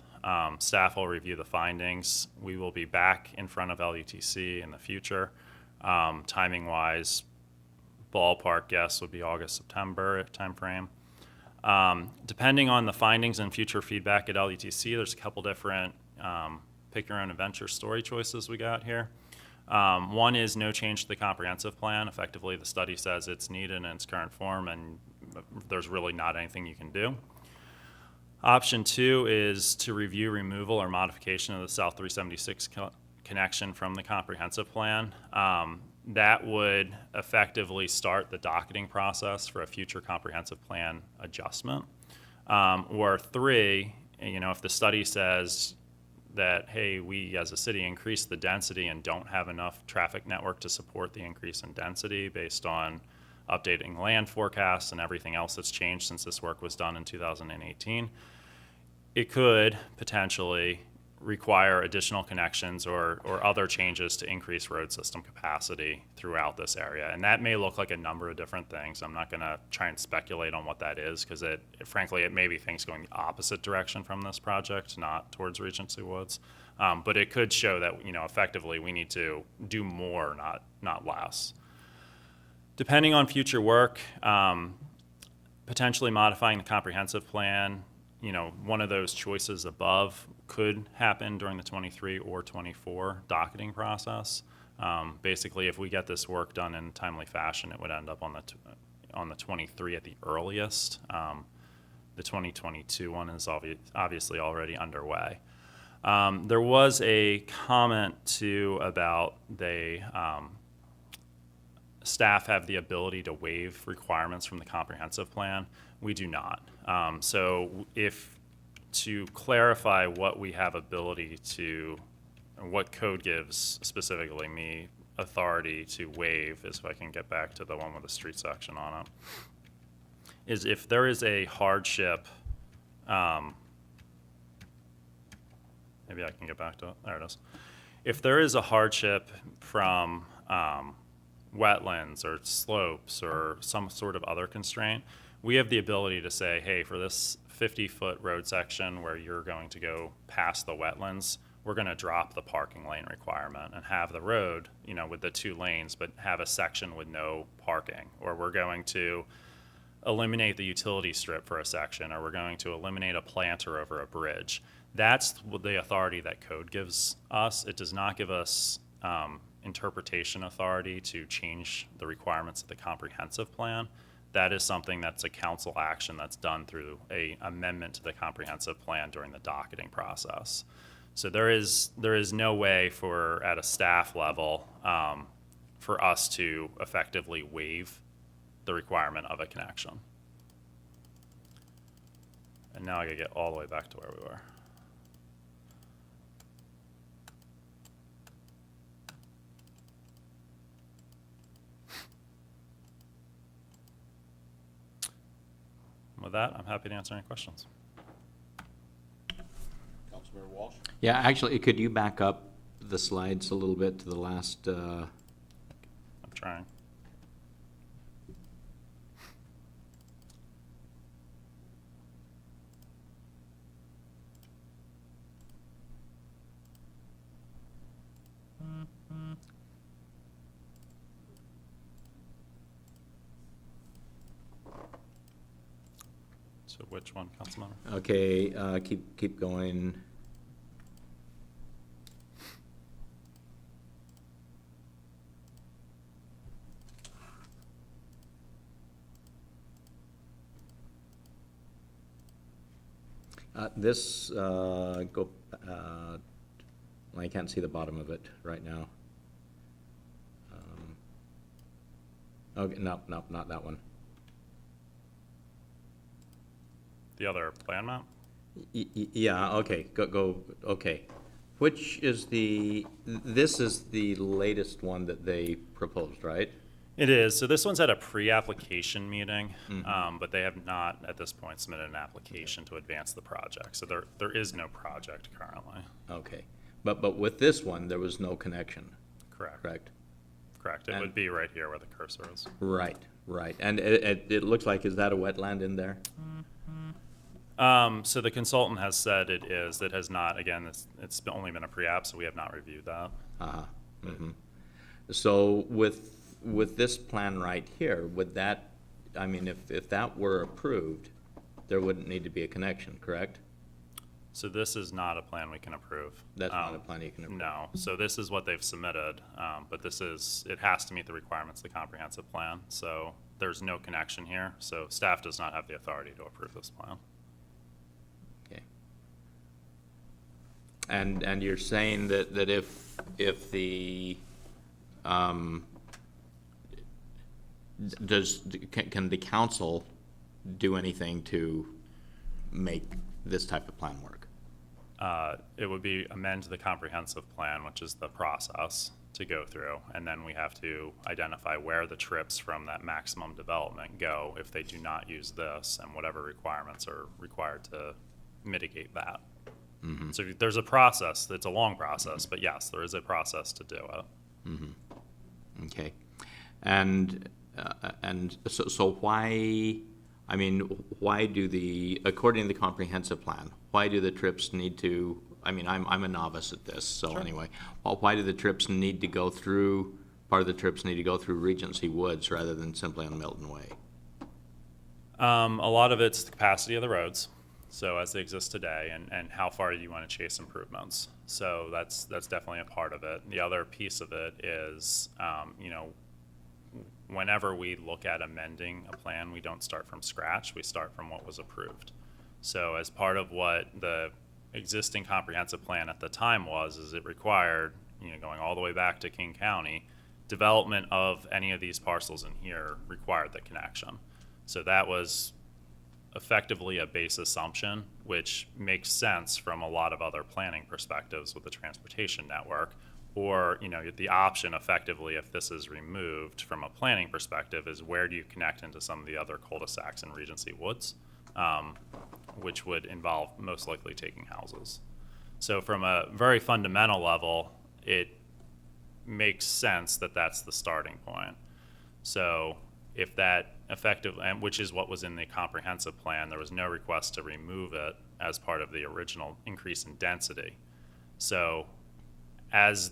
staff will review the findings. We will be back in front of LUTC in the future. Timing-wise, ballpark guess would be August, September timeframe. Depending on the findings and future feedback at LUTC, there's a couple different pick your own adventure story choices we got here. One is no change to the comprehensive plan. Effectively, the study says it's needed in its current form, and there's really not anything you can do. Option 2 is to review removal or modification of the South 376 connection from the comprehensive plan. That would effectively start the docketing process for a future comprehensive plan adjustment. Or 3, if the study says that, hey, we as a city increase the density and don't have enough traffic network to support the increase in density based on updating land forecasts and everything else that's changed since this work was done in 2018, it could potentially require additional connections or other changes to increase road system capacity throughout this area. And that may look like a number of different things. I'm not going to try and speculate on what that is, because frankly, it may be things going the opposite direction from this project, not towards Regency Woods. But it could show that, effectively we need to do more, not less. Depending on future work, potentially modifying the comprehensive plan, one of those choices above could happen during the 23 or 24 docketing process. Basically, if we get this work done in a timely fashion, it would end up on the 23 at the earliest. The 2022 one is obviously already underway. There was a comment too about staff have the ability to waive requirements from the comprehensive plan. We do not. So to clarify what we have ability to, and what code gives specifically me authority to waive, is if I can get back to the one with the street section on it, is if there is a hardship, maybe I can get back to it, there it is. If there is a hardship from wetlands or slopes or some sort of other constraint, we have the ability to say, hey, for this 50-foot road section where you're going to go past the wetlands, we're going to drop the parking lane requirement and have the road, with the 2 lanes, but have a section with no parking. Or we're going to eliminate the utility strip for a section, or we're going to eliminate a planter over a bridge. That's the authority that code gives us. It does not give us interpretation authority to change the requirements of the comprehensive plan. That is something that's a council action that's done through an amendment to the comprehensive plan during the docketing process. So there is no way at a staff level, for us to effectively waive the requirement of a connection. And now I gotta get all the way back to where we were. With that, I'm happy to answer any questions. Councilmember Walsh? Yeah, actually, could you back up the slides a little bit to the last, I'm trying. So which one, Councilmember? okay, keep going. I can't see the bottom of it right now. Okay, no, not that one. The other plan map? Yeah, okay, okay. Which is this is the latest one that they proposed, right? It is. So this one's at a pre-application meeting, but they have not, at this point, submitted an application to advance the project. So there is no project currently. Okay, but with this one, there was no connection, Correct. correct? Correct. It would be right here where the cursor is. Right. And it looks like, is that a wetland in there? So the consultant has said it is. It has not. Again, it's only been a pre-app, so we have not reviewed that. So with this plan right here, would that, if that were approved, there wouldn't need to be a connection, correct? So this is not a plan we can approve. That's not a plan you can approve? No, so this is what they've submitted, but this is, it has to meet the requirements of the comprehensive plan, so there's no connection here, so staff does not have the authority to approve this plan. Okay. And you're saying that if the, can the council do anything to make this type of plan work? It would be amend the comprehensive plan, which is the process to go through, and then we have to identify where the trips from that maximum development go if they do not use this, and whatever requirements are required to mitigate that. So there's a process, it's a long process, but yes, there is a process to do it. Okay. And so why, I mean, why do according to the comprehensive plan, why do the trips need to, I mean, I'm a novice at this, so anyway, why do the trips need to go through, part of the trips need to go through Regency Woods rather than simply on Milton Way? A lot of it's the capacity of the roads, so as they exist today, and how far you want to chase improvements. So that's definitely a part of it. The other piece of it is, you know, whenever we look at amending a plan, we don't start from scratch, we start from what was approved. So as part of what the existing comprehensive plan at the time was, is it required, you know, going all the way back to King County, development of any of these parcels in here required the connection. So that was effectively a base assumption, which makes sense from a lot of other planning perspectives with the transportation network. Or, you know, the option effectively, if this is removed from a planning perspective, is where do you connect into some of the other cul-de-sacs in Regency Woods, which would involve most likely taking houses. So from a very fundamental level, it makes sense that that's the starting point. So if that effectively, and which is what was in the comprehensive plan, there was no request to remove it as part of the original increase in density. So as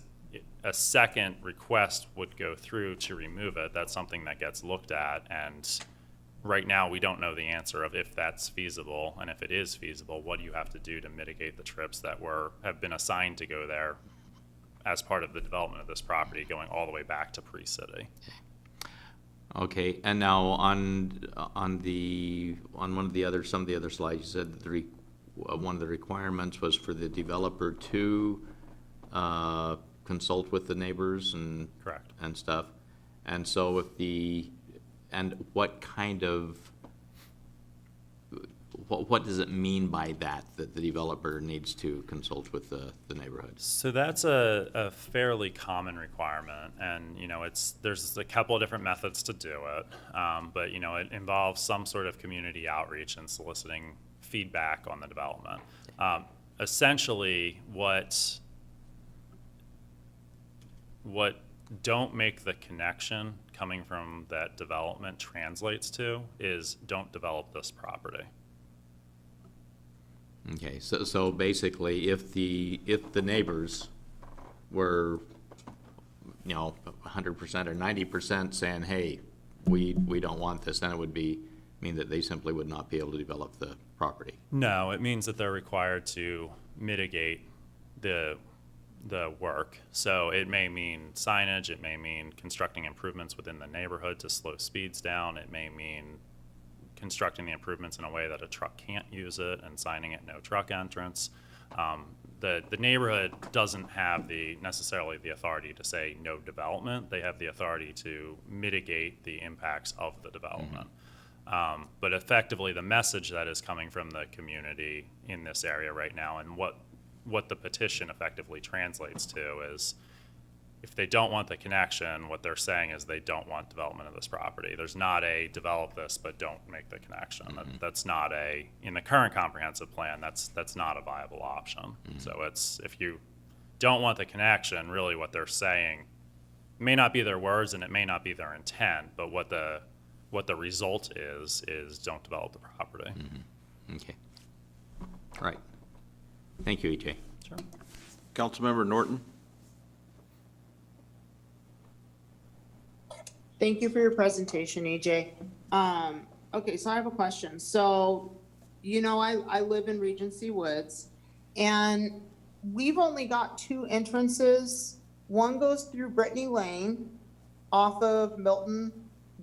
a second request would go through to remove it, that's something that gets looked at, and right now we don't know the answer of if that's feasible, and if it is feasible, what do you have to do to mitigate the trips that have been assigned to go there as part of the development of this property, going all the way back to pre-city. Okay, and now on one of the some of the other slides, you said that one of the requirements was for the developer to consult with the neighbors and Correct. and stuff. And so what kind of, what does it mean by that the developer needs to consult with the neighborhood? So that's a fairly common requirement, and you know, there's a couple of different methods to do it, but you know, it involves some sort of community outreach and soliciting feedback on the development. Essentially, what don't make the connection coming from that development translates to is don't develop this property. Okay, so basically, if the neighbors were, you know, 100% or 90% saying, hey, we don't want this, then it would mean that they simply would not be able to develop the property. No, it means that they're required to mitigate the work. So it may mean signage, it may mean constructing improvements within the neighborhood to slow speeds down, it may mean constructing the improvements in a way that a truck can't use it and signing it no truck entrance. The neighborhood doesn't have necessarily the authority to say no development. They have the authority to mitigate the impacts of the development. But effectively, the message that is coming from the community in this area right now, and what the petition effectively translates to, is if they don't want the connection, what they're saying is they don't want development of this property. There's not a develop this but don't make the connection. That's not in the current comprehensive plan, that's not a viable option. So if you don't want the connection, really what they're saying may not be their words and it may not be their intent, but what the result is don't develop the property. Okay. All right. Thank you, EJ. Sure. Councilmember Norton? Thank you for your presentation, EJ. Okay, so I have a question. So, you know, I live in Regency Woods, And we've only got 2 entrances. One goes through Brittany Lane off of Milton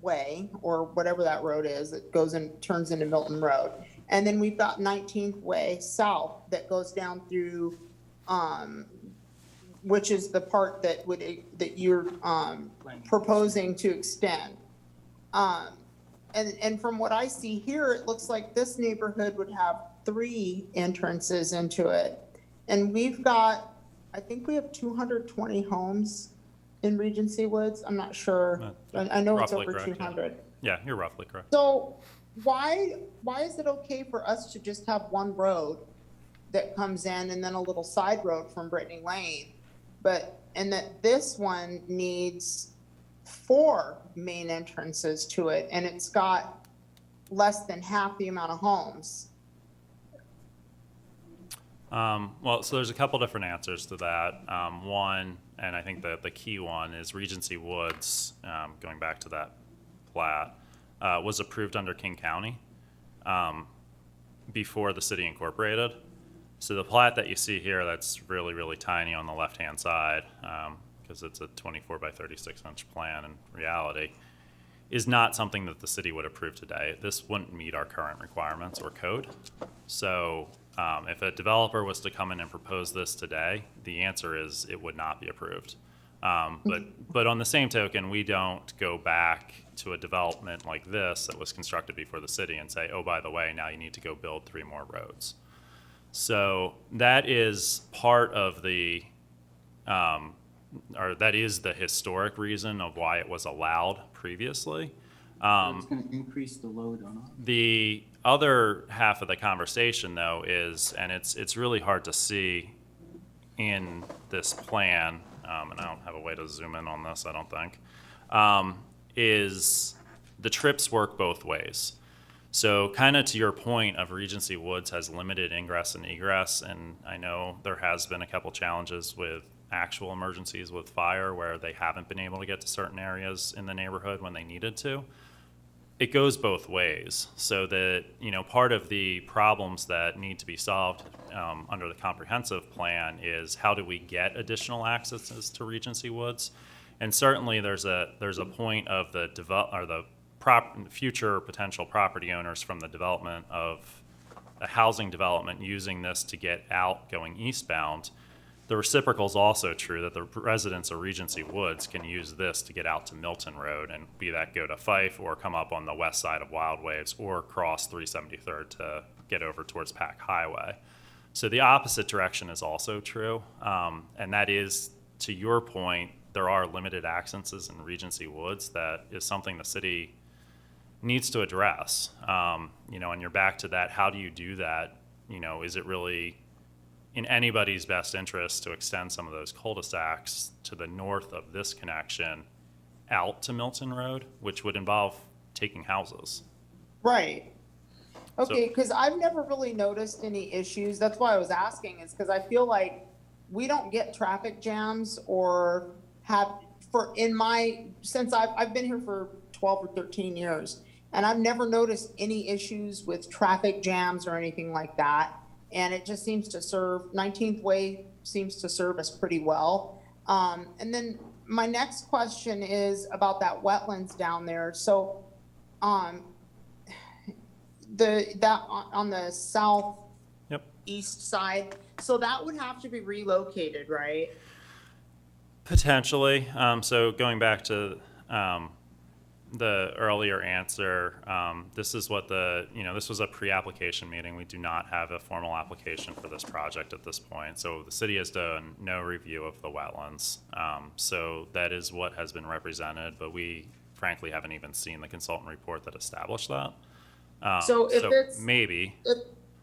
Way, or whatever that road is, that goes and turns into Milton Road. And then we've got 19th Way South that goes down through, which is the part that you're proposing to extend. And from what I see here, it looks like this neighborhood would have 3 entrances into it. And we've got, I think we have 220 homes in Regency Woods. I'm not sure. I know it's Roughly over correct, 200. Yeah, you're roughly correct. So why is it okay for us to just have one road that comes in and then a little side road from Brittany Lane? And that this one needs 4 main entrances to it, and it's got less than half the amount of homes. Well, so there's a couple different answers to that. One, and I think the key one, is Regency Woods, going back to that plat, was approved under King County before the city incorporated. So the plat that you see here, that's really, really tiny on the left-hand side, because it's a 24 by 36 inch plan in reality, is not something that the city would approve today. This wouldn't meet our current requirements or code. So if a developer was to come in and propose this today, the answer is it would not be approved. But on the same token, we don't go back to a development like this that was constructed before the city and say, oh, by the way, now you need to go build 3 more roads. So that is part of the, or that is the historic reason of why it was allowed previously. It's going to increase the load or not? The other half of the conversation, though, is, and it's really hard to see in this plan, and I don't have a way to zoom in on this, I don't think, is the trips work both ways. So kind of to your point of Regency Woods has limited ingress and egress, and I know there has been a couple challenges with actual emergencies with fire where they haven't been able to get to certain areas in the neighborhood when they needed to. It goes both ways, so that, you know, part of the problems that need to be solved under the comprehensive plan is how do we get additional accesses to Regency Woods? And certainly there's a point of the future potential property owners from the development of a housing development using this to get out going eastbound. The reciprocal is also true that the residents of Regency Woods can use this to get out to Milton Road, and be that go to Fife or come up on the west side of Wild Waves or cross 373rd to get over towards Pack Highway. So the opposite direction is also true, and that is, to your point, there are limited accesses in Regency Woods. That is something the city needs to address. You know, and you're back to that, how do you do that? You know, is it really in anybody's best interest to extend some of those cul-de-sacs to the north of this connection out to Milton Road, which would involve taking houses? Right. Okay, because I've never really noticed any issues. That's why I was asking, is because I feel like we don't get traffic jams or have, since I've been here for 12 or 13 years, and I've never noticed any issues with traffic jams or anything like that. And it just seems to serve, 19th Way seems to serve us pretty well. And then my next question is about that wetlands down there. So on the southeast side, so that would have to be relocated, right? Potentially. So going back to the earlier answer, this is what this was a pre-application meeting. We do not have a formal application for this project at this point. So the city has done no review of the wetlands. So that is what has been represented, but we frankly haven't even seen the consultant report that established that. So maybe.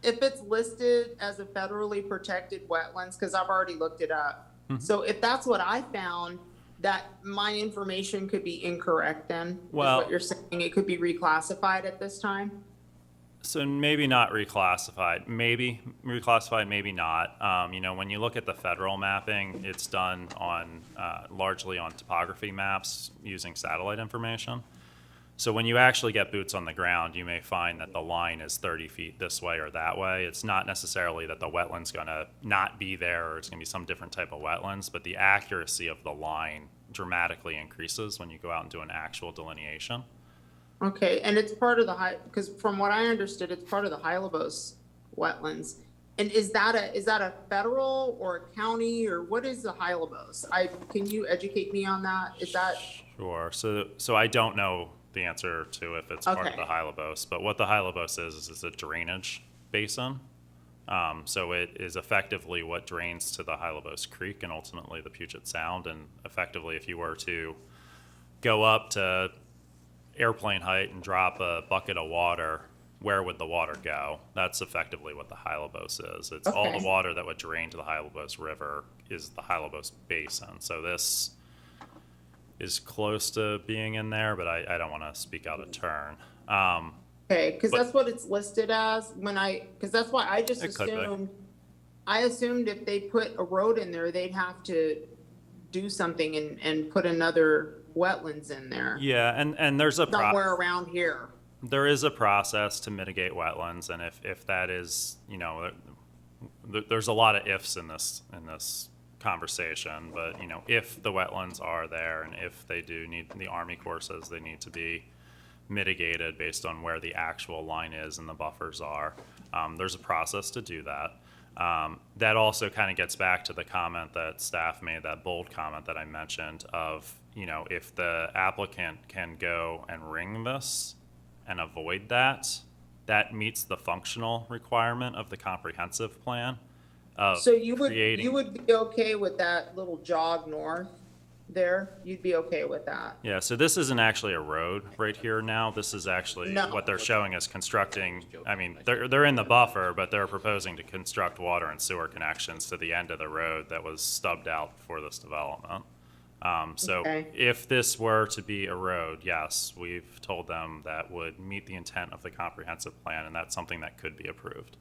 If it's listed as a federally protected wetlands, because I've already looked it up. So if that's what I found, that my information could be incorrect then, Well, is what you're saying, it could be reclassified at this time? So maybe not reclassified, maybe reclassified, maybe not. You know, when you look at the federal mapping, it's done on largely on topography maps using satellite information. So when you actually get boots on the ground, you may find that the line is 30 feet this way or that way. It's not necessarily that the wetland's gonna not be there or it's gonna be some different type of wetlands, but the accuracy of the line dramatically increases when you go out and do an actual delineation. Okay, and it's part of the because from what I understood, it's part of the Hylabos wetlands. And is that a federal or a county, or what is the Hylabos? Can you educate me on that? Is that? Sure. So I don't know the answer to if it's part of Okay. the Hylabos, but what the Hylabos is it's a drainage basin. So it is effectively what drains to the Hylabos Creek and ultimately the Puget Sound. And effectively, if you were to go up to airplane height and drop a bucket of water, where would the water go? That's effectively what the Hylabos is. It's all Okay. the water that would drain to the Hylabos River is the Hylabos Basin. So this is close to being in there, but I don't want to speak out of turn. Okay, because But- that's what it's listed as because that's why I just It could be. assumed. I assumed if they put a road in there, they'd have to do something and put another wetlands in there. Yeah, and there's a Somewhere around here. there is a process to mitigate wetlands, and if that is, there's a lot of ifs in this conversation, but if the wetlands are there and if they do need, the Army Corps says they need to be mitigated based on where the actual line is and the buffers are, there's a process to do that. That also kind of gets back to the comment that staff made, that bold comment that I mentioned of, if the applicant can go and ring this and avoid that, that meets the functional requirement of the comprehensive plan of So you creating. would be okay with that little jog north there? You'd be okay with that? Yeah, so this isn't actually a road right here now. This is actually No. what they're showing is constructing. I mean, they're in the buffer, but they're proposing to construct water and sewer connections to the end of the road that was stubbed out for this development. So Okay. if this were to be a road, yes, we've told them that would meet the intent of the comprehensive plan, and that's something that could be approved.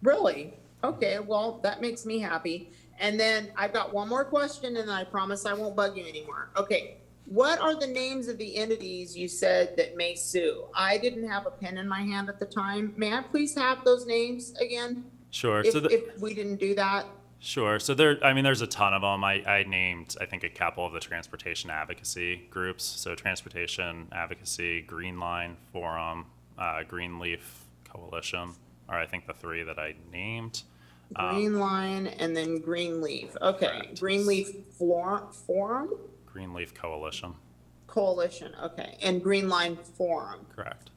Really? Okay, well, that makes me happy. And then I've got one more question, and then I promise I won't bug you anymore. Okay, what are the names of the entities you said that may sue? I didn't have a pen in my hand at the time. May I please have those names again? Sure. If we didn't do that? Sure. So there's a ton of them. I named, I think, a couple of the transportation advocacy groups. So Transportation Advocacy, Green Line Forum, Greenleaf Coalition are, I think, the three that I named. Green Line and then Greenleaf. Okay, Correct. Greenleaf Forum? Greenleaf Coalition, Coalition, okay, and Green Line Forum. correct.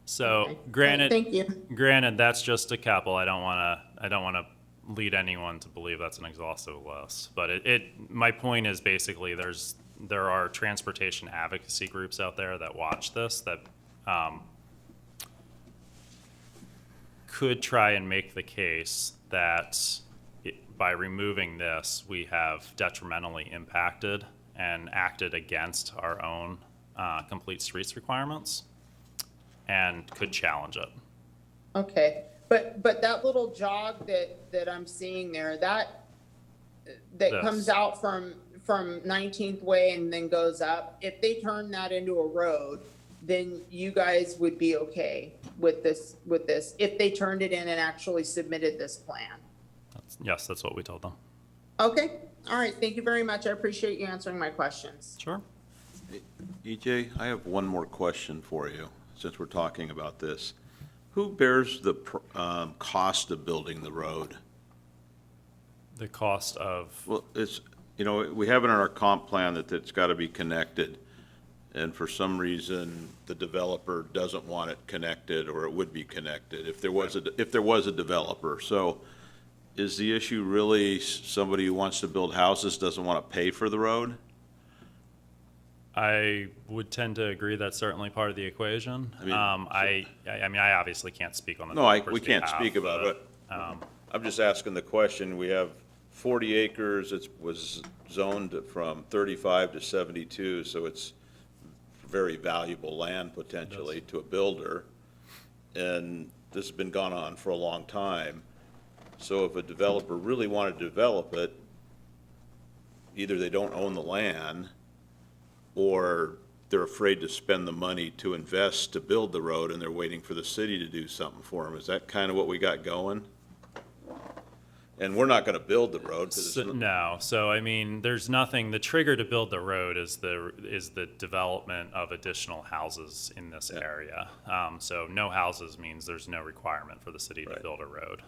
So Okay. granted, Thank you. that's just a couple. I don't want to lead anyone to believe that's an exhaustive list. But my point is basically there are transportation advocacy groups out there that watch this that could try and make the case that by removing this, we have detrimentally impacted and acted against our own complete streets requirements and could challenge it. Okay, but that little jog that I'm seeing there, that Yes. comes out from 19th Way and then goes up, if they turn that into a road, then you guys would be okay with this, if they turned it in and actually submitted this plan? Yes, that's what we told them. Okay, all right, thank you very much. I appreciate you answering my questions. Sure. EJ, I have one more question for you, since we're talking about this. Who bears the cost of building the road? The cost of, Well, it's, we have it in our comp plan that it's got to be connected, and for some reason, the developer doesn't want it connected, or it would be connected if there was a developer. So is the issue really somebody who wants to build houses doesn't want to pay for the road? I would tend to agree that's certainly part of the equation. I mean, I obviously can't speak on the No, developer's we can't behalf, speak about it. I'm just asking the question. We have 40 acres. It was zoned from 35 to 72, so it's very valuable land potentially to a builder. And this has been gone on for a long time. So if a developer really wanted to develop it, either they don't own the land, or they're afraid to spend the money to invest, to build the road, and they're waiting for the city to do something for them. Is that kind of what we got going? And we're not gonna build the road, 'cause it's No, so I mean, there's nothing, the trigger to build the road is the development of additional houses in this area. So no houses means there's no requirement for the city to build a road,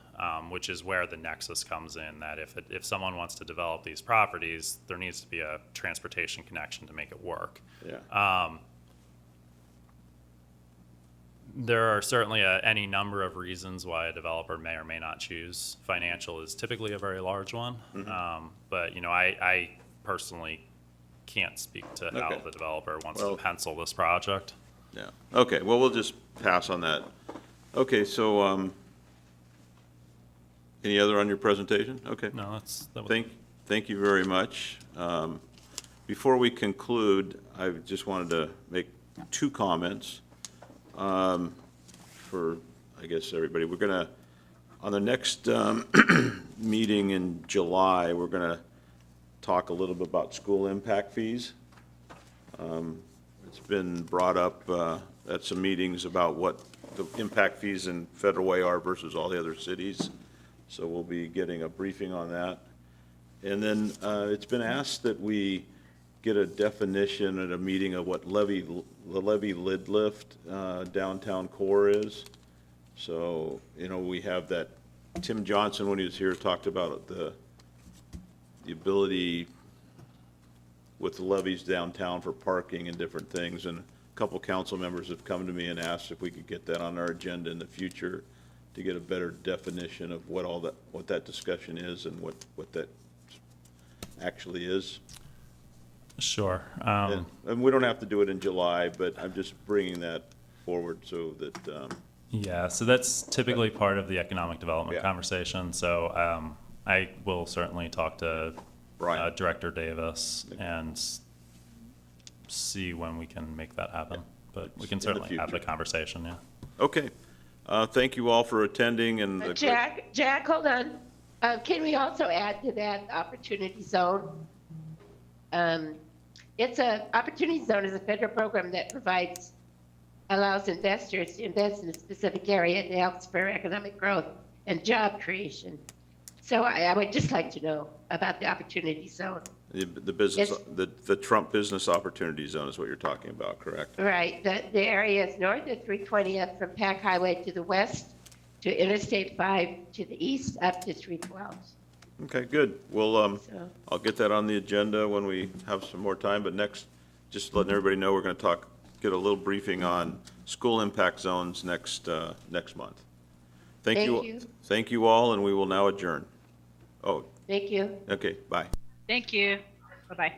which is where the nexus comes in, that if someone wants to develop these properties, there needs to be a transportation connection to make it work. Yeah. There are certainly any number of reasons why a developer may or may not choose. Financial is typically a very large one. But, you know, I personally can't speak to how Okay. the developer wants Well- to pencil this project. Yeah, okay, well, we'll just pass on that. Okay, so, any other on your presentation? Okay. No, that was. Thank you very much. Before we conclude, I just wanted to make 2 comments for, I guess, everybody. We're gonna, on the next meeting in July, we're gonna talk a little bit about school impact fees. It's been brought up at some meetings about what the impact fees in Federal Way are versus all the other cities. So we'll be getting a briefing on that. And then it's been asked that we get a definition at a meeting of what the levy lid lift downtown core is. So, you know, we have that, Tim Johnson, when he was here, talked about the ability with the levies downtown for parking and different things. And a couple council members have come to me and asked if we could get that on our agenda in the future to get a better definition of what that discussion is and what that actually is. Sure. And we don't have to do it in July, but I'm just bringing that forward so that, Yeah, so that's typically part of the economic development Yeah. conversation. So I will certainly talk to Brian. Director Davis and see when we can make that happen. But we can In the certainly have the future. conversation, yeah. okay. Thank you all for attending and. the great- Jack, hold on. Can we also add to that opportunity zone? Opportunity zone is a federal program that allows investors to invest in a specific area to help spur economic growth and job creation. So I would just like to know about the opportunity zone. The business, Yes. the Trump Business Opportunity Zone is what you're talking about, correct? Right, the area is north of 320th from Pack Highway to the west, to Interstate 5 to the east, up to 312. Okay, good. Well, So- I'll get that on the agenda when we have some more time, but next, just letting everybody know, we're gonna get a little briefing on school impact zones next month. Thank you. Thank you all, and we will now adjourn. Oh, Thank you. okay, bye. Thank you. Bye-bye.